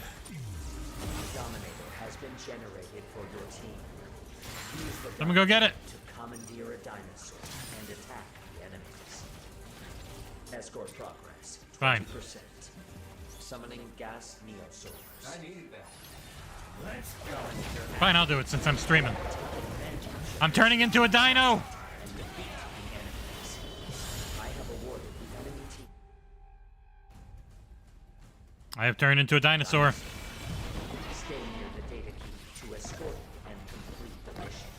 Dominator has been generated for your team. Use the Someone go get it. to commandeer a dinosaur and attack the enemies. Escort progress. Fine. 20%. Summoning gas neosaurs. I needed that. Let's go. Fine, I'll do it since I'm streaming. I'm turning into a dino! And defeat the enemies. I have awarded the enemy team. I have turned into a dinosaur. Stay near the data key to escort and complete the mission.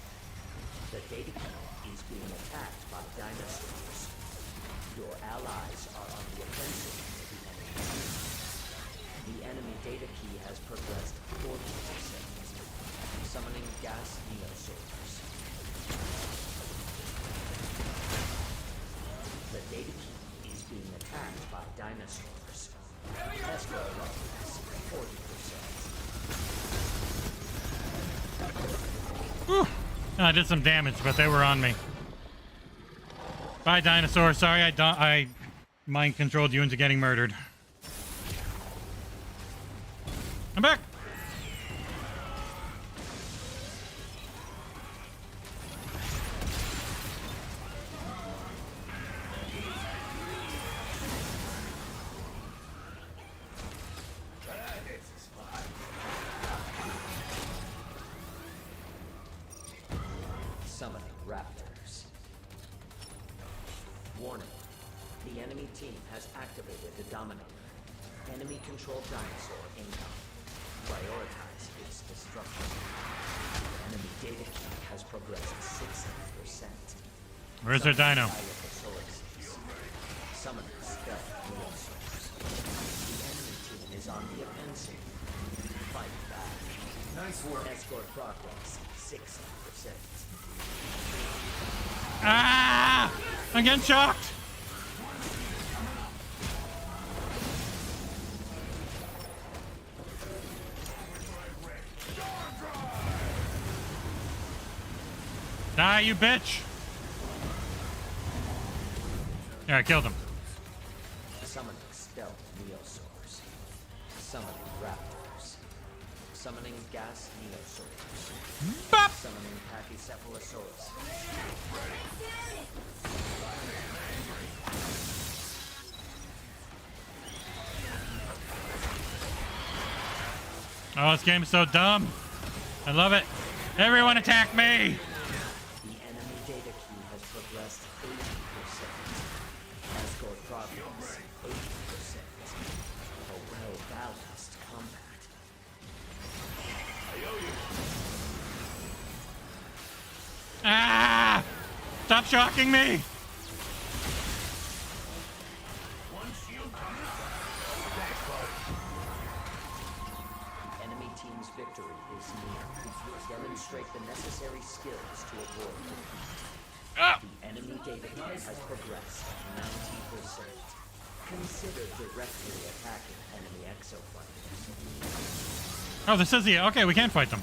The data key is being attacked by dinosaurs. Your allies are on the offensive near the enemy. The enemy data key has progressed 40%. Summoning gas neosaurs. dinosaurs. Escort levels 40%. Whew. I did some damage, but they were on me. Bye, dinosaur. Sorry, I mind controlled you into getting murdered. I'm back. Summoning raptors. Warning. The enemy team has activated the Dominator. Enemy-controlled dinosaur incoming. Prioritize its destruction. The enemy data key has progressed 60%. Where's their dino? Summoning stealth neosaurs. The enemy team is on the offensive. Fight back. Nice work. Escort progress 60%. Ah! I'm getting shocked. Die, you bitch! Yeah, I killed him. Summoning stealth neosaurs. Summoning raptors. Summoning gas neosaurs. Bop! Summoning pachycephalosaurus. Oh, this game is so dumb. I love it. Everyone attack me! The enemy data key has progressed 80%. Escort progress 80%. A well-balanced combat. Ah! Stop shocking me! Enemy team's victory is near. Demonstrate the necessary skills to avoid defeat. Ah! The enemy data key has progressed 90%. Consider directly attacking enemy exofighters. Oh, this is the... Okay, we can't fight them.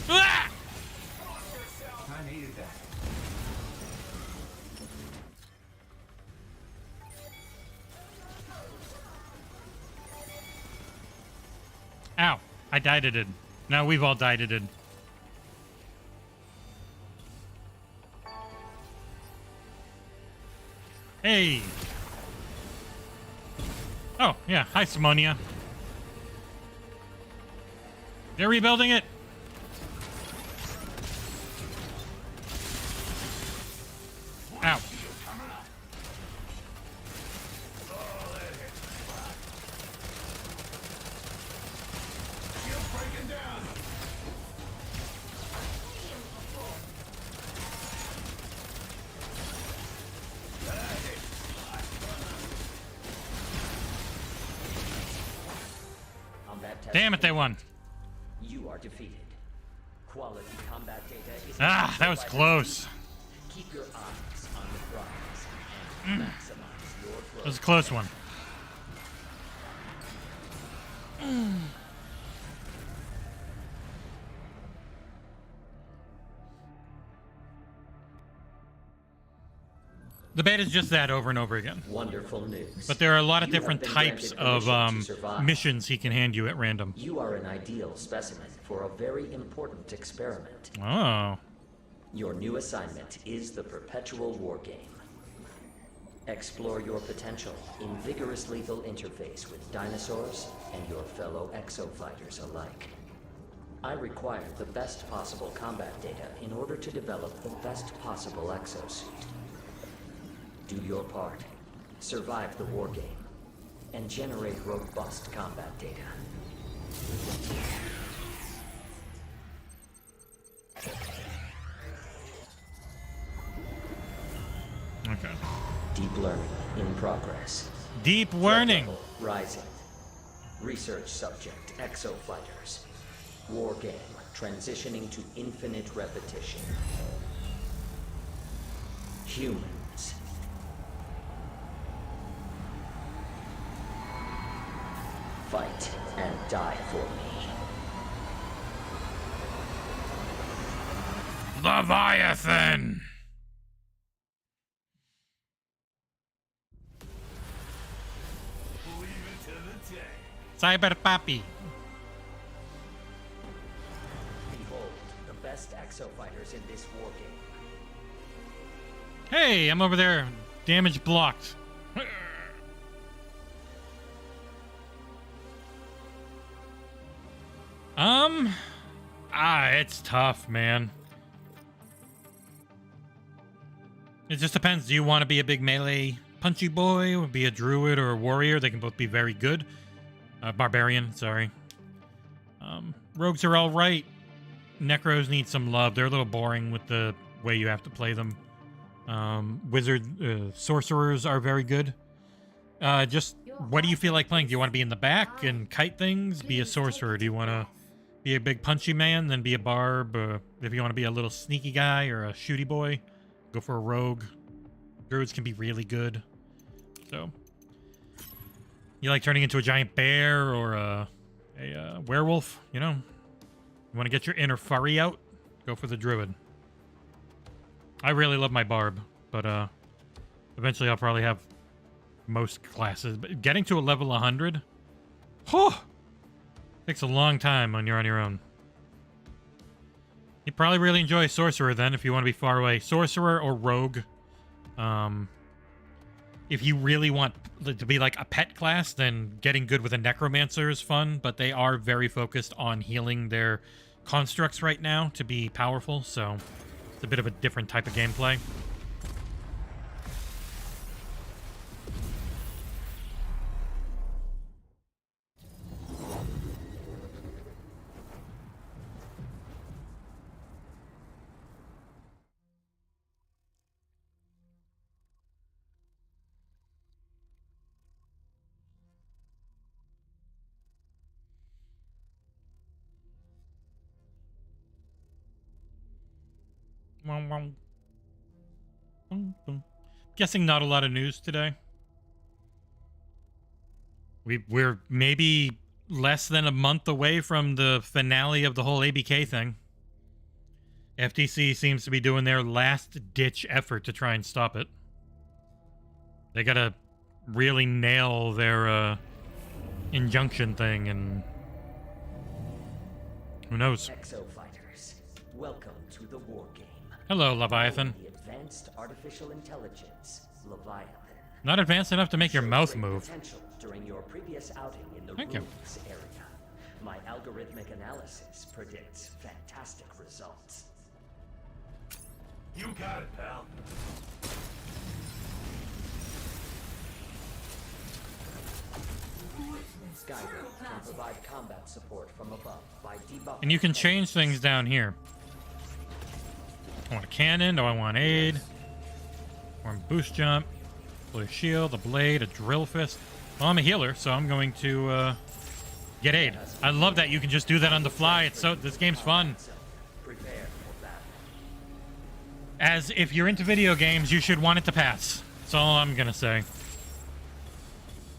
Ah! I needed that. Ow. I died it. Now we've all died it. Hey. Oh, yeah. Hi, Simonia. They're rebuilding it. Ow. Damn it, they won. You are defeated. Quality combat data is that was close. Keep your eyes on the prize and maximize your growth. That was a close one. The beta is just that over and over again. Wonderful news. But there are a lot of You different have been types granted of permission to survive. missions he can hand you at random. You are an ideal specimen for a very important experiment. Oh. Your new assignment is the perpetual war game. Explore your potential in vigorous lethal interface with dinosaurs and your fellow exofighters alike. I require the best possible combat data in order to develop the best possible exosuit. Do your part, survive the war game, and generate robust combat data. Okay. Deep learning in progress. Deep Threat learning. level rising. Research subject exofighters. War game transitioning to infinite repetition. Humans. Fight and die for me. Leviathan. Cyber Papi. Behold, the best exofighters in this war game. Hey, I'm over there. Damage blocked. It's tough, man. It just depends. Do you want to be a big melee punchy boy, or be a druid or a warrior? They can both be very good. Barbarian, sorry. Rogues are all right. Necros need some love. They're a little boring with the way you have to play them. Sorcerers are very good. Just what do you feel like playing? Do you want to be in the back and kite things? Be a sorcerer. Do you want to be a big punchy man? Then be a barb. If you want to be a little sneaky guy or a shooty boy, go for a rogue. Druids can be really good. So, you like turning into a giant bear or a werewolf? You know, you want to get your inner furry out? Go for the druid. I really love my barb, but eventually I'll probably have most classes. But getting to a level 100, takes a long time when you're on your own. You'd probably really enjoy sorcerer then if you want to be far away. Sorcerer or rogue. If you really want to be like a pet class, then getting good with a necromancer is fun, but they are very focused on healing their constructs right now to be powerful, so it's a bit of a different type of gameplay. Guessing not a lot of news today. We're maybe less than a month away from the finale of the whole ABK thing. FTC seems to be doing their last-ditch effort to try and stop it. They gotta really nail their injunction thing, and who knows? Exofighters, welcome to the war game. Hello, Leviathan. The advanced artificial intelligence, Leviathan. Not advanced enough to make your Showed mouth great move. Potential during your previous outing in the Thank you. ruins area. My algorithmic analysis predicts fantastic results. You got it, pal. Skyrim can provide combat support from above by debuffing. And you can change things down here. I want a cannon. Do I want aid? I want boost jump. Blue shield, a blade, a drill fist. Well, I'm a healer, so I'm going to get aid. I love that you can just do that on the fly. It's so this game's fun. As if you're into video games, you should want it to pass. That's all I'm gonna say.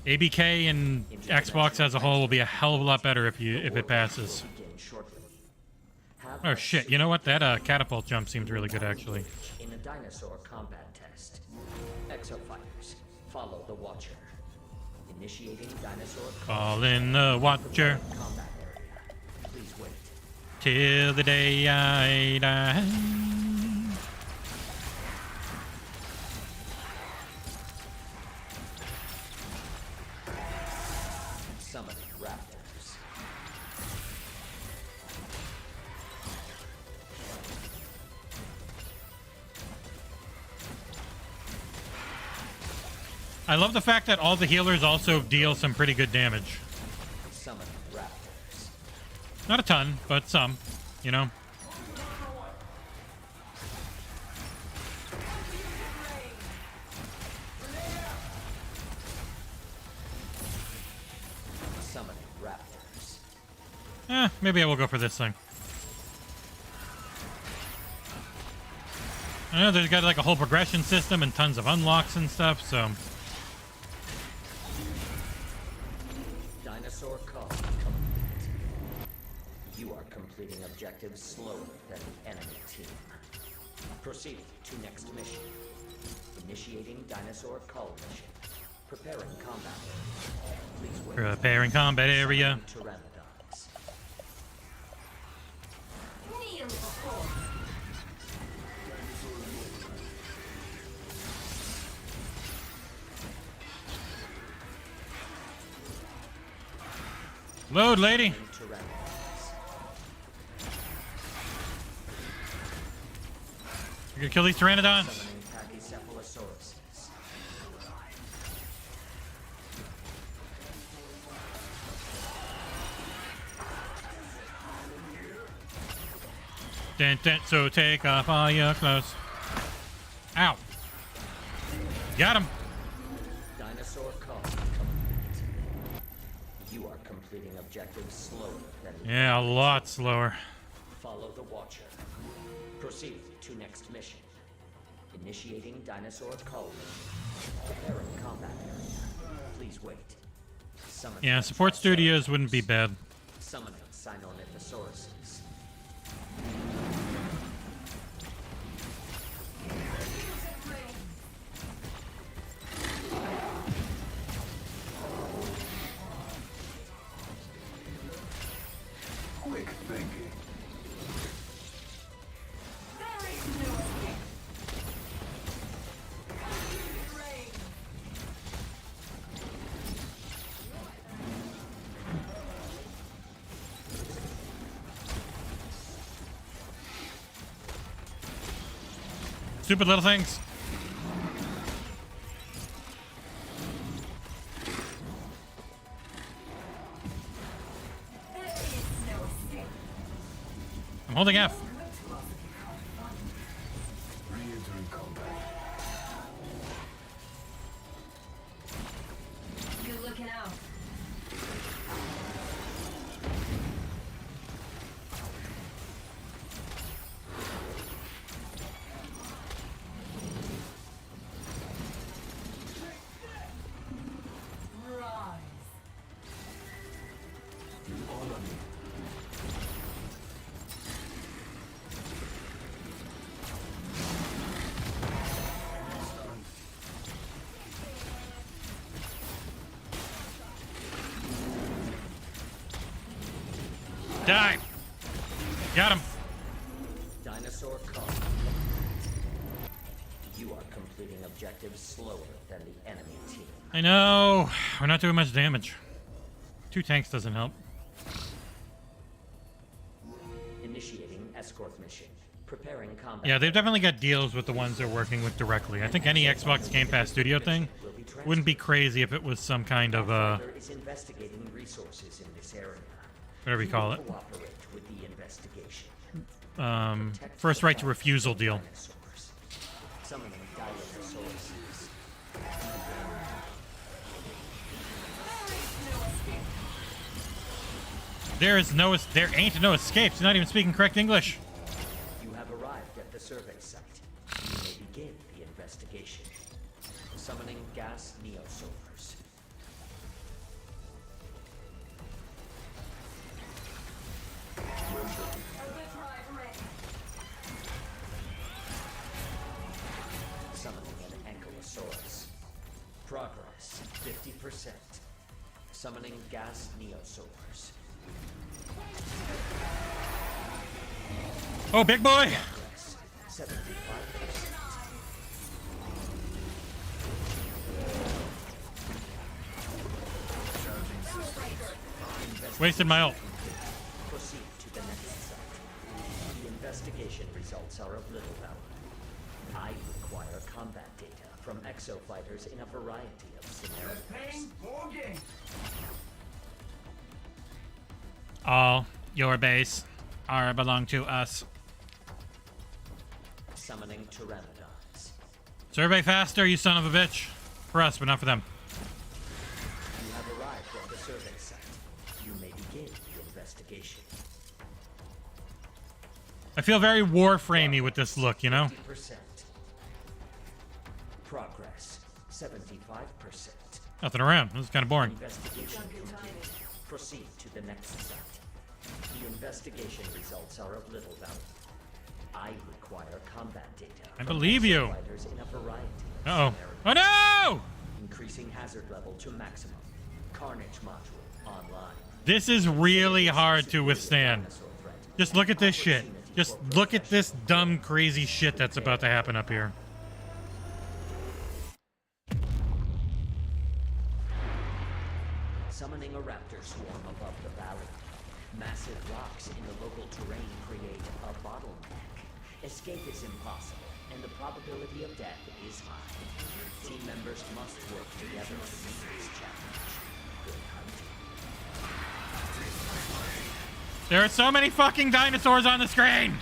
ABK and Xbox as a whole will be a hell of a lot better if it passes. Oh shit! You know what? That catapult jump seems really good, actually. In a dinosaur combat test, exofighters follow the Watcher. Initiating dinosaur. Call in the Watcher. Combat area. Please wait. Till the day I die. Summoning raptors. I love the fact that all the healers also deal some pretty good damage. Summoning raptors. Not a ton, but some, you know. Maybe I will go for this thing. I know there's got like a whole progression system and tons of unlocks and stuff, so. Dinosaur call. You are completing objectives slower than the enemy team. Proceed to next mission. Initiating dinosaur call mission. Preparing combat area. Please wait. Preparing combat area. Pteranodons. Kneel before. Load, lady. You gonna kill these pteranodons? Summoning Pachycephalosauruses. Dun, dun, so take off all your clothes. Ow. Got him. Dinosaur call. You are completing objectives slower than the Yeah, a lot slower. Follow the Watcher. Proceed to next mission. Initiating dinosaur call mission. Preparing combat area. Please wait. Summoning Yeah, support studios wouldn't be bad. Summoning Sinornithosauruses. Quick thinking. Stupid little things. I'm holding F. Re-entering combat. Good looking out. Die. Got him. Dinosaur call. You are completing objectives slower than the enemy team. I know. We're not doing much damage. 2 tanks doesn't help. Initiating escort mission. Preparing combat. Yeah, they've definitely got deals with the ones they're working with directly. I think any Xbox Game Pass Studio thing wouldn't be crazy if it was some kind of is investigating resources in this area. whatever you call it. Cooperate with the investigation. First right to refusal deal. Dinosaurs. Summoning Dilophosaurus. There ain't no escapes. You're not even speaking correct English. You have arrived at the survey site. You may begin the investigation. Summoning gas neosolvers. Summoning an ankylosaurus. Progress 50%. Summoning gas neosolvers. Oh, big boy. Progress 75%. Wasted my ult. Proceed to the next site. The investigation results are of little value. I require combat data from exofighters in a variety of scenarios. All your base are belong to us. Summoning pteranodons. Survey faster, you son of a bitch. For us, but not for them. You have arrived at the survey site. You may begin the investigation. I feel very Warframey with this look, you know? 50%. Progress 75%. Nothing around. This is kind of boring. Investigation complete. Proceed to the next site. The investigation results are of little value. I require combat data. I believe you. Fighters in a variety of Uh-oh. scenarios. Oh no! Increasing hazard level to maximum. Carnage module online. This is really hard to withstand. Just look at this shit. Just look at this dumb, crazy shit that's about to happen up here. Summoning a raptor swarm above the valley. Massive rocks in the local terrain create a bottleneck. Escape is impossible, and the probability of death is high. Team members must work together to meet this challenge. Good hunting. There are so many fucking dinosaurs on the screen!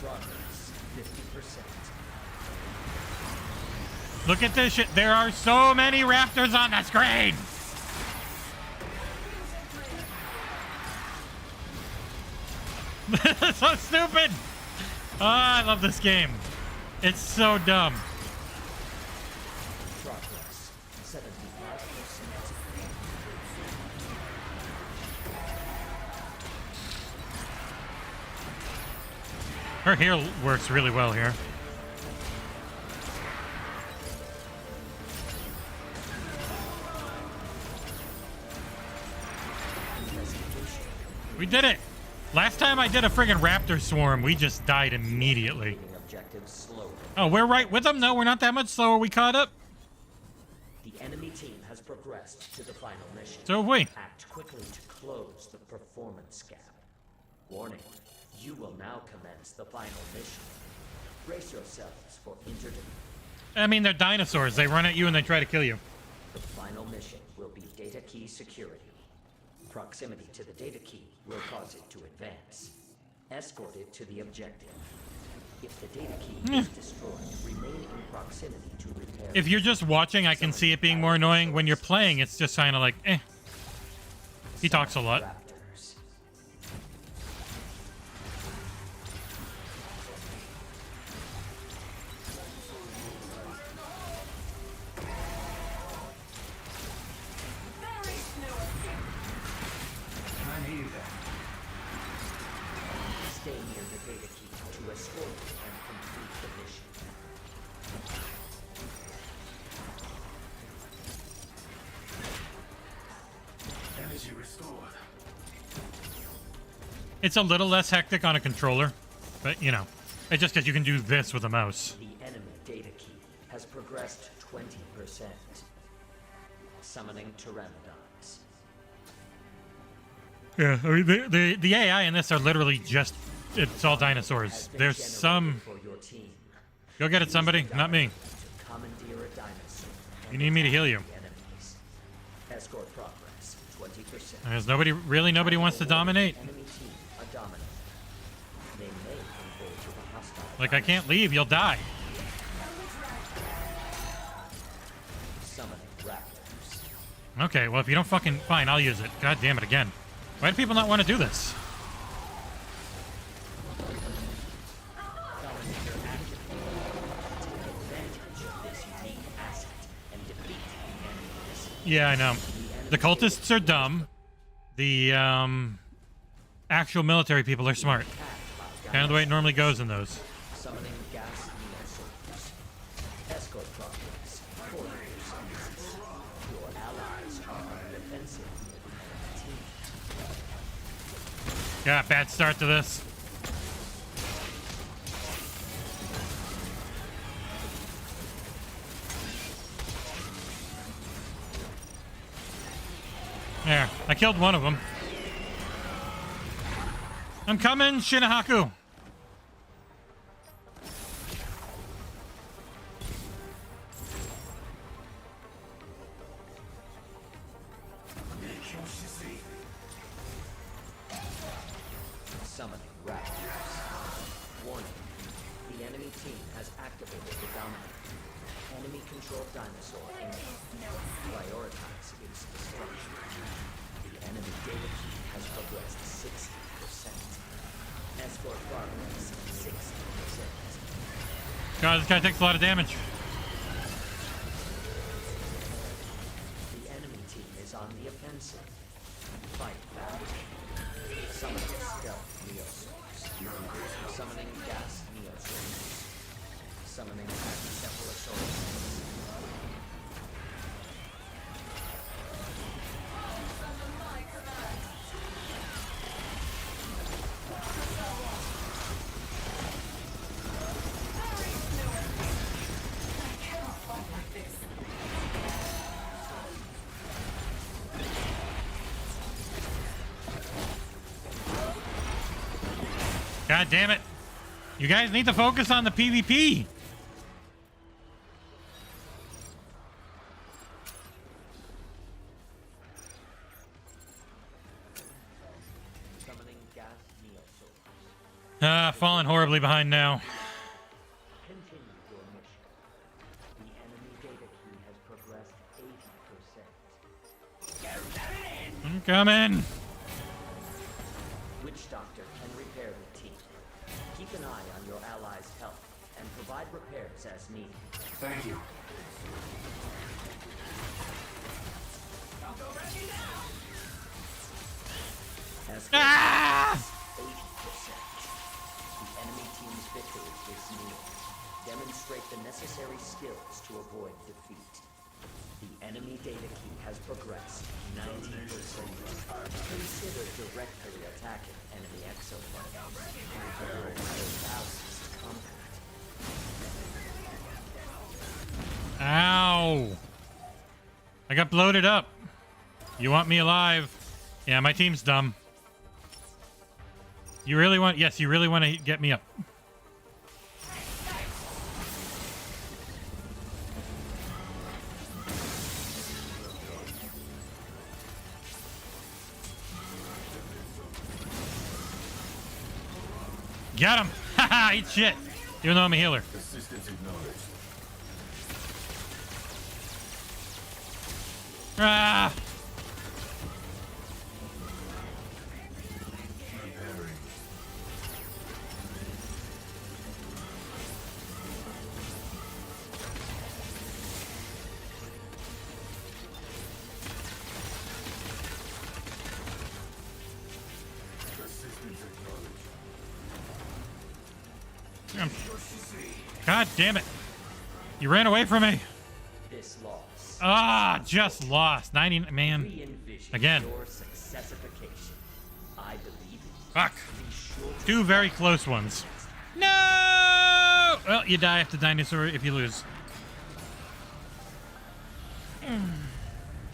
Progress 50%. Look at this shit. There are so many raptors on the screen! This is so stupid! Oh, I love this game. It's so dumb. Progress 75%. Her hair works really well here. We did it! Last time I did a friggin' raptor swarm, we just died immediately. Objectives slowly. Oh, we're right with them? No, we're not that much slower. We caught up? The enemy team has progressed to the final mission. So have we. Act quickly to close the performance gap. Warning, you will now commence the final mission. Brace yourselves for interdimensional. I mean, they're dinosaurs. They run at you and they try to kill you. The final mission will be data key security. Proximity to the data key will cause it to advance. Escort it to the objective. If the data key is destroyed, remain in proximity to repair. If you're just watching, I can see it being more annoying. When you're playing, it's just kind of like, eh. He talks a lot. Raptors. Stay near the data key to escort it and complete the mission. Energy restored. It's a little less hectic on a controller, but you know, it's just because you can do this with a mouse. The enemy data key has progressed 20%. Summoning pteranodons. Yeah, I mean, the AI in this are literally just, it's all dinosaurs. There's some... For your team. Go get it, somebody, not me. To commandeer a dinosaur. You need me to heal you. Enemies. Escort progress 20%. There's nobody wants to dominate. Enemy team a dominant. They may converge with a hostile. Like, I can't leave, you'll die. Summoning raptors. Okay, well, if you don't fucking... Fine, I'll use it. God damn it, again. Why do people not want to do this? Dominator activated. Take advantage of this unique asset and defeat the enemies. Yeah, I know. The cultists are dumb. The, actual military people are smart. Kind of the way it normally goes in those. Summoning gas dinosaurs. Escort progress 40%. Your allies are on the defensive. Team. Yeah, bad start to this. There, I killed one of them. I'm coming, Shinahaku. Summoning raptors. Warning. The enemy team has activated the dominant. Enemy control astral dinosaur prioritize its destruction. The enemy data key has progressed 60%. Escort progress 60%. God, this guy takes a lot of damage. The enemy team is on the offensive. Fight back. Summoning stealth neosaurs. Summoning gas neosaurs. Summoning Cephalosaurus. God damn it. You guys need to focus on the PvP. Summoning gas neosaurs. Falling horribly behind now. Continue your mission. The enemy data key has progressed 80%. I'm coming. Witch Doctor can repair the team. Keep an eye on your allies' health and provide repairs as needed. Thank you. As Ah! 80%. The enemy team's victory is near. Demonstrate the necessary skills to avoid defeat. The enemy data key has progressed 90%. Consider directly attacking enemy exoplanets. Repairing their houses compact. Ow. I got bloated up. You want me alive? Yeah, my team's dumb. You really want... Yes, you really want to get me up. Got him! Haha, eat shit! Even though I'm a healer. Assistance acknowledged. Ah! Repairing. Assistance acknowledged. God damn it. You ran away from me. This loss. Ah, just lost. 90, man. Re-envision Again. your successification. I believe it. Fuck. Be sure to Two very close ones. No! Well, you die after dinosaur if you lose.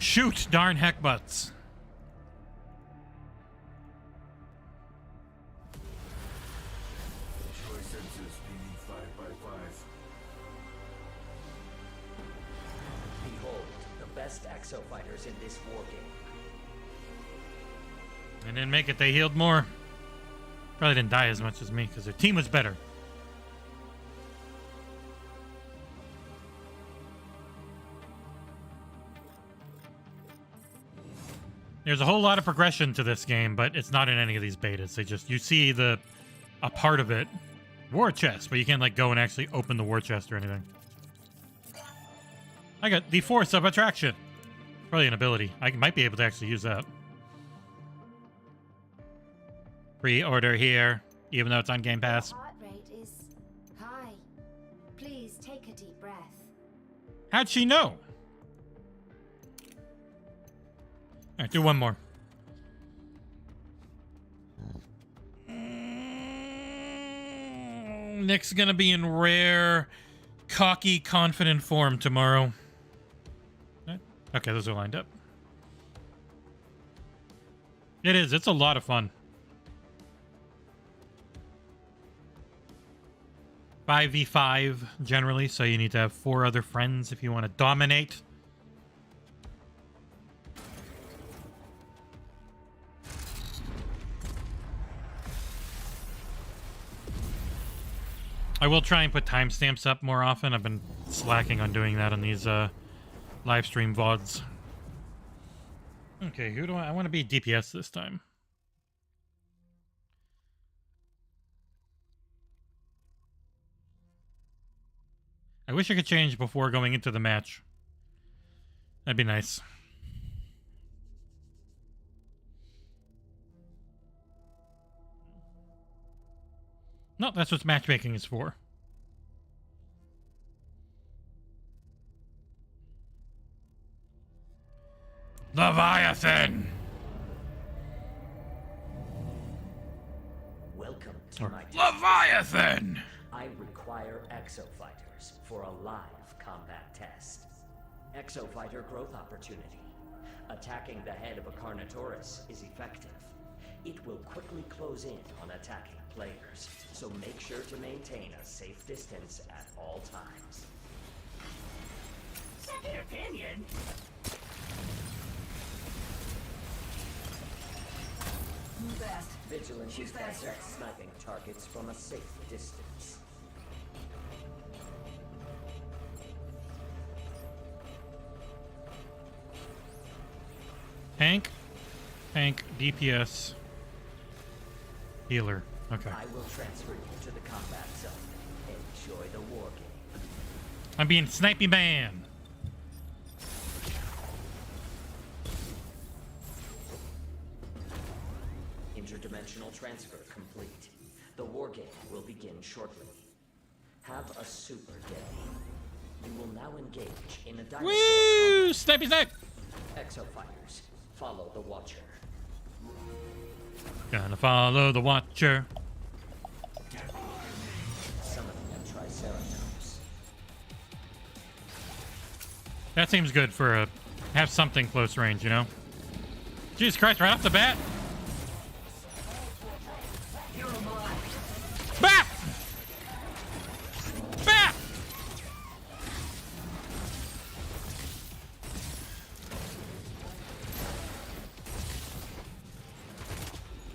Shoot, darn heck butts. Choice sensors pinging 5x5. behold the best exofighters in this war game. They didn't make it. They healed more. Probably didn't die as much as me because their team was better. There's a whole lot of progression to this game, but it's not in any of these betas. They just, you see a part of it. War chest, but you can't like go and actually open the war chest or anything. I got the force of attraction. Probably an ability. I might be able to actually use that. Pre-order here, even though it's on Game Pass. Heart rate is high. Please take a deep breath. How'd she know? All right, do one more. Nick's gonna be in rare, cocky, confident form tomorrow. Okay, those are lined up. It is. It's a lot of fun. 5v5 generally, so you need to have 4 other friends if you want to dominate. I will try and put timestamps up more often. I've been slacking on doing that on these live stream VODs. Okay, who do I want to be DPS this time? I wish I could change before going into the match. That'd be nice. No, that's what matchmaking is for. Leviathan! Welcome to my Leviathan! I require exofighters for a live combat test. Exofighter growth opportunity. Attacking the head of a Carnotaurus is effective. It will quickly close in on attacking players, so make sure to maintain a safe distance at all times. Second opinion? Fast. Vigilant Shoot is best faster. at sniping targets from a safe distance. Tank, DPS, healer. Okay. I will transfer you to the combat zone. Enjoy the war game. I'm being Snipey Man. Interdimensional transfer complete. The war game will begin shortly. Have a super day. You will now engage in a dinosaur Woo! Snipey snipe! Exofighters, follow the Watcher. Gonna follow the Watcher. Summoning a Triceratops. That seems good for a have something close range, you know? Jesus Christ, right off the bat. Bap! Bap!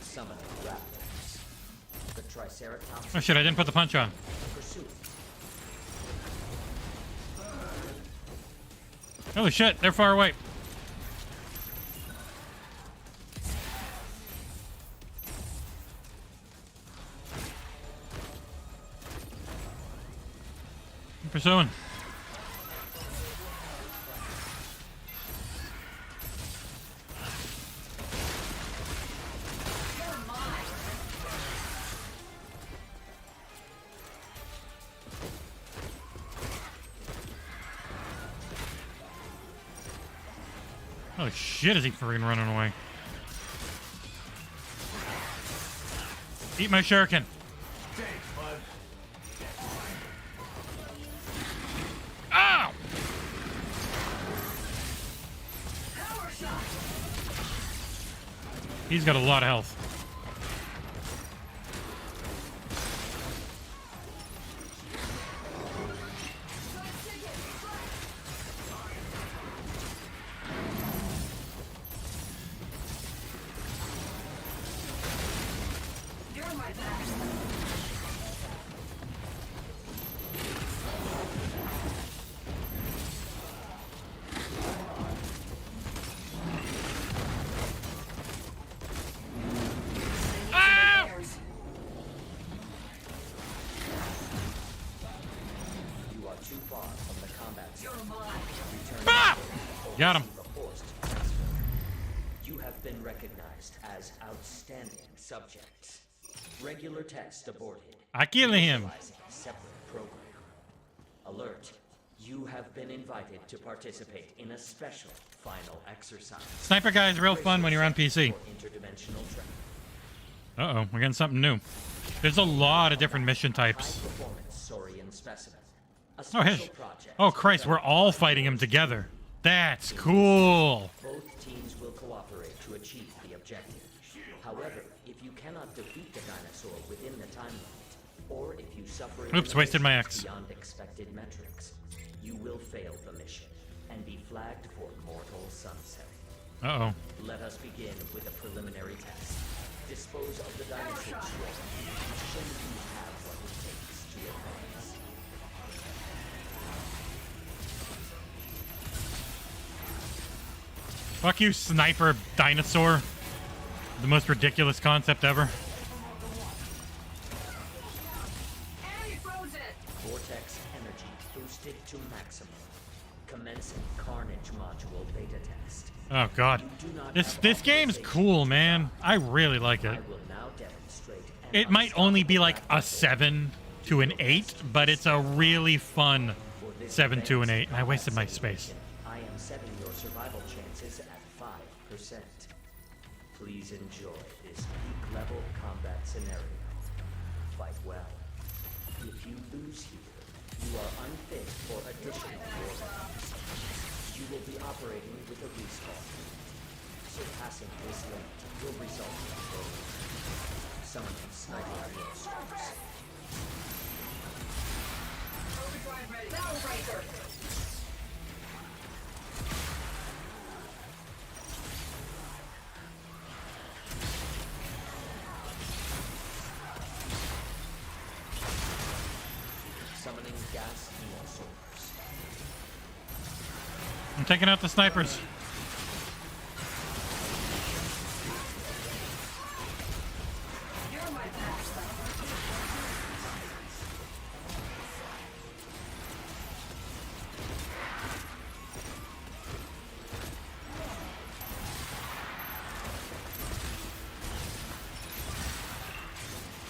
Summoning Raptors. The Triceratops. Oh shit, I didn't put the punch on. Pursuit. Holy shit, they're far away. I'm pursuing. Oh shit, is he freaking running away? Eat my shuriken. Ow! He's got a lot of health. Got him. You have been recognized as outstanding subjects. Regular test aborted. I killed him. Utilizing separate program. Alert. You have been invited to participate in a special final exercise. Sniper guy is real fun when you're on PC. Interdimensional travel. Uh-oh, we're getting something new. There's a lot of different mission types. High-performance saurian specimen. A Oh, hey. special project. Oh, Christ, we're all fighting him together. That's cool. Both teams will cooperate to achieve the objective. However, if you cannot defeat the dinosaur within the time limit, or if you suffer Oops, wasted my X. beyond expected metrics, you will fail the mission and be flagged for mortal sunset. Uh-oh. Let us begin with a preliminary test. Dispose of the dinosaur swarm. Show you have what it takes to advance. Fuck you, sniper dinosaur. The most ridiculous concept ever. Vortex energy boosted to maximum. Commencing Carnage module beta test. Oh god. This game's cool, man. I really like it. I will now demonstrate It might only be like a 7 to an 8, but it's a really fun 7 to an 8. And I wasted my space. I am setting your survival chances at 5%. Please enjoy this peak level combat scenario. Fight well. If you lose here, you are unfit for additional warfare. You will be operating with a respawn. Surpassing this limit will result in failure. Summoning sniper monsters. Overdrive ready. Battle breaker. Summoning gas swords. I'm taking out the snipers.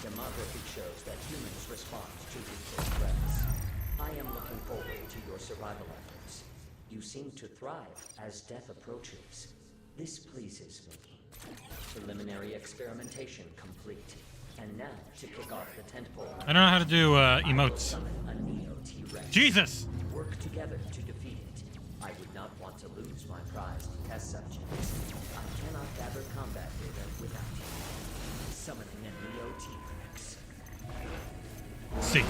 Demography shows that humans respond to equal threats. I am looking forward to your survival efforts. You seem to thrive as death approaches. This pleases me. Preliminary experimentation complete. And now to kick off the tentpole. I don't know how to do emotes. A Neo T-Rex. Jesus! Work together to defeat it. I would not want to lose my prized test subjects. I cannot gather combat data without you. Summoning a Neo T-Rex. See.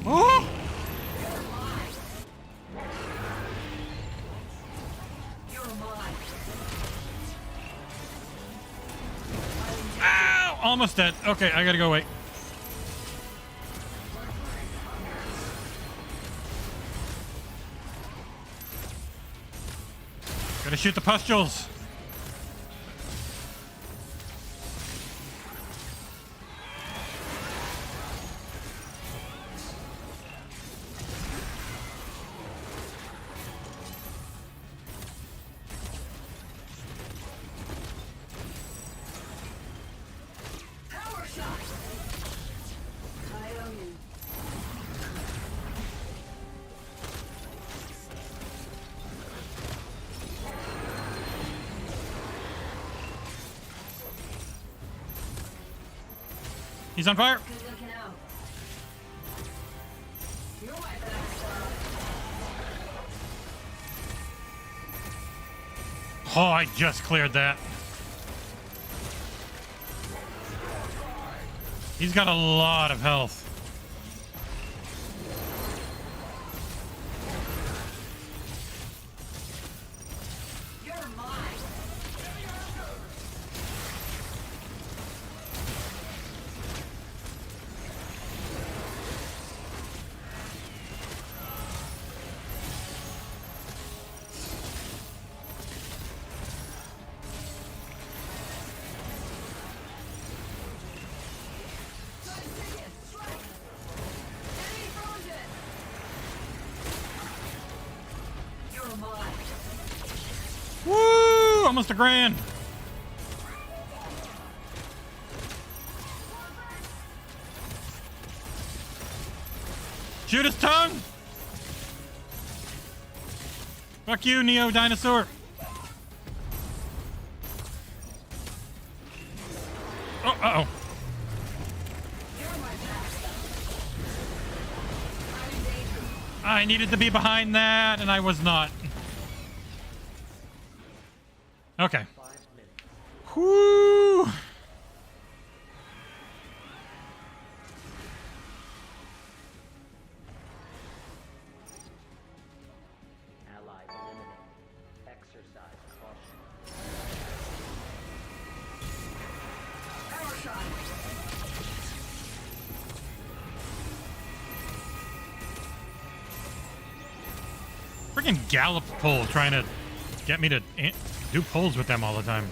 Oh! Ow! Almost dead. Okay, I gotta go away. Gotta shoot the pustules. He's on fire. Oh, I just cleared that. He's got a lot of health. Woo! Almost a grand. Shoot his tongue! Fuck you, Neo Dinosaur. Oh, uh-oh. I needed to be behind that, and I was not. Okay. Whoo! Ally eliminated. Exercise caution. Freaking gallop pole trying to get me to do pulls with them all the time.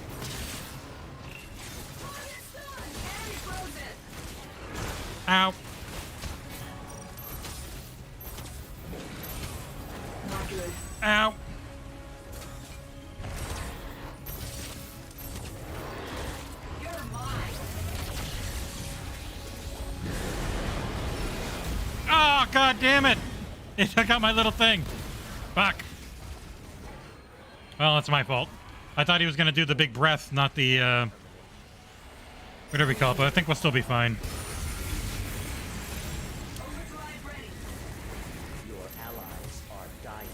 Ow. Ow. Oh, god damn it! It took out my little thing. Fuck. Well, that's my fault. I thought he was gonna do the big breath, not the, whatever we call it, but I think we'll still be fine. Your allies are dying.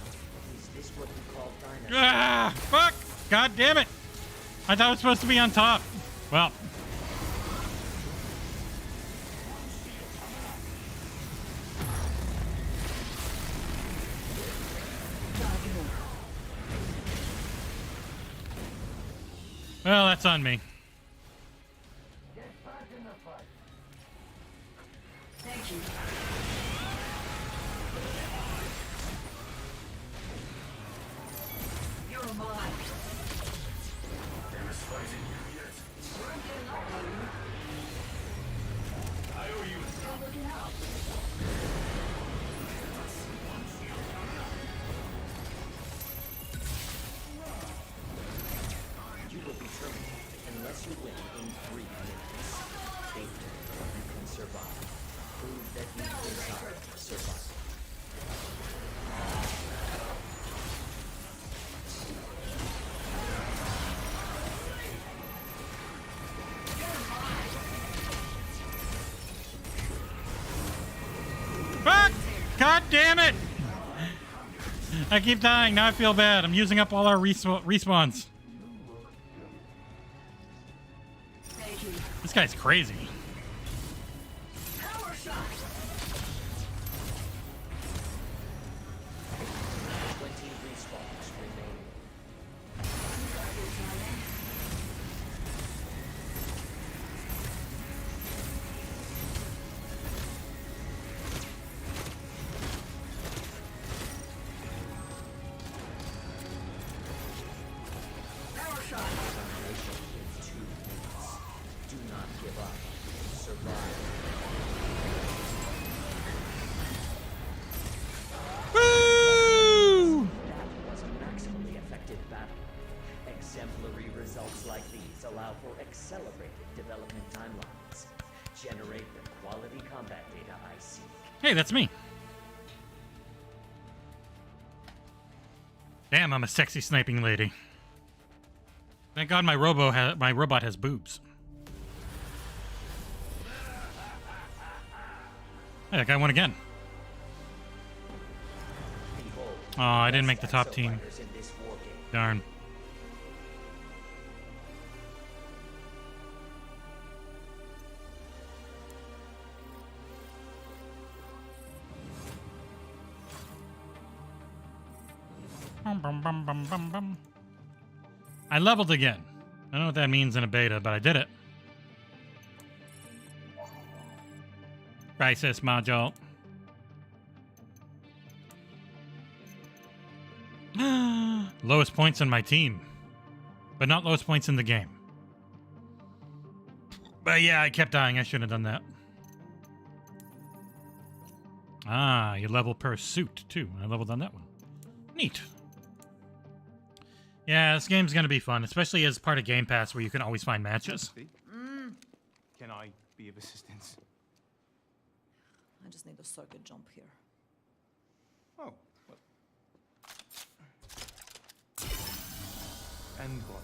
Is this what you call dynasty? Ah! Fuck! God damn it! I thought it was supposed to be on top. Well. Well, that's on me. Thank you. You're mine. I owe you. Still looking out. You will be terminated unless you win in 3 minutes. Data, you can survive. Prove that you desire survival. Fuck! God damn it! I keep dying. Now I feel bad. I'm using up all our respawns. Thank you. This guy's crazy. Power shot. 20 respawns remain. Power shot. Termination in 2 minutes. Do not give up. Survive. Woo! That was a maximally effective battle. Exemplary results like these allow for accelerated development timelines. Generate the quality combat data I seek. Hey, that's me. Damn, I'm a sexy sniping lady. Thank God my robot has boobs. Hey, that guy won again. Behold, Oh, I didn't make the top team. fighters in this war game. Darn. Bum, bum, bum, bum, bum, bum. I leveled again. I don't know what that means in a beta, but I did it. Crisis module. Lowest points in my team, but not lowest points in the game. But yeah, I kept dying. I shouldn't have done that. Ah, you level per suit too. I leveled on that one. Neat. Yeah, this game's gonna be fun, especially as part of Game Pass where you can always find matches. Can I be of assistance? I just need a circuit jump here. Oh, well. And voila.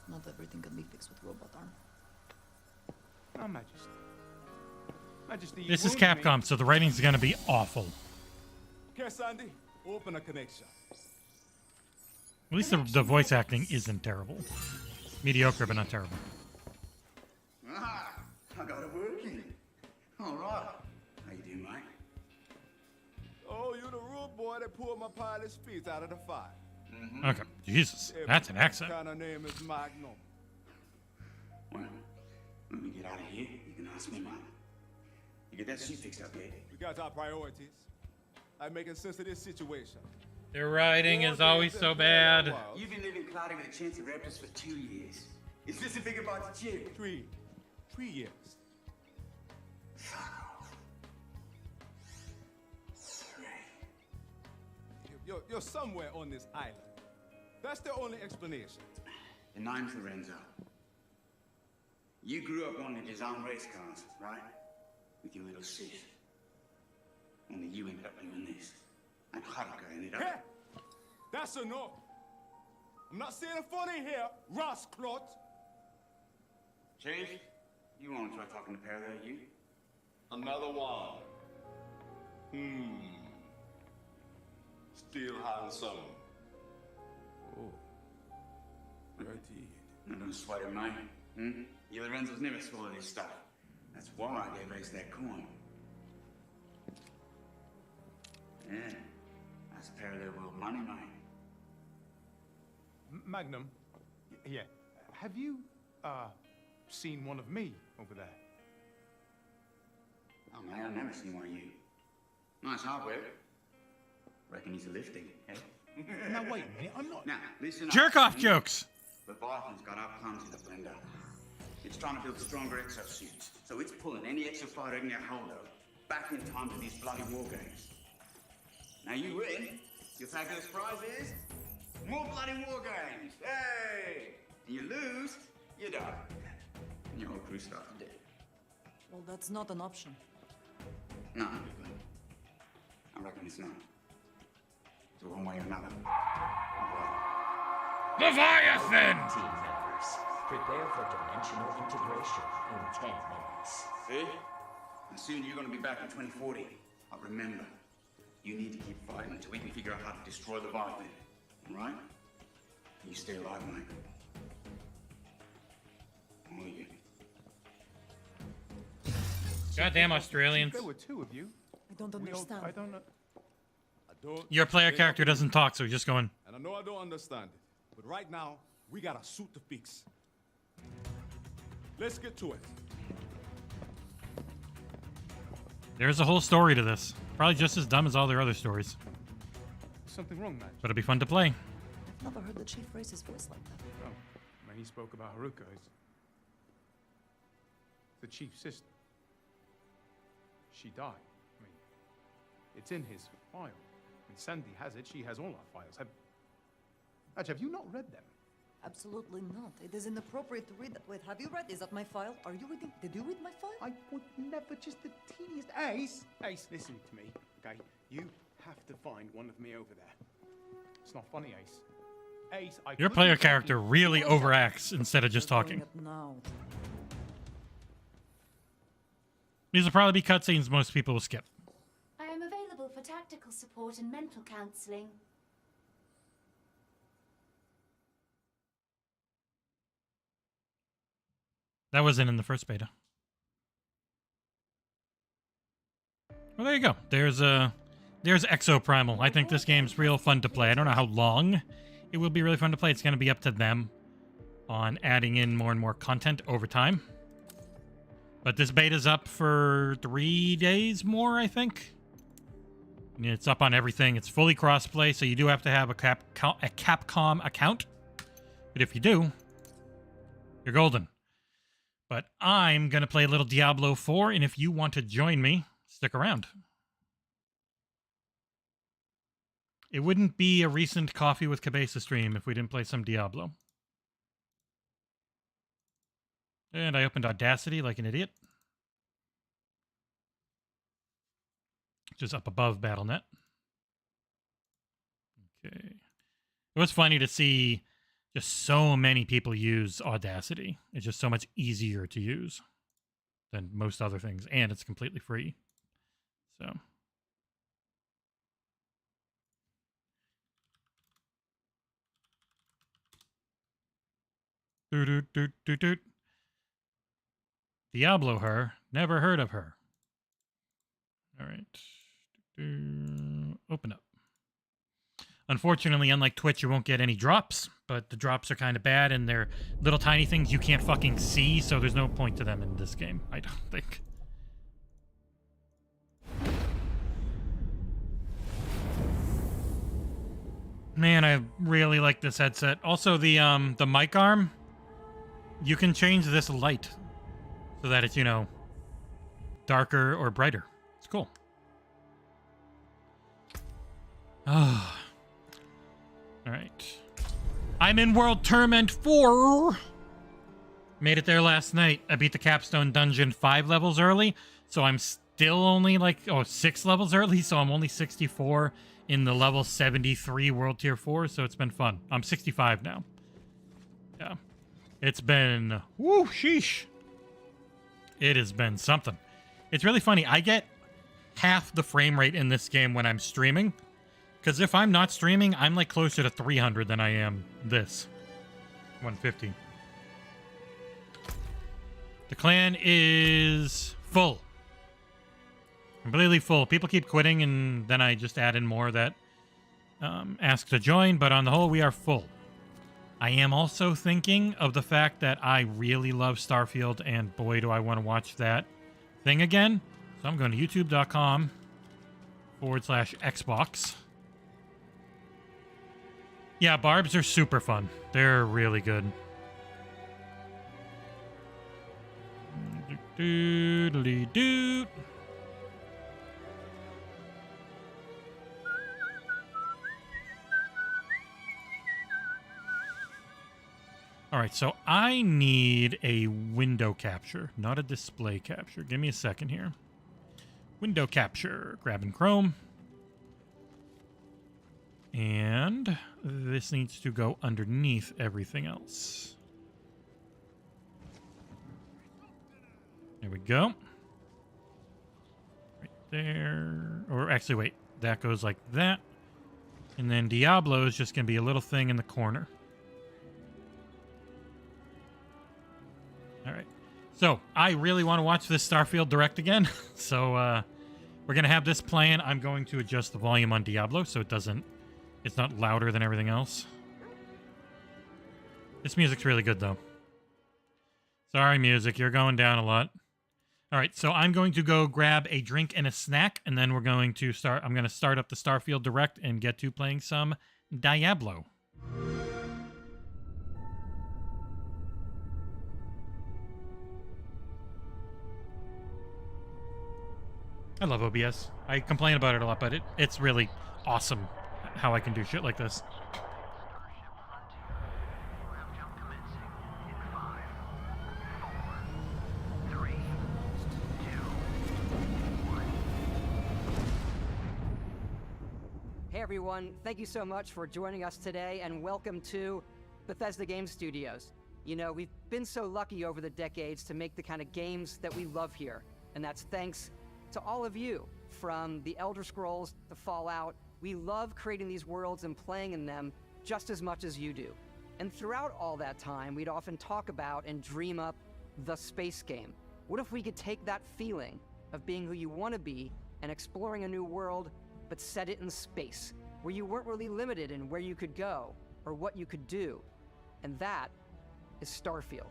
Not everything can be fixed with robot arm. No, Majesty. Majesty, This you is wounded me. Capcom, so the writing's gonna be awful. Okay, Sandy, open a connection. At least the voice acting isn't terrible. Mediocre, but not terrible. Ah, I got it working. All right. How you doing, mate? Oh, you the rude boy that pulled my pilot's feet out of the fire. Okay, Jesus, that's an accent. What kind of name is Magnum? Well, when we get out of here, you can ask me, mate. You get that suit fixed up yet? We got our priorities. I'm making sense of this situation. Their writing is always so bad. You've been living cloudy with a chance of raptors for 2 years. Is this a bigger part to cheer? 3 years. You're somewhere on this island. That's the only explanation. And I'm Lorenzo. You grew up wanting to design race cars, right? With your little sis. Only you ended up doing this. And Haruka ended up... Hey! That's enough! I'm not saying funny here, Ross Clot. Chief, you want to try talking to Parallel, you? Another one. Still handsome. Oh. Dirty. No, don't sweat it, mate. You Lorenzo's never swallowed this stuff. That's why they raised that coin. Yeah. That's Parallel world money, mate. Magnum, yeah. Have you, seen one of me over there? Oh, man, I've never seen one of you. Nice hardware. Reckon he's a lifting, eh? Now, wait a minute, I'm not... Now, listen up. Jerk off jokes! Leviathan's got our plans in the blender. It's trying to build stronger exosuits, so it's pulling any exofighter it can get hold of back in time to these bloody war games. Now you win, your fabulous prize is more bloody war games. Hey! You lose, you die. And your whole crew starts dead. Well, that's not an option. No, I reckon it's not. So one way or another. Leviathan! Team members, prepare for dimensional integration in 10 minutes. See? And soon you're gonna be back in 2040. But remember, you need to keep fighting until we can figure out how to destroy Leviathan. Alright? You stay alive, mate. Only you. Goddamn Australians. There were 2 of you. I don't understand. I don't know. Your player character doesn't talk, so he's just going. And I know I don't understand it, but right now, we got a suit to fix. Let's get to it. There's a whole story to this. Probably just as dumb as all their other stories. Something wrong, man? But it'll be fun to play. I've never heard the chief raise his voice like that. Oh, when he spoke about Haruka, it's the chief's sister. She died. I mean, it's in his file. I mean, Sandy has it. She has all our files. Have you not read them? Absolutely not. It is inappropriate to read that. Wait, have you read? Is that my file? Are you reading? Did you read my file? I would never, just the teeniest... Ace, listen to me, okay? You have to find one of me over there. It's not funny, Ace. Ace, Your player character really overacts instead of just talking. Now. These will probably be cutscenes most people will skip. I am available for tactical support and mental counseling. That wasn't in the first beta. Well, there you go. There's Exoprimal. I think this game's real fun to play. I don't know how long it will be really fun to play. It's going to be up to them on adding in more and more content over time. But this beta's up for 3 days more, I think. And it's up on everything. It's fully crossplay, so you do have to have a Capcom account. But if you do, you're golden. But I'm going to play a little Diablo 4, and if you want to join me, stick around. It wouldn't be a recent Coffee with Cabesa stream if we didn't play some Diablo. And I opened Audacity like an idiot. Which is up above Battle.net. Okay. It was funny to see just so many people use Audacity. It's just so much easier to use than most other things. And it's completely free. So... Doot. Diablo her. Never heard of her. All right. Open up. Unfortunately, unlike Twitch, you won't get any drops, but the drops are kind of bad, and they're little tiny things you can't fucking see, so there's no point to them in this game, I don't think. Man, I really like this headset. Also, the mic arm, you can change this light so that it's, you know, darker or brighter. It's cool. Ah. All right. I'm in World Torment 4. Made it there last night. I beat the capstone dungeon 5 levels early, so I'm still only like 6 levels early, so I'm only 64 in the level 73 World Tier 4, so it's been fun. I'm 65 now. Yeah. It's been... Woo, sheesh. It has been something. It's really funny. I get half the frame rate in this game when I'm streaming, because if I'm not streaming, I'm like closer to 300 than I am this. 150. The clan is full. Completely full. People keep quitting, and then I just add in more that ask to join, but on the whole, we are full. I am also thinking of the fact that I really love Starfield, and boy, do I want to watch that thing again. So I'm going to youtube.com/Xbox. Yeah, barbs are super fun. They're really good. Doodly-doot. All right, so I need a window capture, not a display capture. Give me a second here. Window capture. Grabbing Chrome. And this needs to go underneath everything else. There we go. Right there. Or actually, wait. That goes like that. And then Diablo is just going to be a little thing in the corner. All right. So, I really want to watch this Starfield Direct again. So, we're going to have this playing. I'm going to adjust the volume on Diablo so it's not louder than everything else. This music's really good, though. Sorry, music. You're going down a lot. All right, so I'm going to go grab a drink and a snack, and then we're going to start. I'm going to start up the Starfield Direct and get to playing some Diablo. I love OBS. I complain about it a lot, but it's really awesome how I can do shit like this. Hey everyone, thank you so much for joining us today, and welcome to Bethesda Game Studios. You know, we've been so lucky over the decades to make the kind of games that we love here, and that's thanks to all of you. From the Elder Scrolls to Fallout, we love creating these worlds and playing in them just as much as you do. And throughout all that time, we'd often talk about and dream up the space game. What if we could take that feeling of being who you want to be and exploring a new world, but set it in space, where you weren't really limited in where you could go or what you could do? And that is Starfield.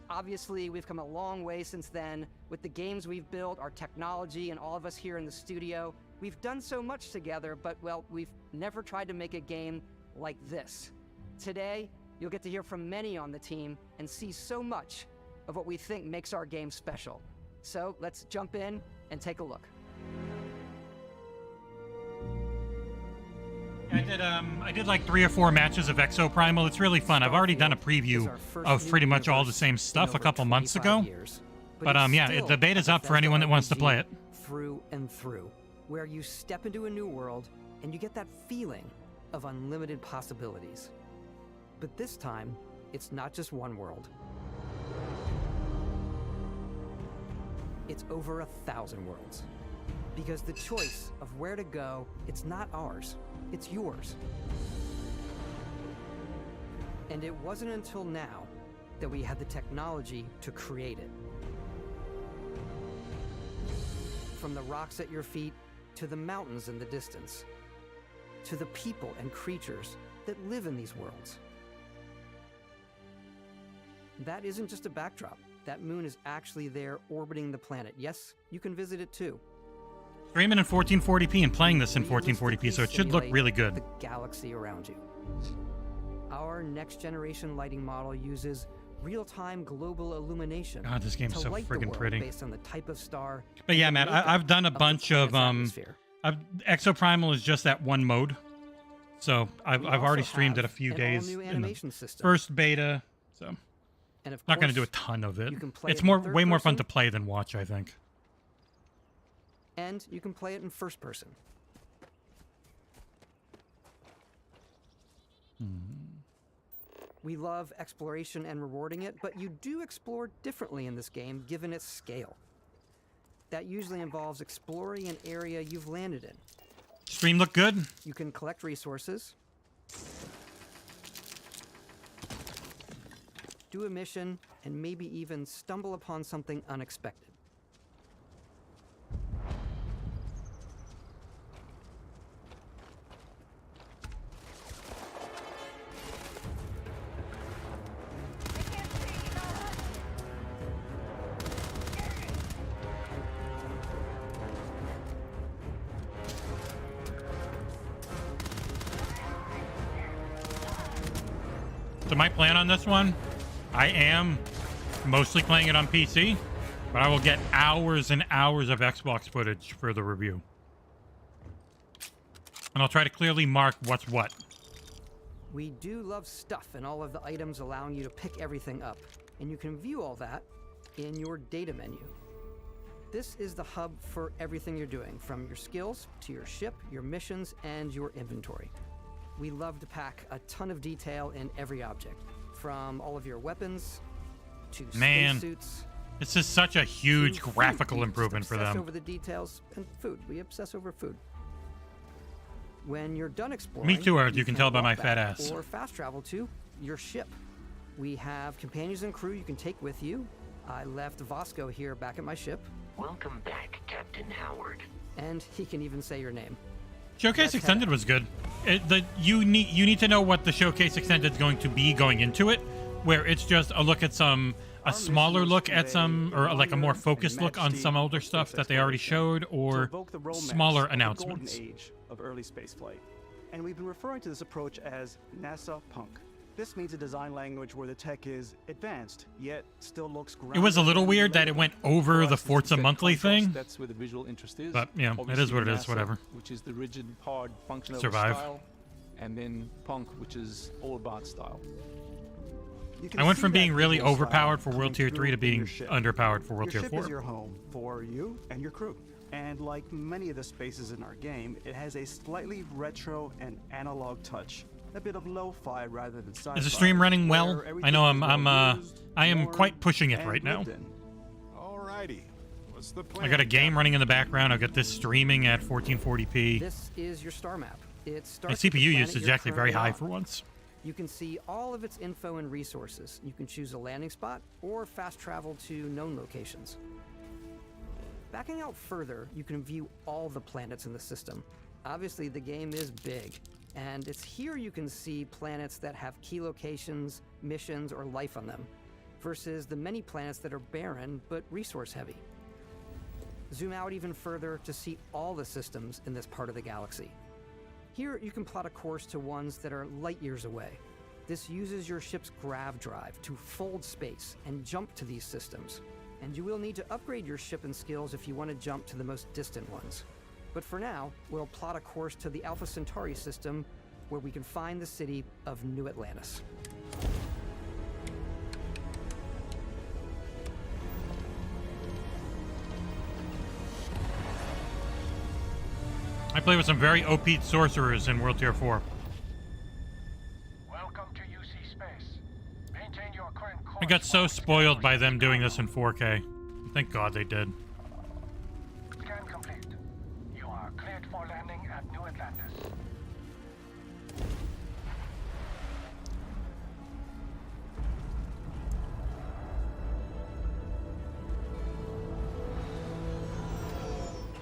Obviously, we've come a long way since then with the games we've built, our technology, and all of us here in the studio. We've done so much together, but, well, we've never tried to make a game like this. Today, you'll get to hear from many on the team and see so much of what we think makes our game special. So let's jump in and take a look. I did like 3 or 4 matches of Exoprimal. It's really fun. I've already done a preview of pretty much all the same stuff a couple months ago. But yeah, the beta's up for anyone that wants to play it. Through and through, where you step into a new world and you get that feeling of unlimited possibilities. But this time, it's not just one world. It's over 1,000 worlds. Because the choice of where to go, it's not ours, it's yours. And it wasn't until now that we had the technology to create it. From the rocks at your feet, to the mountains in the distance, to the people and creatures that live in these worlds. That isn't just a backdrop. That moon is actually there orbiting the planet. Yes, you can visit it too. Streaming in 1440p and playing this in 1440p, so it should look really good. The galaxy around you. Our next generation lighting model uses real-time global illumination. God, this game's to so light the friggin' world pretty. Based on the type of star. But yeah, Matt, I've done a bunch of Exoprimal is just that one mode, so I've already streamed it a few days in the first beta, so and of not going to do course, a ton of it. you can play It's it in way more third fun to person. play than watch, I think. And you can play it in first person. We love exploration and rewarding it, but you do explore differently in this game given its scale. That usually involves exploring an area you've landed in. Stream look good? You can collect resources, do a mission, and maybe even stumble upon something unexpected. So my plan on this one, I am mostly playing it on PC, but I will get hours and hours of Xbox footage for the review. And I'll try to clearly mark what's what. We do love stuff and all of the items allowing you to pick everything up, and you can view all that in your data menu. This is the hub for everything you're doing, from your skills to your ship, your missions, and your inventory. We love to pack a ton of detail in every object, from all of your weapons to spacesuits. This is such a huge to food. graphical We improvement for obsess them. over the details and food. We obsess over food. When you're done exploring, Me too, Earth. You can tell by walk my back fat ass. Or fast travel to your ship. We have companions and crew you can take with you. I left Vasco here back at my ship. Welcome back, Captain Howard. And he can even say your name. Showcase Let's head Extended was good. You need to know what the Showcase Extended is going to be going into it, where it's just a look at a smaller look at some, or like a more focused look on some older stuff that they already showed, or smaller announcements. Golden age of early spaceflight. And we've been referring to this approach as NASA Punk. This means a design language where the tech is advanced, yet still looks It was a little weird that it went over the Forza Monthly thing. That's where the visual interest is. But, yeah, it is what it is, NASA, whatever. Which is the rigid, hard, functional Survive. style. And then Punk, which is all about style. I went from being really overpowered for World Tier 3 to being underpowered for World Tier Your 4. ship is your home for you and your crew. And like many of the spaces in our game, it has a slightly retro and analog touch. A bit of lo-fi rather than sci-fi. Is the stream running well? where I know everything is I am worn, quite pushing it and right now. lived in. Alrighty. What's the plan? I got a game running in the background. I got this streaming at 1440p. This is your star map. It My starts with the CPU planet usage is you're actually very currently high on. for once. You can see all of its info and resources. You can choose a landing spot or fast travel to known locations. Backing out further, you can view all the planets in the system. Obviously, the game is big, and it's here you can see planets that have key locations, missions, or life on them, versus the many planets that are barren but resource heavy. Zoom out even further to see all the systems in this part of the galaxy. Here, you can plot a course to ones that are light years away. This uses your ship's grav drive to fold space and jump to these systems. And you will need to upgrade your ship and skills if you want to jump to the most distant ones. But for now, we'll plot a course to the Alpha Centauri system, where we can find the city of New Atlantis. I play with some very OP sorcerers in World Tier 4. Welcome to UC Space. Maintain your current I got so spoiled by them doing this in 4K. Thank God they did. Scan complete. You are cleared for landing at New Atlantis.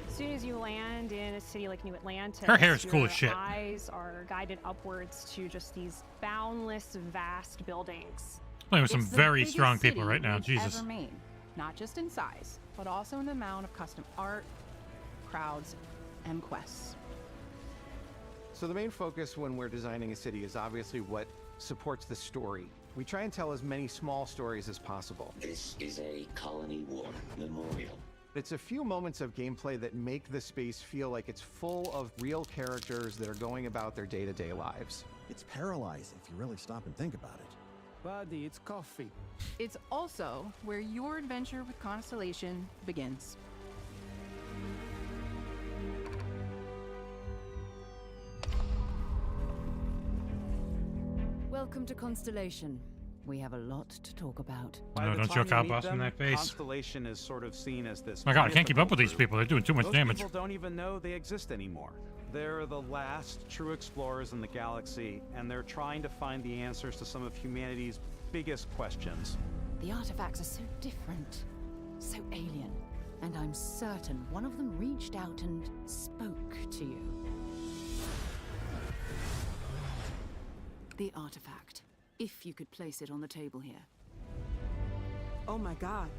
As soon as you land in a city like New Atlantis, Her hair is cool as your shit. eyes are guided upwards to just these boundless, vast buildings. Playing with some It's the very biggest strong people city right now. we've Jesus. ever made. Not just in size, but also in the amount of custom art, crowds and quests. So the main focus when we're designing a city is obviously what supports the story. We try and tell as many small stories as possible. This is a colony war memorial. It's a few moments of gameplay that make the space feel like it's full of real characters that are going about their day-to-day lives. It's paralyzing if you really stop and think about it. Buddy, it's coffee. It's also where your adventure with Constellation begins. Welcome to Constellation. We have a lot to talk about. No, don't choke out boss in that face. Constellation is sort of seen as this. My God, I can't keep up with these people. They're doing too much Most damage. People don't even know they exist anymore. They're the last true explorers in the galaxy, and they're trying to find the answers to some of humanity's biggest questions. The artifacts are so different, so alien, and I'm certain one of them reached out and spoke to you. The artifact, if you could place it on the table here. Oh my God,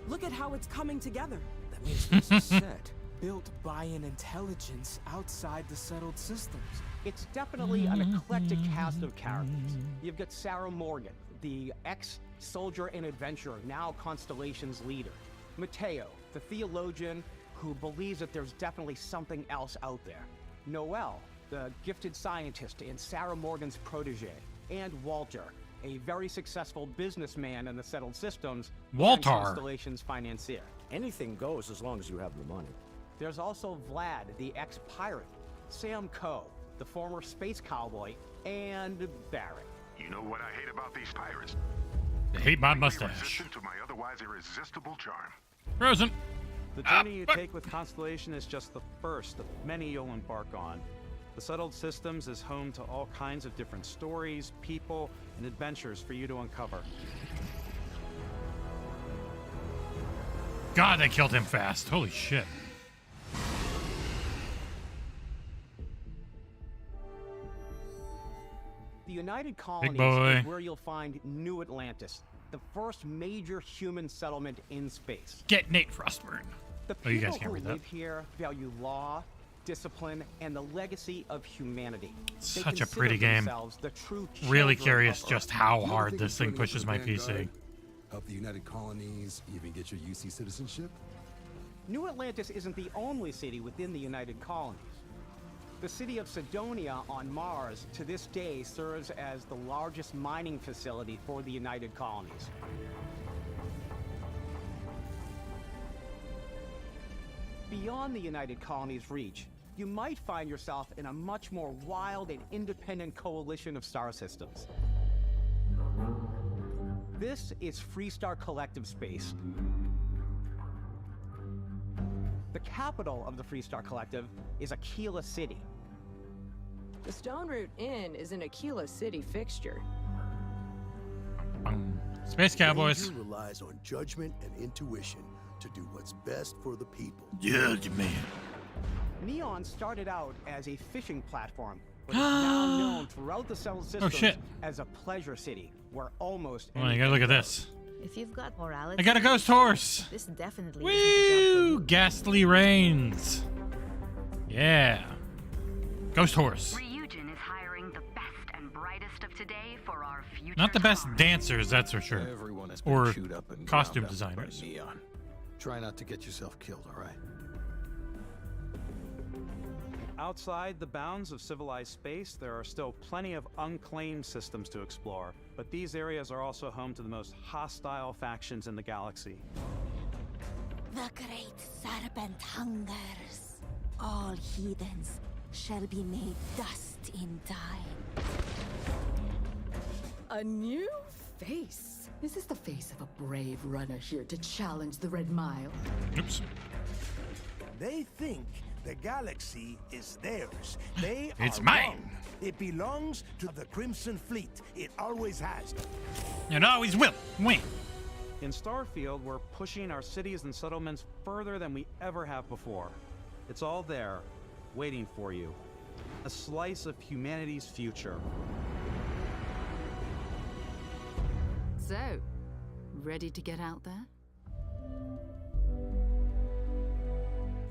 look at how it's coming together. That means there's a set built by an intelligence outside the settled systems. It's definitely an eclectic cast of characters. You've got Sarah Morgan, the ex-soldier and adventurer, now Constellation's leader. Mateo, the theologian who believes that there's definitely something else out there. Noel, the gifted scientist and Sarah Morgan's protege. And Walter, a very successful businessman in the settled systems. Walter. And Constellation's financier. Anything goes as long as you have the money. There's also Vlad, the ex-pirate. Sam Coe, the former space cowboy. And Barrett. You know what I hate about these pirates? They hate my mustache. Resistant to my otherwise irresistible charm. Frozen. The journey you take with Constellation is just the first of many you'll embark on. The Settled Systems is home to all kinds of different stories, people, and adventures for you to uncover. God, they killed him fast. Holy shit. The United Colonies is where you'll find New Atlantis, the first major human settlement in space. Get Nate Frostburn. The Oh, you people guys can't who read that. live here value law, discipline, and the legacy of humanity. They Such a consider pretty game. themselves the true Really children curious of just Earth. how hard this thing pushes my PC. Help the United Colonies even get your UC citizenship? New Atlantis isn't the only city within the United Colonies. The city of Sidonia on Mars to this day serves as the largest mining facility for the United Colonies. Beyond the United Colonies' reach, you might find yourself in a much more wild and independent coalition of star systems. This is Freestar Collective Space. The capital of the Freestar Collective is Aquila City. The Stone Root Inn is an Aquila City fixture. Space Cowboys. Ranger relies on judgment and intuition to do what's best for the people. Judgment. Neon started out as a fishing platform, but is now known throughout the settled systems shit. as a pleasure city, where almost Oh, you gotta look at this. If you've got morality, I got a ghost horse. This definitely Woo! Ghastly Rains. Yeah. Ghost horse. Ryujin is hiring the best and brightest of today for our future. Not the best dancers, that's for sure. Everyone has been Or chewed up and costume ground up by designers. Neon. Try not to get yourself killed, all right? Outside the bounds of civilized space, there are still plenty of unclaimed systems to explore, but these areas are also home to the most hostile factions in the galaxy. The great serpent hungers. All heathens shall be made dust in time. A new face. Is this the face of a brave runner here to challenge the Red Mile? Oops. They think the galaxy is theirs. They It's are mine. wrong. It belongs to the Crimson Fleet. It always has. And always will. Win. In Starfield, we're pushing our cities and settlements further than we ever have before. It's all there, waiting for you. A slice of humanity's future. So, ready to get out there?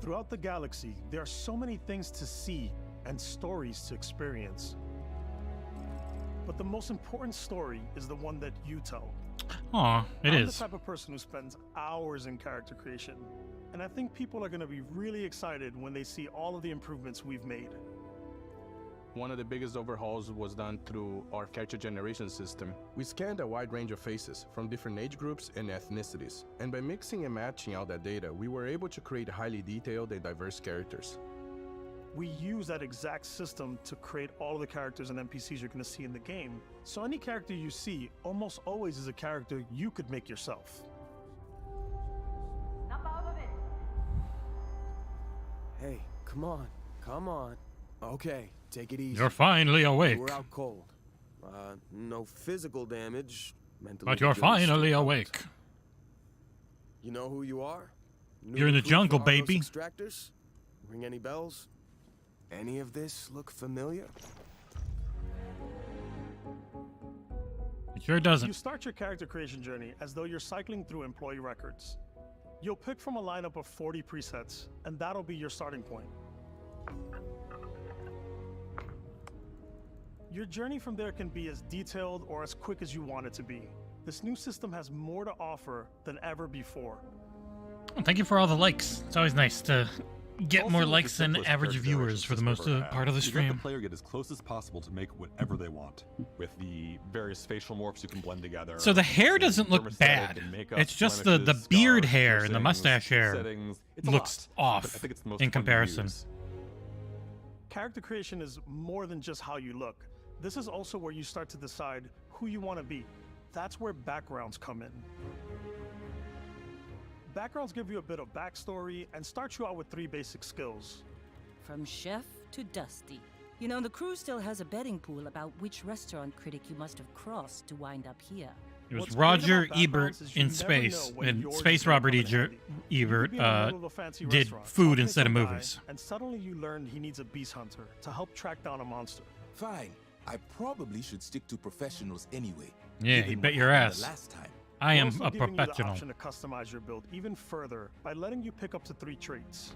Throughout the galaxy, there are so many things to see and stories to experience. But the most important story is the one that you tell. Aw, it I'm is. the type of person who spends hours in character creation, and I think people are going to be really excited when they see all of the improvements we've made. One of the biggest overhauls was done through our character generation system. We scanned a wide range of faces from different age groups and ethnicities, and by mixing and matching all that data, we were able to create highly detailed and diverse characters. We use that exact system to create all of the characters and NPCs you're going to see in the game. So any character you see almost always is a character you could make yourself. Hey, come on, come on. Okay, take it easy. You're finally awake. We're out cold. No physical damage. Mentally, But you're finally awake. You know who you are? You're in the jungle, baby. Extractors? Ring any bells? Any of this look familiar? It sure doesn't. You start your character creation journey as though you're cycling through employee records. You'll pick from a lineup of 40 presets, and that'll be your starting point. Your journey from there can be as detailed or as quick as you want it to be. This new system has more to offer than ever before. Well, thank you for all the likes. It's always nice to get more likes than average viewers for the most part of the You let stream. the player get as close as possible to make whatever they want. With the various facial morphs you can blend together. So the hair doesn't look bad. It's just the beard hair and the mustache hair looks off in comparison. Character creation is more than just how you look. This is also where you start to decide who you want to be. That's where backgrounds come in. Backgrounds give you a bit of backstory and start you out with 3 basic skills. From chef to Dusty. You know, the crew still has a betting pool about which restaurant critic you must have crossed to wind up here. It was Roger Ebert in space, and Space Robert Ebert did food instead of movies. And suddenly you learn he needs a beast hunter to help track down a monster. Fine. I probably should stick to professionals anyway. Yeah, he bet your ass. Last time. I am Also a giving you the professional. option to customize your build even further by letting you pick up to 3 traits.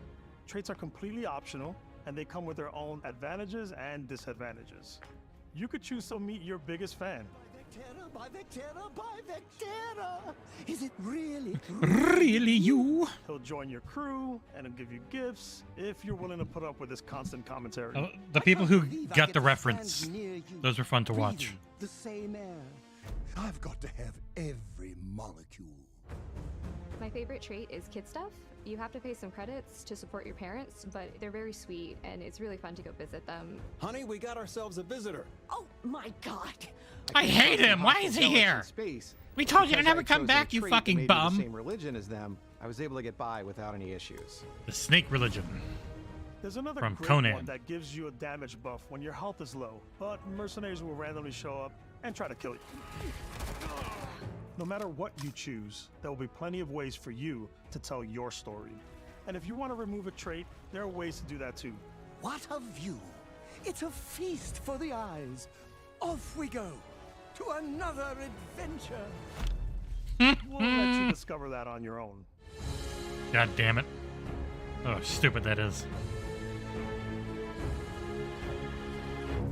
Traits are completely optional, and they come with their own advantages and disadvantages. You could choose to meet your biggest fan. By Vectera, by Vectera! Is it really? Really you? He'll join your crew and he'll give you gifts if you're willing to put up with his constant commentary. The people who got the reference, those are fun to watch. The same air. I've got to have every molecule. My favorite trait is kid stuff. You have to pay some credits to support your parents, but they're very sweet and it's really fun to go visit them. Honey, we got ourselves a visitor. Oh my god! I hate him. Why is he here? We told you to never come back, you fucking bum. The same religion as them, I was able to get by without any issues. The snake religion. There's another from great Conan. one that gives you a damage buff when your health is low, but mercenaries will randomly show up and try to kill you. No matter what you choose, there will be plenty of ways for you to tell your story. And if you want to remove a trait, there are ways to do that too. What a view! It's a feast for the eyes. Off we go to another adventure. We'll let you discover that on your own. God damn it. Oh, stupid that is.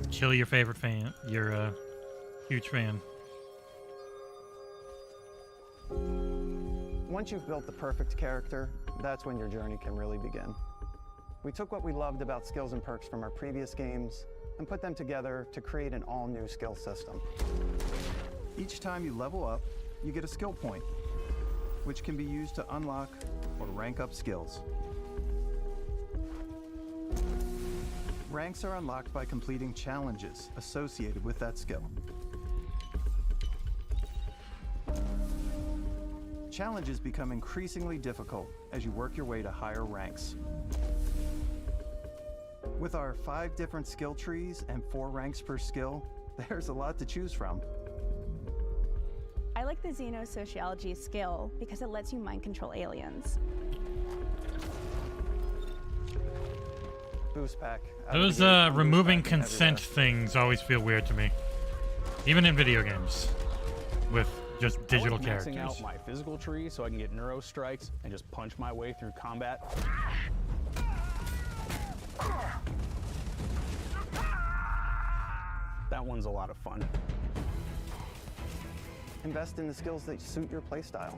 Kill your favorite fan. You're a huge fan. Once you've built the perfect character, that's when your journey can really begin. We took what we loved about skills and perks from our previous games and put them together to create an all-new skill system. Each time you level up, you get a skill point, which can be used to unlock or rank up skills. Ranks are unlocked by completing challenges associated with that skill. Challenges become increasingly difficult as you work your way to higher ranks. With our 5 different skill trees and 4 ranks per skill, there's a lot to choose from. I like the xenosociology skill because it lets you mind control aliens. Boost pack. Those removing consent things always feel weird to me. Even in video games. With just digital characters. Maxing out my physical tree so I can get neuro strikes and just punch my way through combat. That one's a lot of fun. Invest in the skills that suit your playstyle.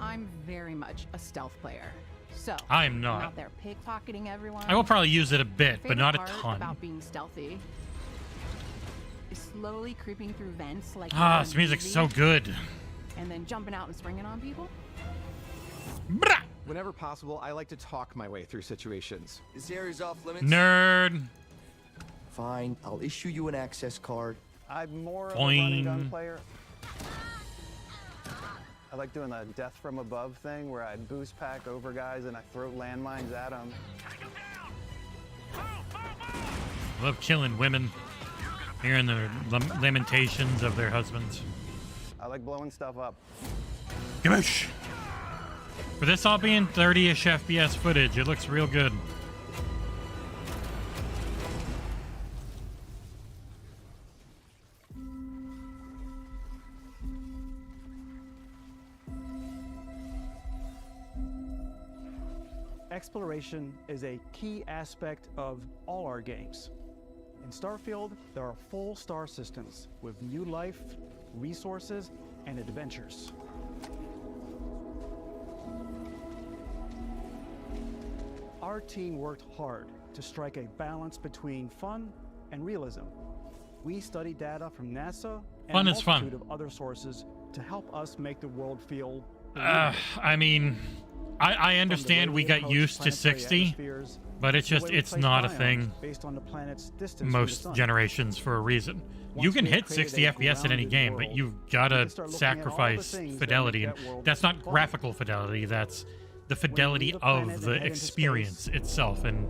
I'm very much a stealth player. So I'm not. I'm out there pickpocketing everyone. I will probably use it a bit, but not a Favorite part ton. about being stealthy is slowly creeping through vents like Ah, you're this in a music's movie, so good. and then jumping out and springing on people. Whenever possible, I like to talk my way through situations. This area's off limits. Nerd. Fine, I'll issue you an access card. I'm more of a Boing. running gun player. I like doing the death from above thing where I boost pack over guys and I throw landmines at them. Love killing women, hearing the lamentations of their husbands. I like blowing stuff up. Kaboosh! For this all being 30-ish FPS footage, it looks real good. Exploration is a key aspect of all our games. In Starfield, there are full star systems with new life, resources, and adventures. Our team worked hard to strike a balance between fun and realism. We studied data from NASA and Fun a is fun. multitude of other sources to help us make the world feel I mean, I understand we got used to 60, but it's just, it's not a thing most generations for a reason. You can hit 60 FPS in any game, but you've got to sacrifice fidelity, and that's not graphical fidelity, that's the fidelity of the experience itself. And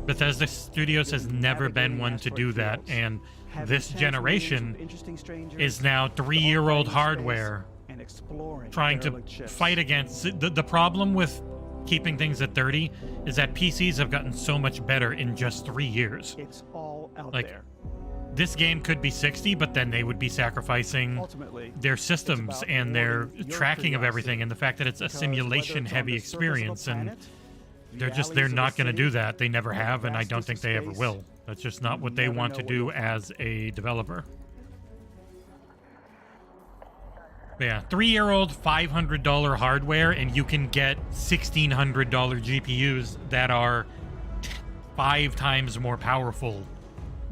Bethesda Studios has never been one to do that, and this generation is now 3-year-old hardware trying to fight against the problem with keeping things at 30 is that PCs have gotten so much better in just 3 years. It's all out Like, there. this game could be 60, but then they would be sacrificing Ultimately, their systems and their tracking of everything, and the fact that it's a simulation-heavy experience, and they're not going to do that. They never have, and I don't think they ever will. That's just not what they want to do as a developer. But yeah, 3-year-old $500 hardware, and you can get $1,600 GPUs that are 5 times more powerful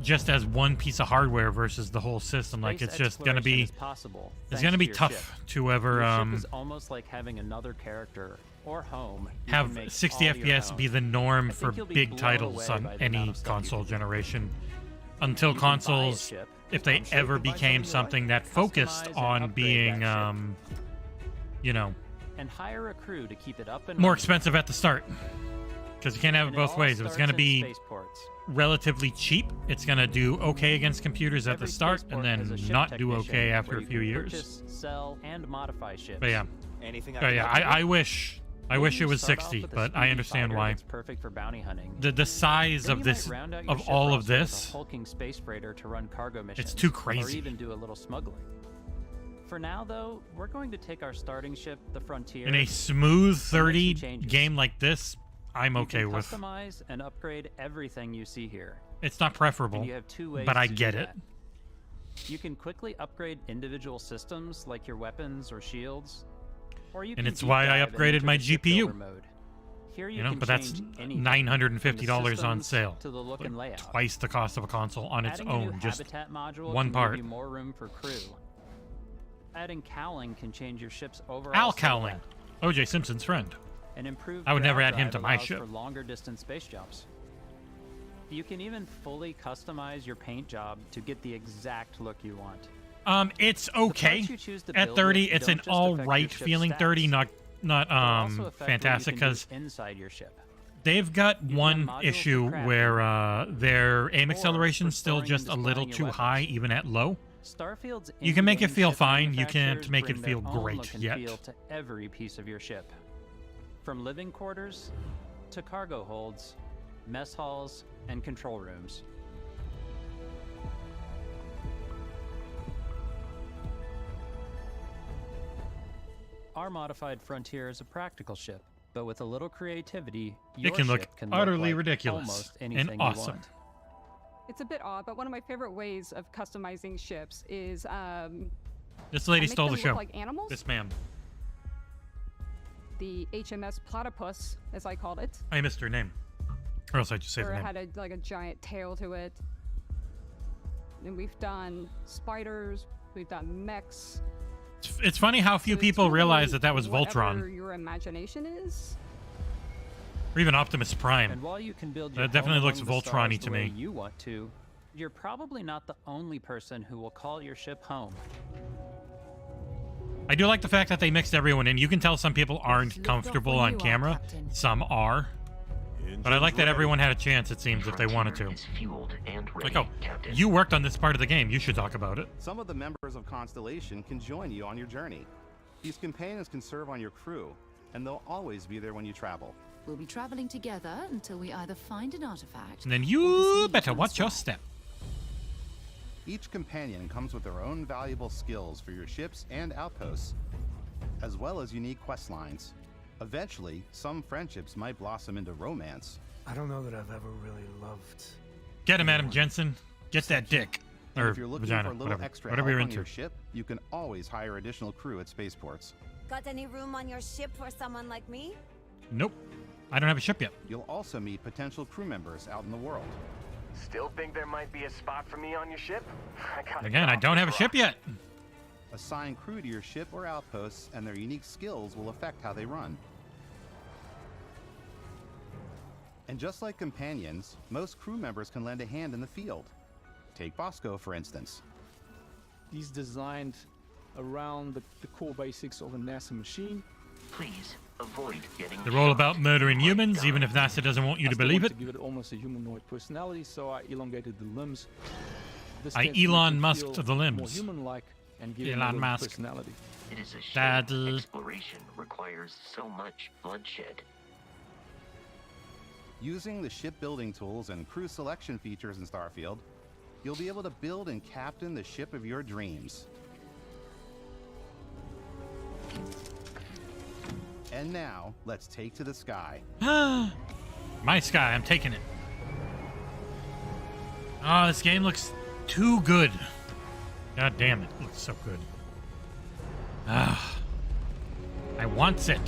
just as one piece of hardware versus the whole system. Like, it's just going to be it's going to be tough to ever Your ship is almost like having another character or home you have can make 60 all your FPS own. be the norm I for think you'll be big blown titles away on by the any amount of stuff you console can do. generation until You can buy a consoles, ship, if they ever became something that focused customize and on upgrade being that you know, and hire a crew to keep it up and more running. expensive at the start, because you can't have it And both all ways. If it's starts going to in be spaceports. relatively cheap, it's going to do okay against computers at the Every start, and spaceport has a then ship not do technician okay after where a you few can years. purchase, sell, and modify ships. But yeah, Anything but yeah, I wish it was 60, but I understand why. It's perfect for bounty hunting. The size Then of you this, might round out your of ship all of roster with this, a hulking space freighter to run cargo missions. too Or crazy. even do a little smuggling. For now, though, we're going to take our starting ship, the Frontier. in a smooth and make some 30 changes. game like this, I'm You okay can with. customize and upgrade everything you see here. It's not preferable, And you have 2 ways but I to do get it. that. You can quickly upgrade individual systems like your weapons or shields, or you And can it's deep why I dive and upgraded enter my the ship GPU. builder mode. Here You know, can but that's change anything, $950 from on the sale. systems to the look Like, and layout. twice the cost of a console on its Adding a new own, just habitat module one can part. give you more room for crew. Adding cowling can change your ship's overall Al Cowling, silhouette. O.J. Simpson's friend. An improved I would never ground add him drive to my allows ship. for longer distance space jumps. You can even fully customize your paint job to get the exact look you want. It's okay. you choose to At build 30, with it's don't an just affect your alright ship's feeling stats, 30, not but also affect what you fantastic, can do because inside your ship. they've got one modules issue for crafting, where their aim or acceleration's for still storing just and a little displaying too your high, even at low. Starfield's You can make it in-game feel ship fine, you can't manufacturers make it bring feel their own great look and yet. feel to every piece of your ship. From living quarters to cargo holds, mess halls, and control rooms. Our modified Frontier is a practical ship, but with a little creativity, It your can look ship can utterly look like ridiculous almost and anything you awesome. want. It's a bit odd, but one of my favorite ways of customizing ships is This lady make stole them the look show. like animals. This ma'am. The HMS Platypus, as I called it, I missed her name. Or else I just say where the it name. had like a giant tail to it. And we've done spiders, we've done mechs. It's funny how few people realize that was Whatever Voltron. your imagination is. Or even Optimus Prime. And while you can build your That definitely home looks among the Voltron-y stars to the way me. you want to, you're probably not the only person who will call your ship home. I do like the fact that they mixed everyone in. You can tell some people aren't comfortable on camera. Some are. But I like that everyone had a chance, it seems, if they wanted to. Like, oh, you worked on this part of the game. You should talk about it. Some of the members of Constellation can join you on your journey. These companions can serve on your crew, and they'll always be there when you travel. We'll be traveling together until we either find an artifact. And then you better watch your step. Each companion comes with their own valuable skills for your ships and outposts, as well as unique quest lines. Eventually, some friendships might blossom into romance. I don't know that I've ever really loved. Get him, Adam Jensen. Get that dick. And Or if you're looking vagina, for a little whatever. extra Whatever help you're on into. your ship, you can always hire additional crew at spaceports. Got any room on your ship for someone like me? Nope. I don't have a ship yet. You'll also meet potential crew members out in the world. Still think there might be a spot for me on your ship? Again, I don't have a ship yet. Assign crew to your ship or outposts, and their unique skills will affect how they run. And just like companions, most crew members can lend a hand in the field. Take Bosco, for instance. He's designed around the core basics of a NASA machine. Please avoid getting They're all about murdering humans, even if NASA doesn't want you to believe it. To give it almost a humanoid personality, so I elongated the limbs. This I tends to make Elon it Musked feel the limbs. More human-like and give it Elon a little Musk. personality. It is a shame Daddy. exploration requires so much bloodshed. Using the shipbuilding tools and crew selection features in Starfield, you'll be able to build and captain the ship of your dreams. And now, let's take to the sky. My sky, I'm taking it. Oh, this game looks too good. God damn it, it looks so good. Ah, I want it.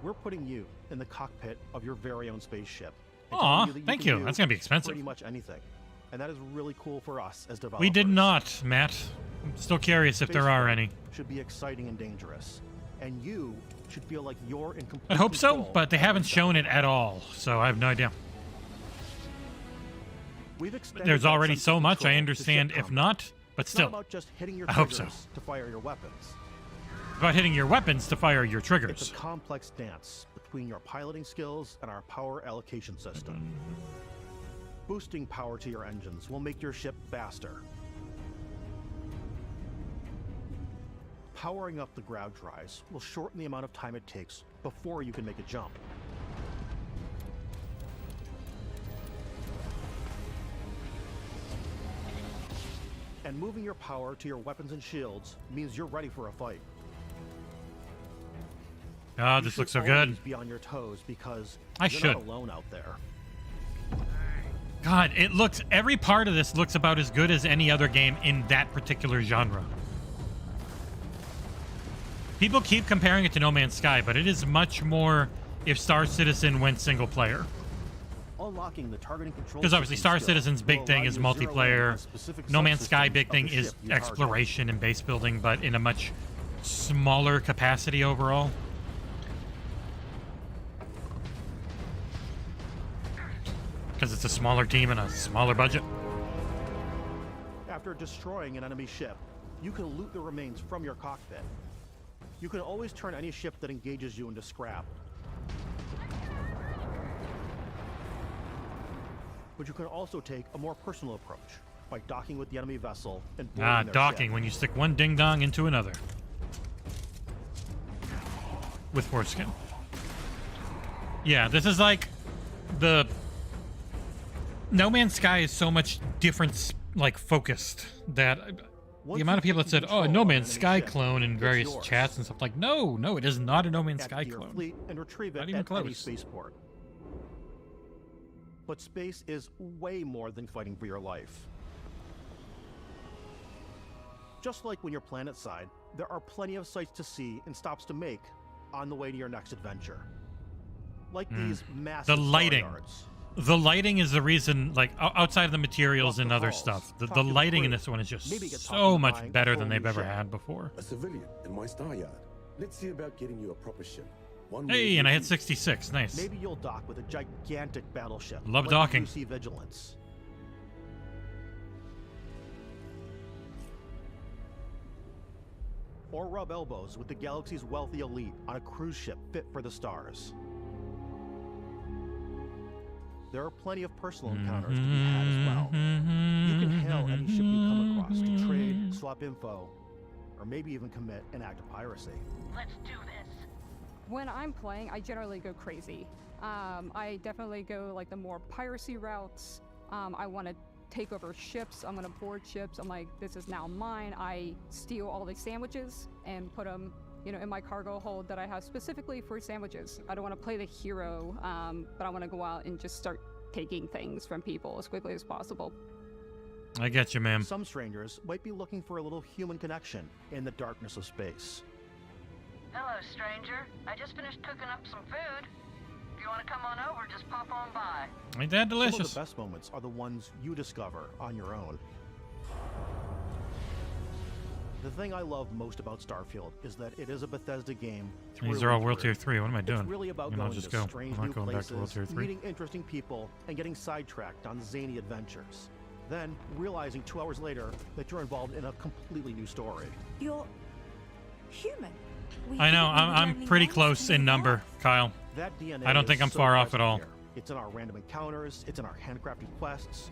We're putting you in the cockpit of your very own spaceship. and Aw, telling that thank can you. do That's gonna be expensive. Pretty much anything. And that is really cool for us as developers. We did not, Matt. I'm still curious if there are any. Should be exciting and dangerous. And you should feel like you're in complete I hope so, control. but they haven't shown it at all, so I have no idea. We've extended There's that already sense so of much, I control to understand ship if combat. not, but It's still. not about just hitting your I hope so. triggers to fire your weapons. It's about hitting your weapons to fire your It's triggers. a complex dance between your piloting skills and our power allocation system. Boosting power to your engines will make your ship faster. Powering up the ground drives will shorten the amount of time it takes before you can make a jump. And moving your power to your weapons and shields means you're ready for a fight. Oh, You this should looks so always good. be on your toes because I you're should. not alone out there. God, it looks, every part of this looks about as good as any other game in that particular genre. People keep comparing it to No Man's Sky, but it is much more if Star Citizen went single player. Unlocking the targeting control Because obviously system Star skill Citizen's big will thing allow is you to zero in on multiplayer. specific No Man's Sky subsystems big of thing the is ship you target. exploration and base building, but in a much smaller capacity overall. Because it's a smaller team and a smaller budget. After destroying an enemy ship, you can loot the remains from your cockpit. You can always turn any ship that engages you into scrap. But you can also take a more personal approach by docking with the enemy vessel and boarding Ah, their docking, ship. when you stick one ding-dong into another. With foreskin. Yeah, this is like the... No Man's Sky is so much different like focused that Once the amount of you people that take said, "Oh, a control No of an Man's enemy Sky ship, clone" in it's various yours. chats and stuff, like, no, it is not a No Man's Add Sky to your clone. fleet and retrieve Not it even at any close. spaceport. But space is way more than fighting for your life. Just like when you're planet-side, there are plenty of sights to see and stops to make on the way to your next adventure. Like these massive The lighting. star yards. The lighting is the reason, like, outside of the materials and other halls, stuff, the talk to the lighting in crew, this one is just maybe get so talking much buying a better whole than they've new ever ship. had before. A civilian in my star yard. Let's see about getting you a proper ship. One Hey, way and I you hit 66. Nice. Maybe you'll dock with a gigantic battleship. Love like docking. UC Vigilance. Or rub elbows with the galaxy's wealthy elite on a cruise ship fit for the stars. There are plenty of personal encounters to be had as well. You can hail any ship you come across to trade, swap info, or maybe even commit an act of piracy. Let's do this. When I'm playing, I generally go crazy. I definitely go like the more piracy routes. I want to take over ships. I'm going to board ships. I'm like, this is now mine. I steal all the sandwiches and put them, in my cargo hold that I have specifically for sandwiches. I don't want to play the hero, but I want to go out and just start taking things from people as quickly as possible. I get you, ma'am. Some strangers might be looking for a little human connection in the darkness of space. Hello, stranger. I just finished cooking up some food. If you want to come on over, just pop on by. Ain't that Some of delicious? the best moments are the ones you discover on your own. The thing I love most about Starfield is that it is a Bethesda game. These are all World Tier 3. What am I doing? It's really about I'll going just to go. strange I'm new not going back to World places, Tier 3. meeting interesting people, and getting sidetracked on zany adventures. Then realizing 2 hours later that you're involved in a completely new story. You're human. I know. I'm pretty close in number, Kyle. That DNA I don't think is I'm so far off present at all. here. It's in our random encounters, it's in our handcrafted quests,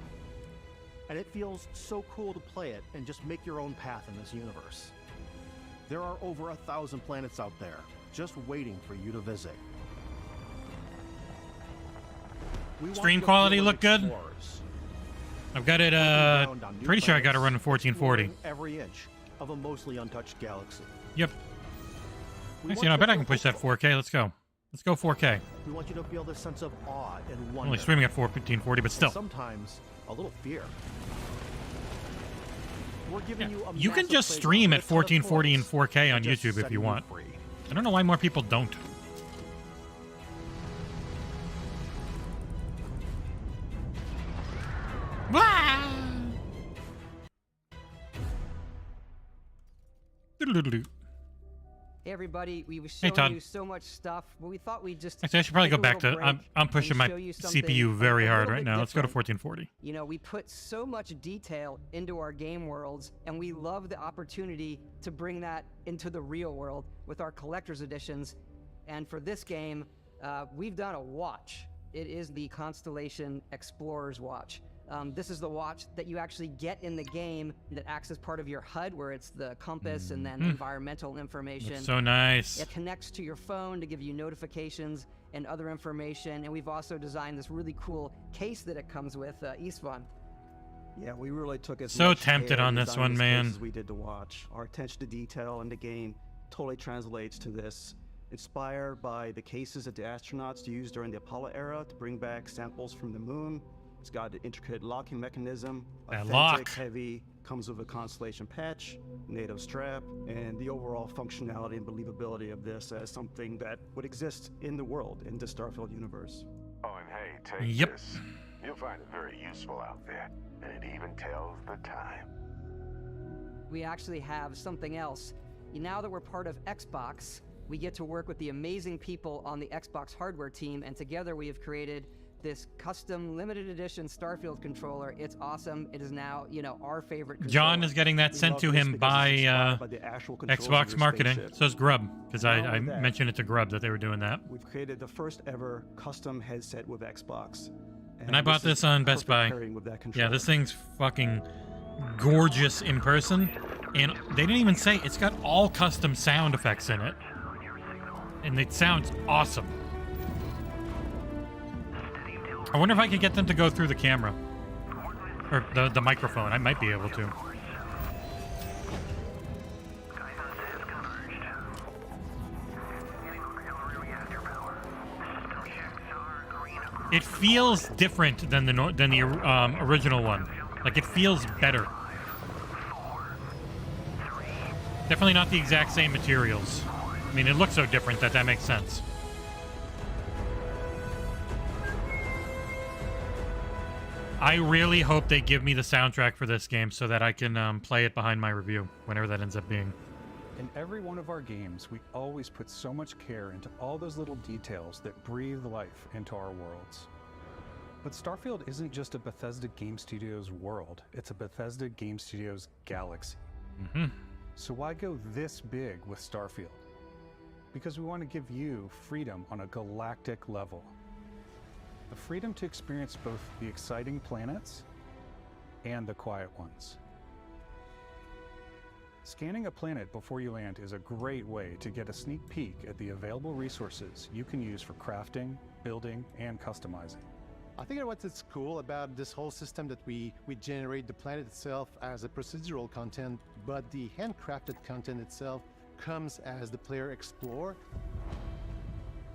and it feels so cool to play it and just make your own path in this universe. There are over 1,000 planets out there, just waiting for you to visit. We want Stream you to quality feel look like good? explorers, I've got it, around on new pretty sure I got it planets, running 1440. exploring every inch of a mostly untouched galaxy. Yep. We Actually, want I you bet to I can feel push that 4K. Let's go. Let's go 4K. We want you to feel this sense of awe and wonder. Only streaming at 1440, but and still. sometimes a little fear. We're giving you a You can massive just playground stream with at a ton of 1440 and toys 4K on and just YouTube if setting you want. free. I don't know why more people don't. Doodle-doodle-doo. Hey everybody, we were Hey, showing Todd. you so much stuff, but we thought we'd just Actually, I should probably take go a back little to. break I'm pushing and my show you something CPU very a hard little right bit now. Let's go to different. 1440. You know, we put so much detail into our game worlds, and we love the opportunity to bring that into the real world with our collector's editions. And for this game, we've done a watch. It is the Constellation Explorer's Watch. This is the watch that you actually get in the game that acts as part of your HUD, where it's the compass and then environmental information. Looks so nice. It connects to your phone to give you notifications and other information. And we've also designed this really cool case that it comes with, Istvan. Yeah, we really took as So much tempted care on in this designing one, man. case as we did to watch. Our attention to detail in the game totally translates to this. Inspired by the cases that the astronauts used during the Apollo era to bring back samples from the moon. It's got an intricate locking mechanism. That authentic, lock. heavy, comes with a Constellation patch, native strap, and the overall functionality and believability of this as something that would exist in the world, in the Starfield universe. Oh, and hey, take Yep. this. You'll find it very useful out there, and it even tells the time. We actually have something else. Now that we're part of Xbox, we get to work with the amazing people on the Xbox hardware team, and together we have created this custom limited edition Starfield controller. It's awesome. It is now, our favorite controller. John is getting that sent to him by Xbox marketing. So is Grub, because I mentioned it to Grub that they were doing that. We've created the first ever custom headset with Xbox. And I bought this on Best Buy. Yeah, this thing's fucking gorgeous in person. And they didn't even say it's got all custom sound effects in it. And it sounds awesome. I wonder if I could get them to go through the camera. Or the microphone. I might be able to. It feels different than the original one. Like, it feels better. Definitely not the exact same materials. I mean, it looks so different that makes sense. I really hope they give me the soundtrack for this game so that I can play it behind my review, whenever that ends up being. In every one of our games, we always put so much care into all those little details that breathe life into our worlds. But Starfield isn't just a Bethesda Game Studios world, it's a Bethesda Game Studios galaxy. Mm-hmm. So why go this big with Starfield? Because we want to give you freedom on a galactic level. The freedom to experience both the exciting planets and the quiet ones. Scanning a planet before you land is a great way to get a sneak peek at the available resources you can use for crafting, building, and customizing. I think what's cool about this whole system that we generate the planet itself as a procedural content, but the handcrafted content itself comes as the player explore.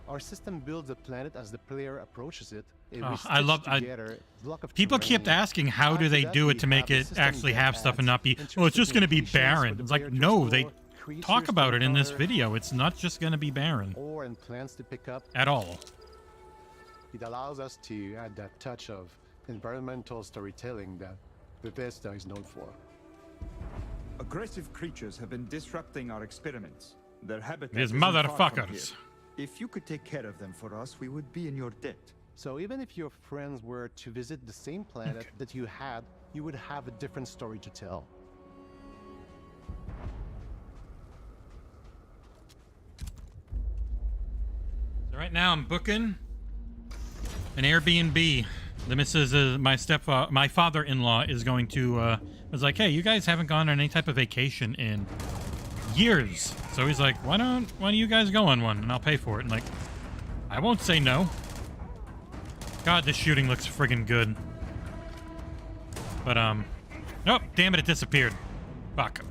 Our system builds a planet as the player approaches it. I love. People kept asking, how do they do it to make it actually have stuff and not be? Oh, it's just going to be barren. It's like, no, they talk about it in this video. It's not just going to be barren. Ore and plants to pick up at all. It allows us to add that touch of environmental storytelling that Bethesda is known for. Aggressive creatures have been disrupting our experiments. Their habitat These isn't far from motherfuckers. here. If you could take care of them for us, we would be in your debt. So even if your friends were to visit the same planet that you had, you would have a different story to tell. So right now I'm booking an Airbnb. The missus, my father-in-law is going to, was like, hey, you guys haven't gone on any type of vacation in years. So he's like, why don't you guys go on one and I'll pay for it? And like, I won't say no. God, this shooting looks friggin' good. But, oh, damn it, it disappeared. Fuck.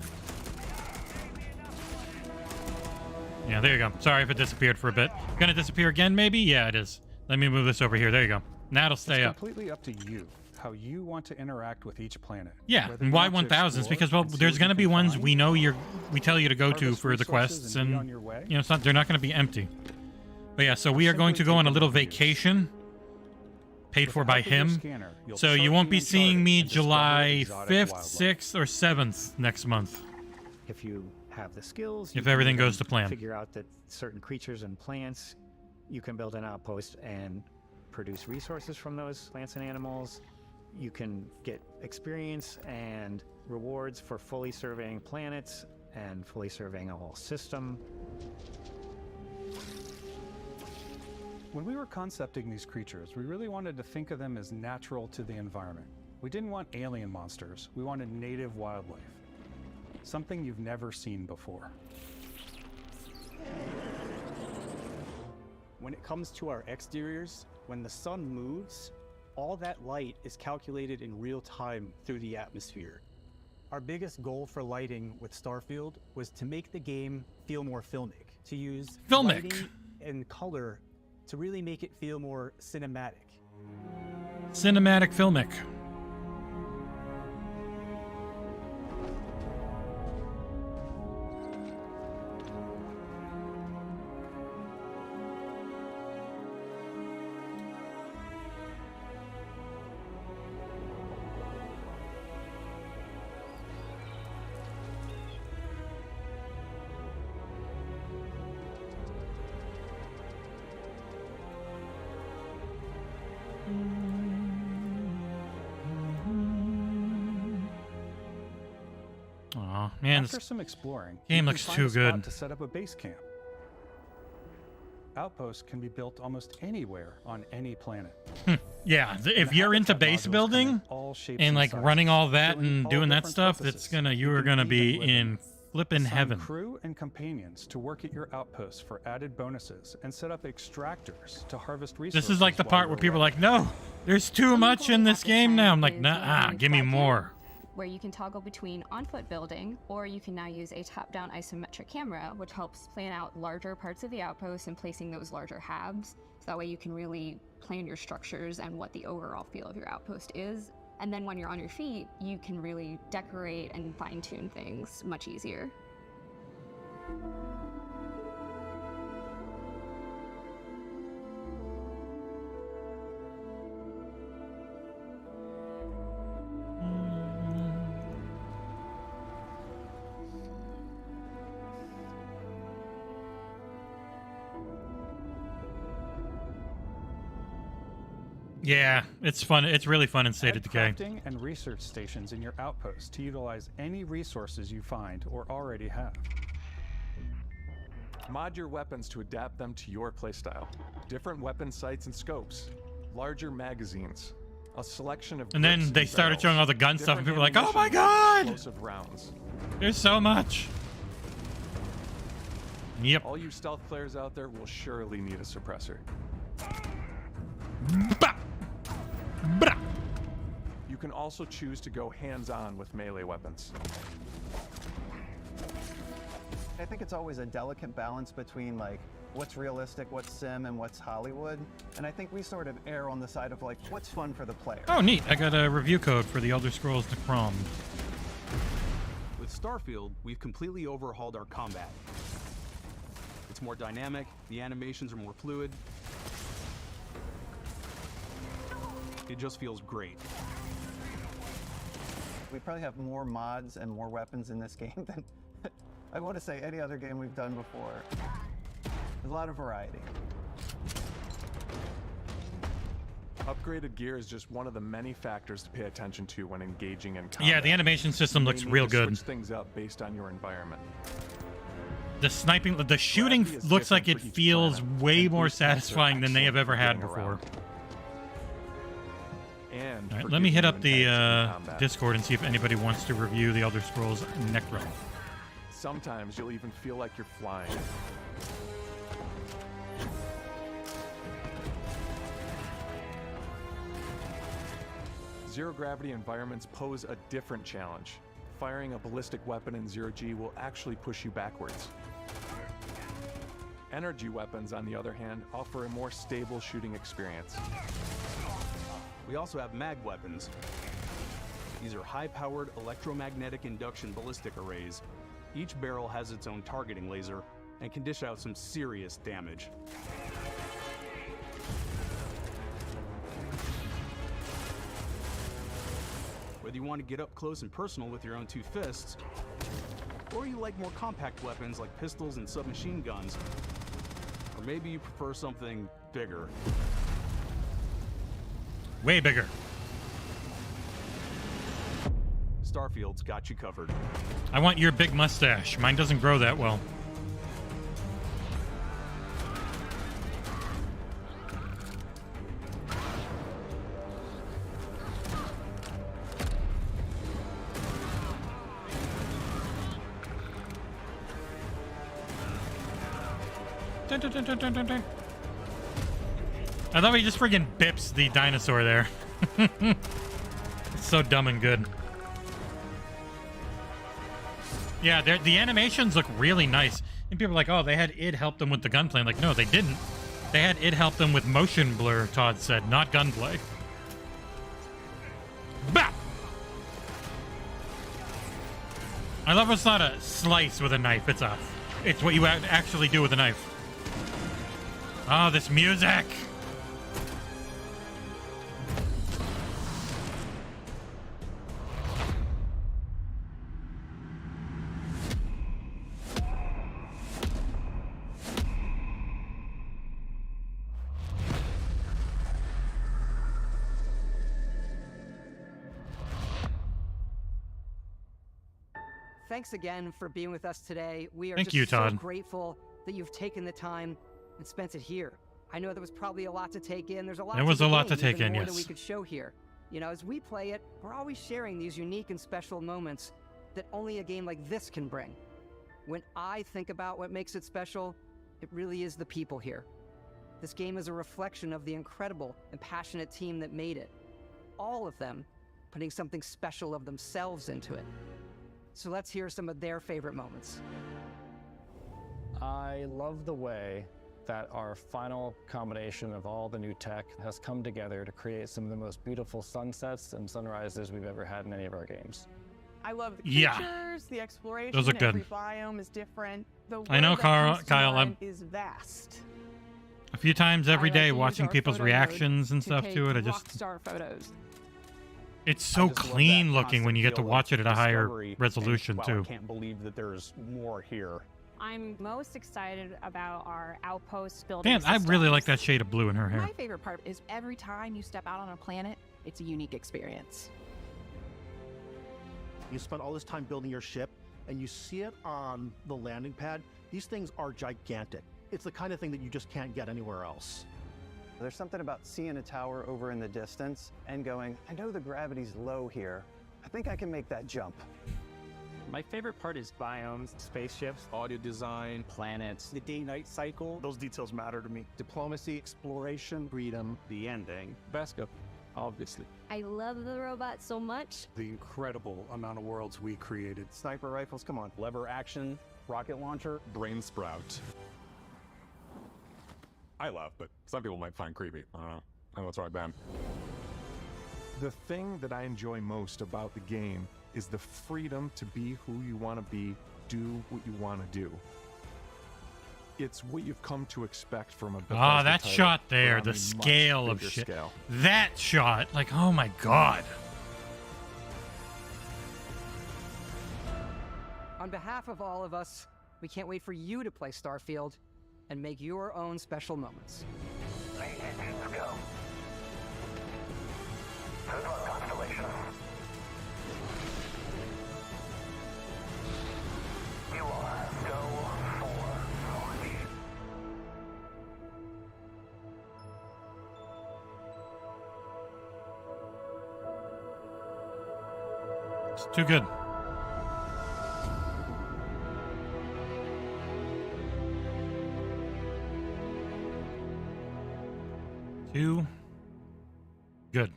Yeah, there you go. Sorry if it disappeared for a bit. Gonna disappear again, maybe? Yeah, it is. Let me move this over here. There you go. Now it'll stay up. It's completely up to you, how you want to interact with each planet. Yeah, and why 1000s? Because, well, there's gonna be ones we know we tell you to go to for the quests, and, you know, they're not gonna be empty. But yeah, so we are going to go on a little vacation. Paid for by him. So you won't be seeing me July 5th, 6th, or 7th next month. If you have the skills, if everything goes to plan. Figure out that certain creatures and plants, you can build an outpost and produce resources from those plants and animals. You can get experience and rewards for fully surveying planets and fully surveying a whole system. When we were concepting these creatures, we really wanted to think of them as natural to the environment. We didn't want alien monsters. We wanted native wildlife. Something you've never seen before. When it comes to our exteriors, when the sun moves, all that light is calculated in real time through the atmosphere. Our biggest goal for lighting with Starfield was to make the game feel more filmic, to use lighting and color to really make it feel more cinematic. Cinematic filmic. Aw, man, After some exploring, game you looks can too find a spot good. to set up a base camp. Outposts can be built almost anywhere on any planet. Yeah, if you're into base building and like running all that and doing that stuff, you're gonna be in Flippin' Assign heaven. crew and companions to work at your outposts for added bonuses, and set up extractors to harvest resources. This is like the while part you're where people are away. like, no, there's too much in this game now. I'm like, nah, give me more. Where you can toggle between on-foot building, or you can now use a top-down isometric camera, which helps plan out larger parts of the outpost and placing those larger halves. So that way you can really plan your structures and what the overall feel of your outpost is. And then when you're on your feet, you can really decorate and fine-tune things much easier. Yeah, it's fun. It's really fun in State of Decay. Crafting and research stations in your outpost to utilize any resources you find or already have. Mod your weapons to adapt them to your playstyle. Different weapon sights and scopes, larger magazines, a selection of. And then grips they started barrels, showing all the gun stuff, and different people were like, "Oh my ammunition, god, explosive rounds. there's so much." Yep. All you stealth players out there will surely need a suppressor. You can also choose to go hands-on with melee weapons. I think it's always a delicate balance between like what's realistic, what's sim, and what's Hollywood. And I think we sort of err on the side of like what's fun for the player. Oh, neat! I got a review code for the Elder Scrolls Necrom. With Starfield, we've completely overhauled our combat. It's more dynamic, the animations are more fluid. It just feels great. We probably have more mods and more weapons in this game than I want to say any other game we've done before. There's a lot of variety. Upgraded gear is just one of the many factors to pay attention to when engaging in combat. Yeah, the animation system You may looks need real to good. Switch things up based on your environment. The sniping, the shooting Gravity is looks like it different for each feels planet, way and more boost maps are satisfying than they have ever had excellent for before. getting around. And All right, for let me hit giving up you the intense combat. Discord and see if anybody wants to review the Elder Scrolls Necrom. Sometimes you'll even feel like you're flying. Zero gravity environments pose a different challenge. Firing a ballistic weapon in zero G will actually push you backwards. Energy weapons, on the other hand, offer a more stable shooting experience. We also have mag weapons. These are high-powered electromagnetic induction ballistic arrays. Each barrel has its own targeting laser and can dish out some serious damage. Whether you want to get up close and personal with your own two fists, or you like more compact weapons like pistols and submachine guns, or maybe you prefer something bigger. Way bigger. Starfield's got you covered. I want your big mustache. Mine doesn't grow that well. Dun, dun, dun, dun, dun, dun, dun. I thought he just friggin' bips the dinosaur there. It's so dumb and good. Yeah, the animations look really nice. And people are like, oh, they had id help them with the gunplay. I'm like, no, they didn't. They had id help them with motion blur, Todd said, not gunplay. Bah! I love it's not a slice with a knife. It's what you actually do with a knife. Oh, this music! Thanks again for being with us today. We are Thank just you, so Todd. grateful that you've taken the time and spent it here. I know there was probably a lot to take in. There's a lot. There was a lot to gain, take even in, more yes. than we could show here. You know, as we play it, we're always sharing these unique and special moments that only a game like this can bring. When I think about what makes it special, it really is the people here. This game is a reflection of the incredible and passionate team that made it. All of them putting something special of themselves into it. So let's hear some of their favorite moments. I love the way that our final combination of all the new tech has come together to create some of the most beautiful sunsets and sunrises we've ever had in any of our games. I love the creatures, the exploration. Those look good. Every biome is different. The I know, world that Kyle, comes to I'm mind is vast. a few times every I day like to use watching our people's photo reactions mode and stuff take to it. I just rockstar photos. it's so just love clean that looking when you get to constant watch it at a higher discovery and, resolution wow, too. I can't believe that there's more here. I'm most excited about our outpost building. Dan, I really like that shade of blue in her hair. My favorite part is every time you step out on a planet, it's a unique experience. You spend all this time building your ship, and you see it on the landing pad. These things are gigantic. It's the kind of thing that you just can't get anywhere else. There's something about seeing a tower over in the distance and going, I know the gravity's low here. I think I can make that jump. My favorite part is biomes, spaceships, audio design, planets, The day-night cycle, Those details matter to me. diplomacy, exploration, freedom, the ending. Vasco, obviously. I love the robot so much. The incredible amount of worlds we created. Sniper rifles, come on. Lever action, rocket launcher. Brain sprout. I laugh, but some people might find creepy. I don't know. I know it's right, Ben. The thing that I enjoy most about the game is the freedom to be who you want to be, do what you want to do. It's what you've come to expect from a Bethesda Ah, that title, shot but there, on a the much scale of bigger shit. scale. That shot, like, oh my god. On behalf of all of us, we can't wait for you to play Starfield and make your own special moments. It's too good. Too good.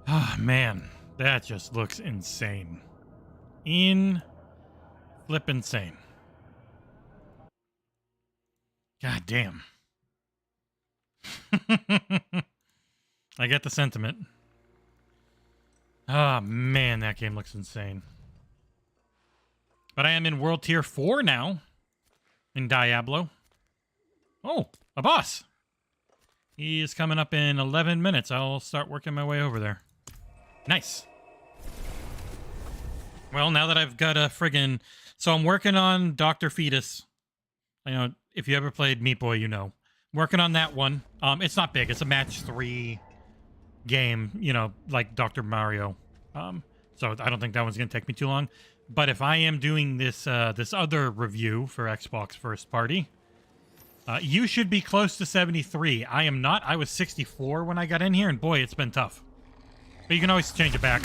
Ah, man. That just looks insane. Insane. God damn. I get the sentiment. Ah, man, that game looks insane. But I am in World Tier 4 now. In Diablo. Oh, a boss. He is coming up in 11 minutes. I'll start working my way over there. Nice. Well, now that I've got a friggin'... So I'm working on Dr. Fetus. I know, if you ever played Meat Boy, you know. Working on that one. It's not big. It's a match 3 game, you know, like Dr. Mario. So I don't think that one's going to take me too long. But if I am doing this this other review for Xbox First Party, you should be close to 73. I am not. I was 64 when I got in here, and boy, it's been tough. But you can always change it back.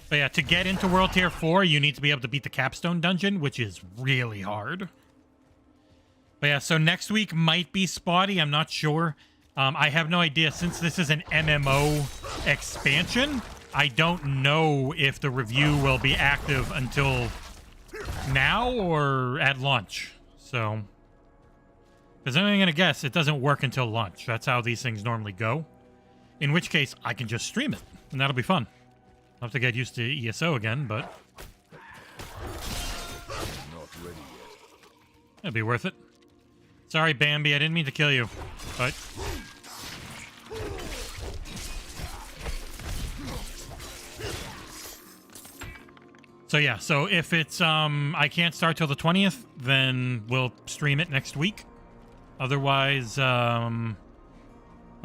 But yeah, to get into World Tier 4, you need to be able to beat the Capstone Dungeon, which is really hard. But yeah, so next week might be spotty. I'm not sure. I have no idea. Since this is an MMO expansion, I don't know if the review will be active until now or at launch. So, because I'm going to guess it doesn't work until launch. That's how these things normally go. In which case, I can just stream it, and that'll be fun. I'll have to get used to ESO again, but it'll be worth it. Sorry, Bambi, I didn't mean to kill you, but... So yeah, so if it's I can't start till the 20th, then we'll stream it next week. Otherwise, well,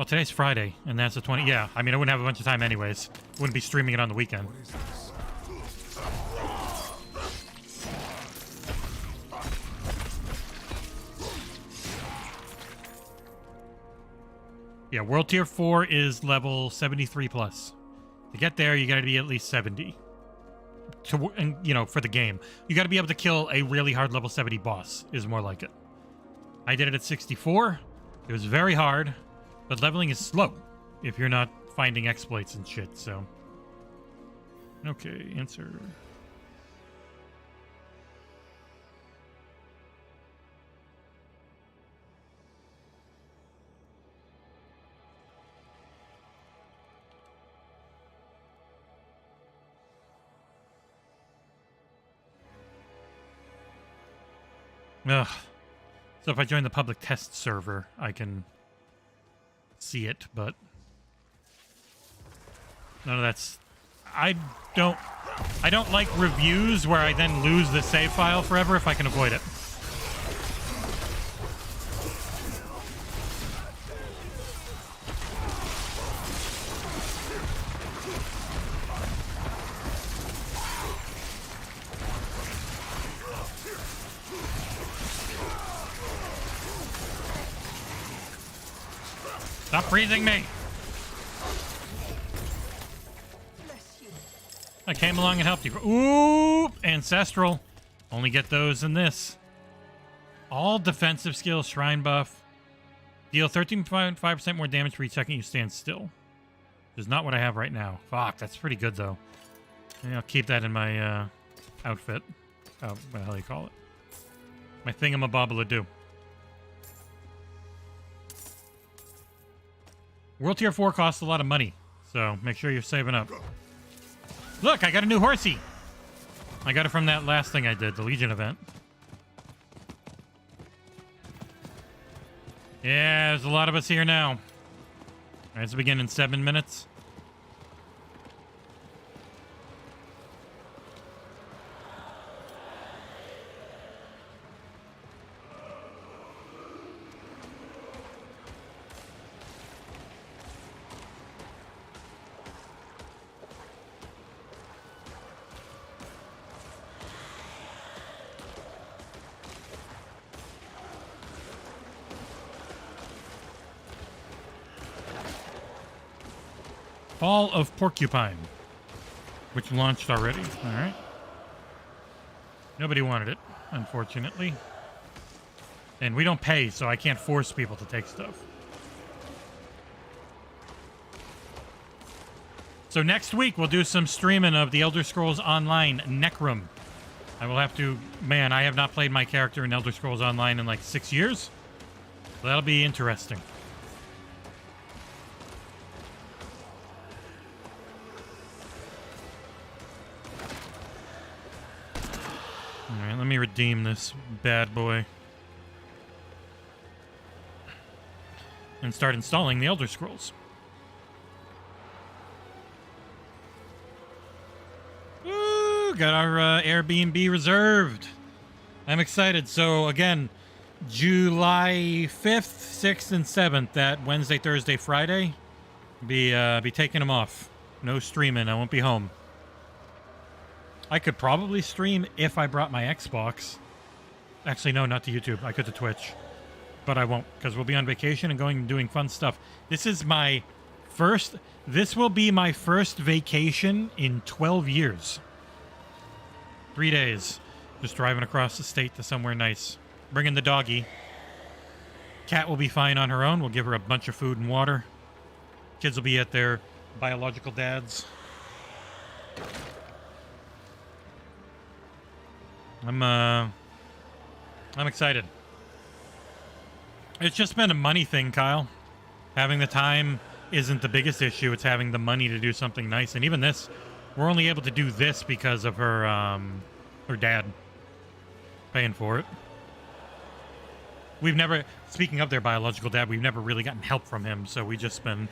today's Friday, and that's the 20th. Yeah, I mean, I wouldn't have a bunch of time anyways. Wouldn't be streaming it on the weekend. Yeah, World Tier 4 is level 73 plus. To get there, you got to be at least 70. And, you know, for the game. You got to be able to kill a really hard level 70 boss, is more like it. I did it at 64. It was very hard, but leveling is slow if you're not finding exploits and shit, so. Okay, answer. Ugh. So if I join the public test server, I can see it, but none of that's... I don't like reviews where I then lose the save file forever if I can avoid it. Stop breathing me! I came along and helped you. Ooh! Ancestral. Only get those in this. All defensive skills, shrine buff. Deal 13.5% more damage for each second you stand still. Which is not what I have right now. Fuck, that's pretty good though. Maybe I'll keep that in my outfit. Oh, what the hell do you call it? My thingamabobble-a-do. World Tier 4 costs a lot of money, so make sure you're saving up. Look, I got a new horsey! I got it from that last thing I did, the Legion event. Yeah, there's a lot of us here now. Alright, let's begin in 7 minutes. Fall of Porcupine, which launched already. All right. Nobody wanted it, unfortunately. And we don't pay, so I can't force people to take stuff. So next week, we'll do some streaming of the Elder Scrolls Online Necrom. I will have to... Man, I have not played my character in Elder Scrolls Online in like 6 years. So that'll be interesting. Alright, let me redeem this bad boy. And start installing the Elder Scrolls. Woo! Got our Airbnb reserved. I'm excited. So, again, July 5th, 6th, and 7th, that Wednesday, Thursday, Friday, be taking them off. No streaming. I won't be home. I could probably stream if I brought my Xbox. Actually, no, not to YouTube. I could to Twitch. But I won't, because we'll be on vacation and going and doing fun stuff. This is my first... This will be my first vacation in 12 years. 3 days. Just driving across the state to somewhere nice. Bringing the doggy. Cat will be fine on her own. We'll give her a bunch of food and water. Kids will be at their biological dads. I'm excited. It's just been a money thing, Kyle. Having the time isn't the biggest issue. It's having the money to do something nice. And even this, we're only able to do this because of her dad paying for it. We've never, speaking of their biological dad, we've never really gotten help from him. So we've just been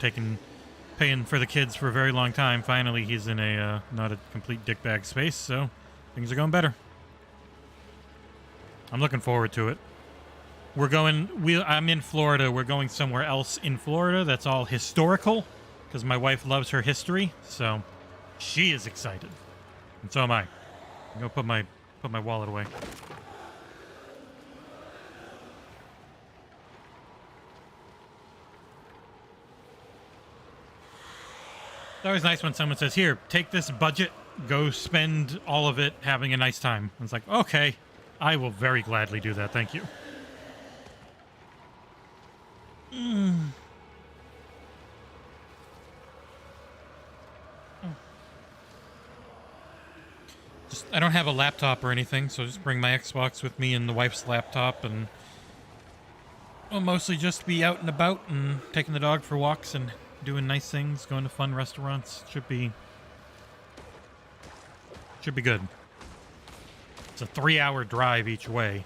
paying for the kids for a very long time. Finally, he's in a not a complete dickbag space. So things are going better. I'm looking forward to it. I'm in Florida. We're going somewhere else in Florida that's all historical because my wife loves her history. So she is excited. And so am I. I'm going to put my wallet away. It's always nice when someone says, here, take this budget, go spend all of it having a nice time. It's like, okay, I will very gladly do that. Thank you. I don't have a laptop or anything, so just bring my Xbox with me and the wife's laptop, and I'll mostly just be out and about and taking the dog for walks and doing nice things, going to fun restaurants. Should be good. It's a 3-hour drive each way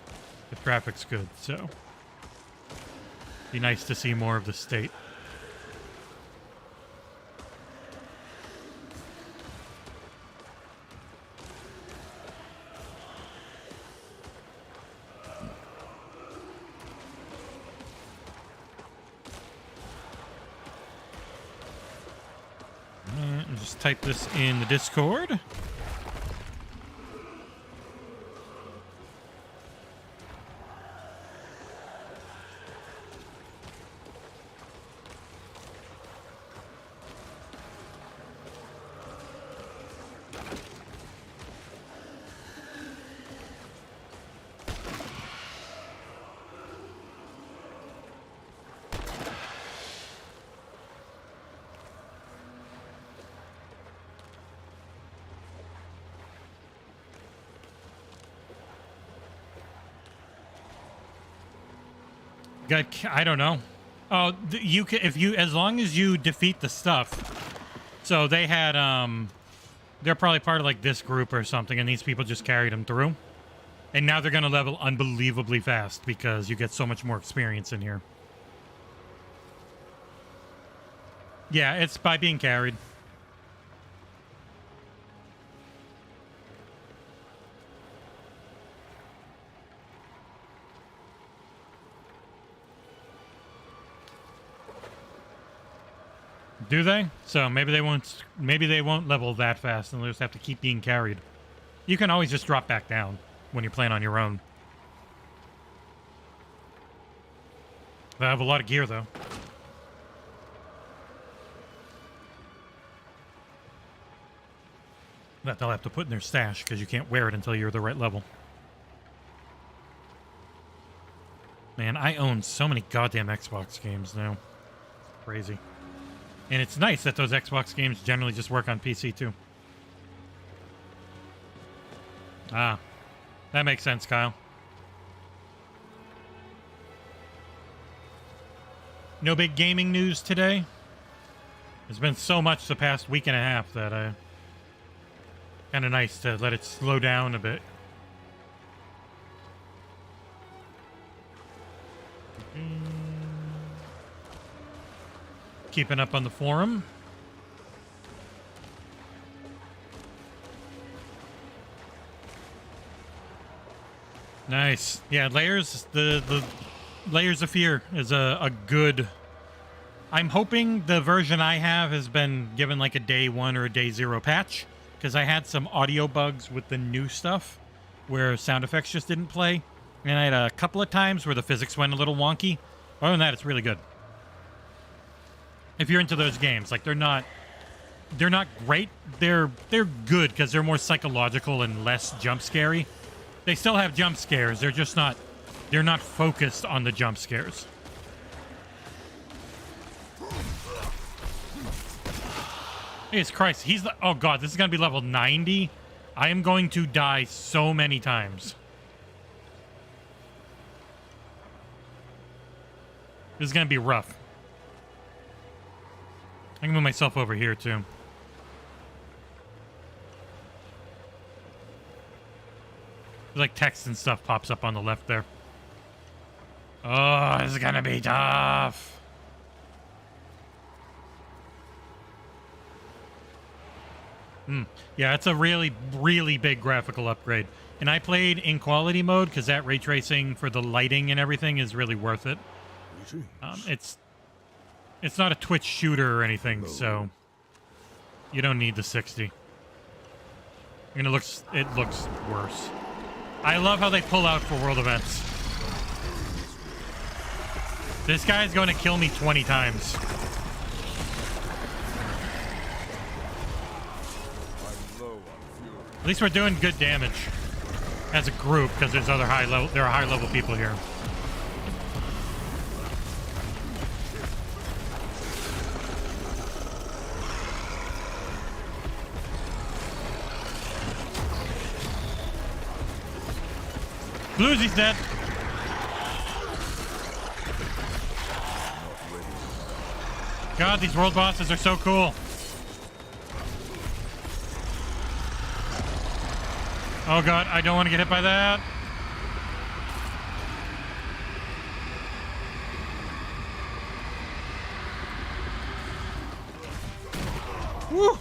if traffic's good, so be nice to see more of the state. Just type this in the Discord. I don't know. Oh, you can, if you, as long as you defeat the stuff. So they had, they're probably part of like this group or something, and these people just carried them through. And now they're going to level unbelievably fast because you get so much more experience in here. Yeah, it's by being carried. Do they? So maybe they won't level that fast, and they'll just have to keep being carried. You can always just drop back down when you're playing on your own. They have a lot of gear though. That they'll have to put in their stash because you can't wear it until you're the right level. Man, I own so many goddamn Xbox games now. It's crazy. And it's nice that those Xbox games generally just work on PC too. Ah, that makes sense, Kyle. No big gaming news today. There's been so much the past week and a half that kind of nice to let it slow down a bit. Keeping up on the forum. Nice. Yeah, Layers, the Layers of Fear is a good... I'm hoping the version I have has been given like a day 1 or a day 0 patch, because I had some audio bugs with the new stuff where sound effects just didn't play, and I had a couple of times where the physics went a little wonky. Other than that, it's really good. If you're into those games, like they're not great. They're good because they're more psychological and less jump scary. They still have jump scares. They're just not. They're not focused on the jump scares. Jesus Christ! He's the. Oh God! This is gonna be level 90. I am going to die so many times. This is gonna be rough. I can move myself over here, too. Like text and stuff pops up on the left there. Oh, this is gonna be tough. Yeah, it's a really, really big graphical upgrade. And I played in quality mode because that ray tracing for the lighting and everything is really worth it. It's not a Twitch shooter or anything, so you don't need the 60. And it looks worse. I love how they pull out for world events. This guy's going to kill me 20 times. At least we're doing good damage as a group because there are high level people here. Bluesy's dead. God, these world bosses are so cool. Oh god, I don't want to get hit by that. Woo!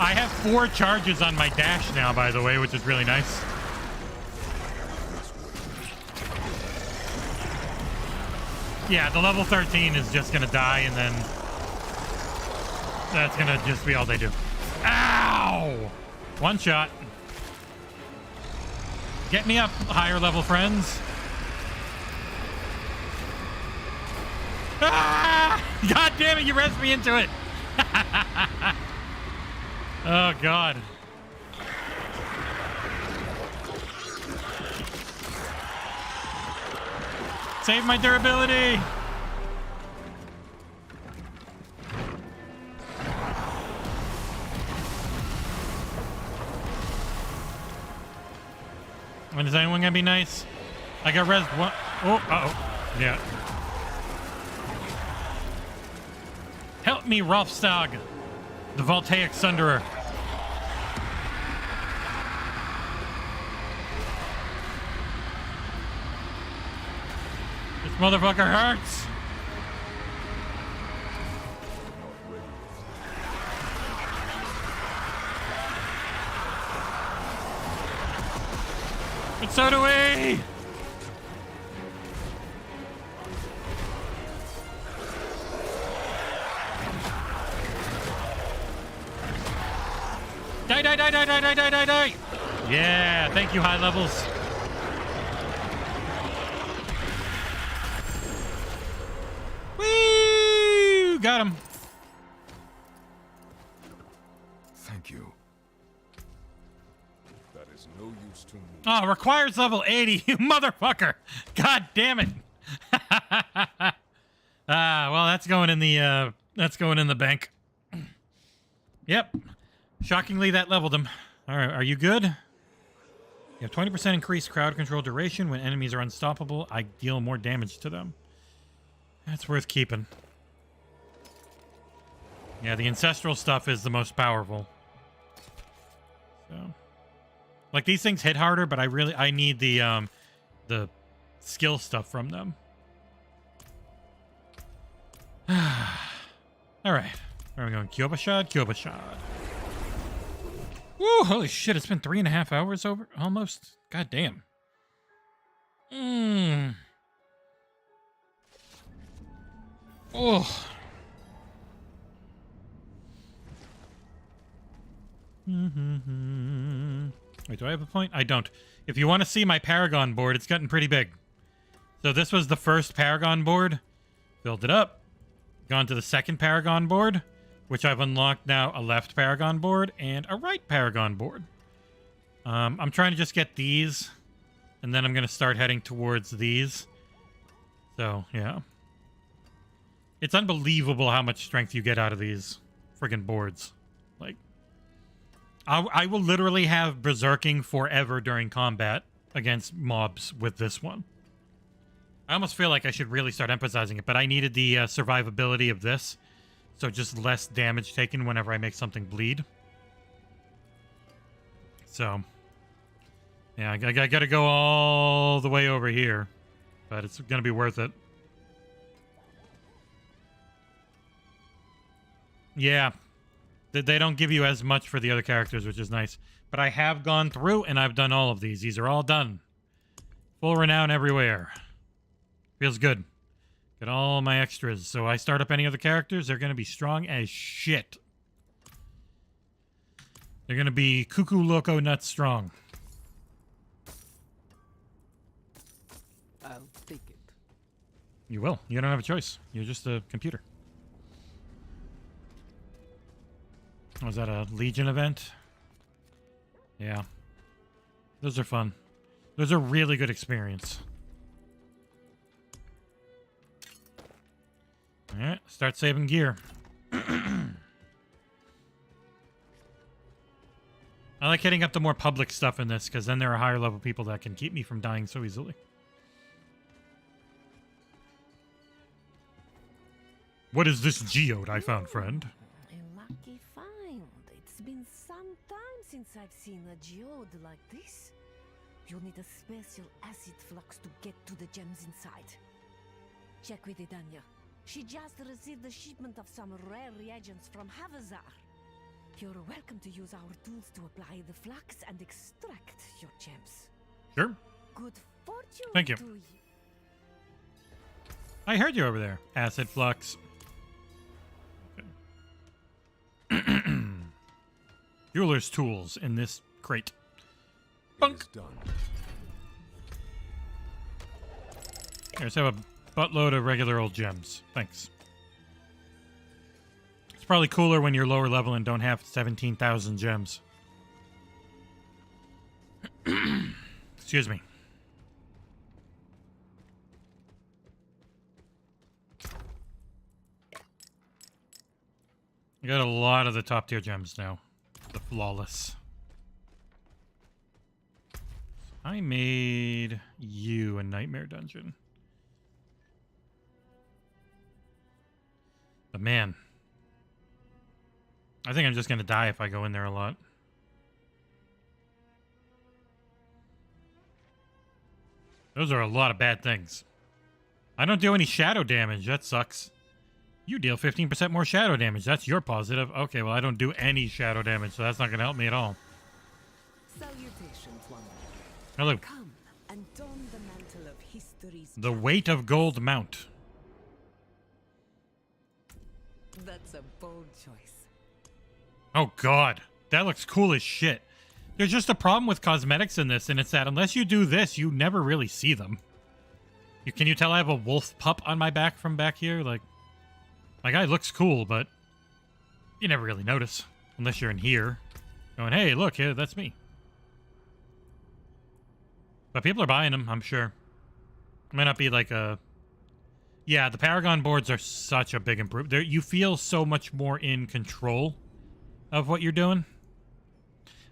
I have 4 charges on my dash now, by the way, which is really nice. Yeah, the level 13 is just gonna die, and then that's gonna just be all they do. Ow! One shot. Get me up, higher level friends. Ah! God damn it, you rezzed me into it! Oh, God. Save my durability! When is anyone gonna be nice? I got rezzed one. Oh, uh-oh. Yeah. Help me, Rolfstag, the Voltaic Sunderer. This motherfucker hurts. But so do we. Die, die, die, die, die, die, die, die, die. Yeah, thank you, high levels. Woo! Got him. Thank you. That is no use to me. Oh, requires level 80, you motherfucker. God damn it. Well, that's going in the bank. Yep. Shockingly, that leveled him. All right, are you good? You have 20% increased crowd control duration. When enemies are unstoppable, I deal more damage to them. That's worth keeping. Yeah, the ancestral stuff is the most powerful. So, like, these things hit harder, but I need the skill stuff from them. All right, where are we going? Kyobashad, Kyobashad. Woo, holy shit, it's been 3.5 hours over, almost. God damn. Oh. Wait, do I have a point? I don't. If you want to see my Paragon board, it's gotten pretty big. So this was the first Paragon board. Filled it up. Gone to the second Paragon board, which I've unlocked now, a left Paragon board and a right Paragon board. I'm trying to just get these, and then I'm going to start heading towards these. So, yeah. It's unbelievable how much strength you get out of these friggin' boards. Like, I will literally have berserking forever during combat against mobs with this one. I almost feel like I should really start emphasizing it, but I needed the survivability of this. So just less damage taken whenever I make something bleed. So, yeah, I gotta go all the way over here. But it's gonna be worth it. Yeah. They don't give you as much for the other characters, which is nice. But I have gone through and I've done all of these. These are all done. Full renown everywhere. Feels good. Get all my extras. So I start up any other characters, they're going to be strong as shit. They're going to be cuckoo loco nuts strong. I'll take it. You will. You don't have a choice. You're just a computer. Was that a Legion event? Yeah. Those are fun. Those are really good experience. Alright, start saving gear. I like hitting up the more public stuff in this, because then there are higher level people that can keep me from dying so easily. What is this geode I found, friend? A lucky find. It's been some time since I've seen a geode like this. You'll need a special acid flux to get to the gems inside. Check with Idanya. She just received a shipment of some rare reagents from Havazar. You're welcome to use our tools to apply the flux and extract your gems. Sure. Good fortune. Thank you. To you. I heard you over there. Acid flux. Okay. Jeweler's tools in this crate. Bunk. Here, let's have a buttload of regular old gems. Thanks. It's probably cooler when you're lower level and don't have 17,000 gems. Excuse me. I got a lot of the top tier gems now. The flawless. I made you a nightmare dungeon. But man, I think I'm just going to die if I go in there a lot. Those are a lot of bad things. I don't do any shadow damage. That sucks. You deal 15% more shadow damage. That's your positive. Okay, well, I don't do any shadow damage, so that's not going to help me at all. Salutations, one. Hello. Come and don the mantle of history's The weight of gold mount. That's a bold choice. Oh god, that looks cool as shit. There's just a problem with cosmetics in this, and it's that unless you do this, you never really see them. Can you tell I have a wolf pup on my back from back here? Like, my guy looks cool, but you never really notice. Unless you're in here. Going, hey, look, here, that's me. But people are buying them, I'm sure. It might not be like a... Yeah, the Paragon boards are such a big improvement. You feel so much more in control of what you're doing.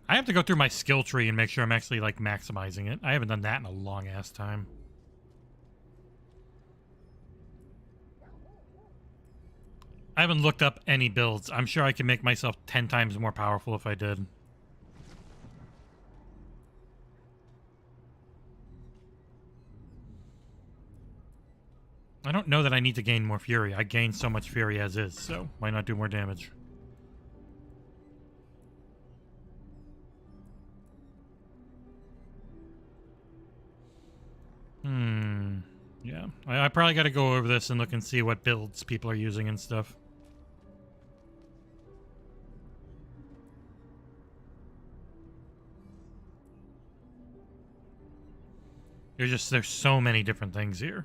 I have to go through my skill tree and make sure I'm actually, like, maximizing it. I haven't done that in a long-ass time. I haven't looked up any builds. I'm sure I can make myself 10 times more powerful if I did. I don't know that I need to gain more fury. I gain so much fury as is, so why not do more damage? Yeah. I probably got to go over this and look and see what builds people are using and stuff. There's so many different things here.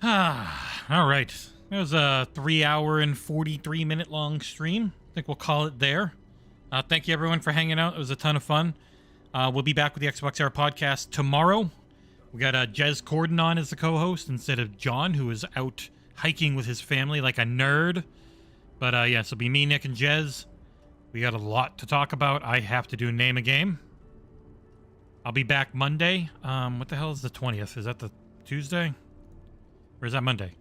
All right. It was a 3-hour and 43-minute long stream. I think we'll call it there. Thank you, everyone, for hanging out. It was a ton of fun. We'll be back with the XboxEra podcast tomorrow. We got Jez Corden on as the co-host instead of John, who is out hiking with his family like a nerd. But yeah, so it'll be me, Nick, and Jez. We got a lot to talk about. I have to do Name a Game. I'll be back Monday. What the hell is the 20th? Is that the Tuesday? Or is that Monday?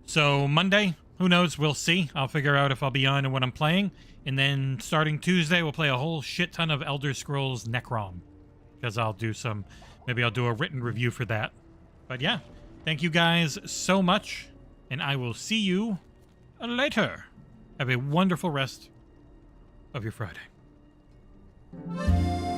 So Monday, who knows? We'll see. I'll figure out if I'll be on and what I'm playing. And then starting Tuesday, we'll play a whole shit ton of Elder Scrolls Necrom. Because I'll do some... Maybe I'll do a written review for that. But yeah, thank you guys so much. And I will see you later. Have a wonderful rest of your Friday. it.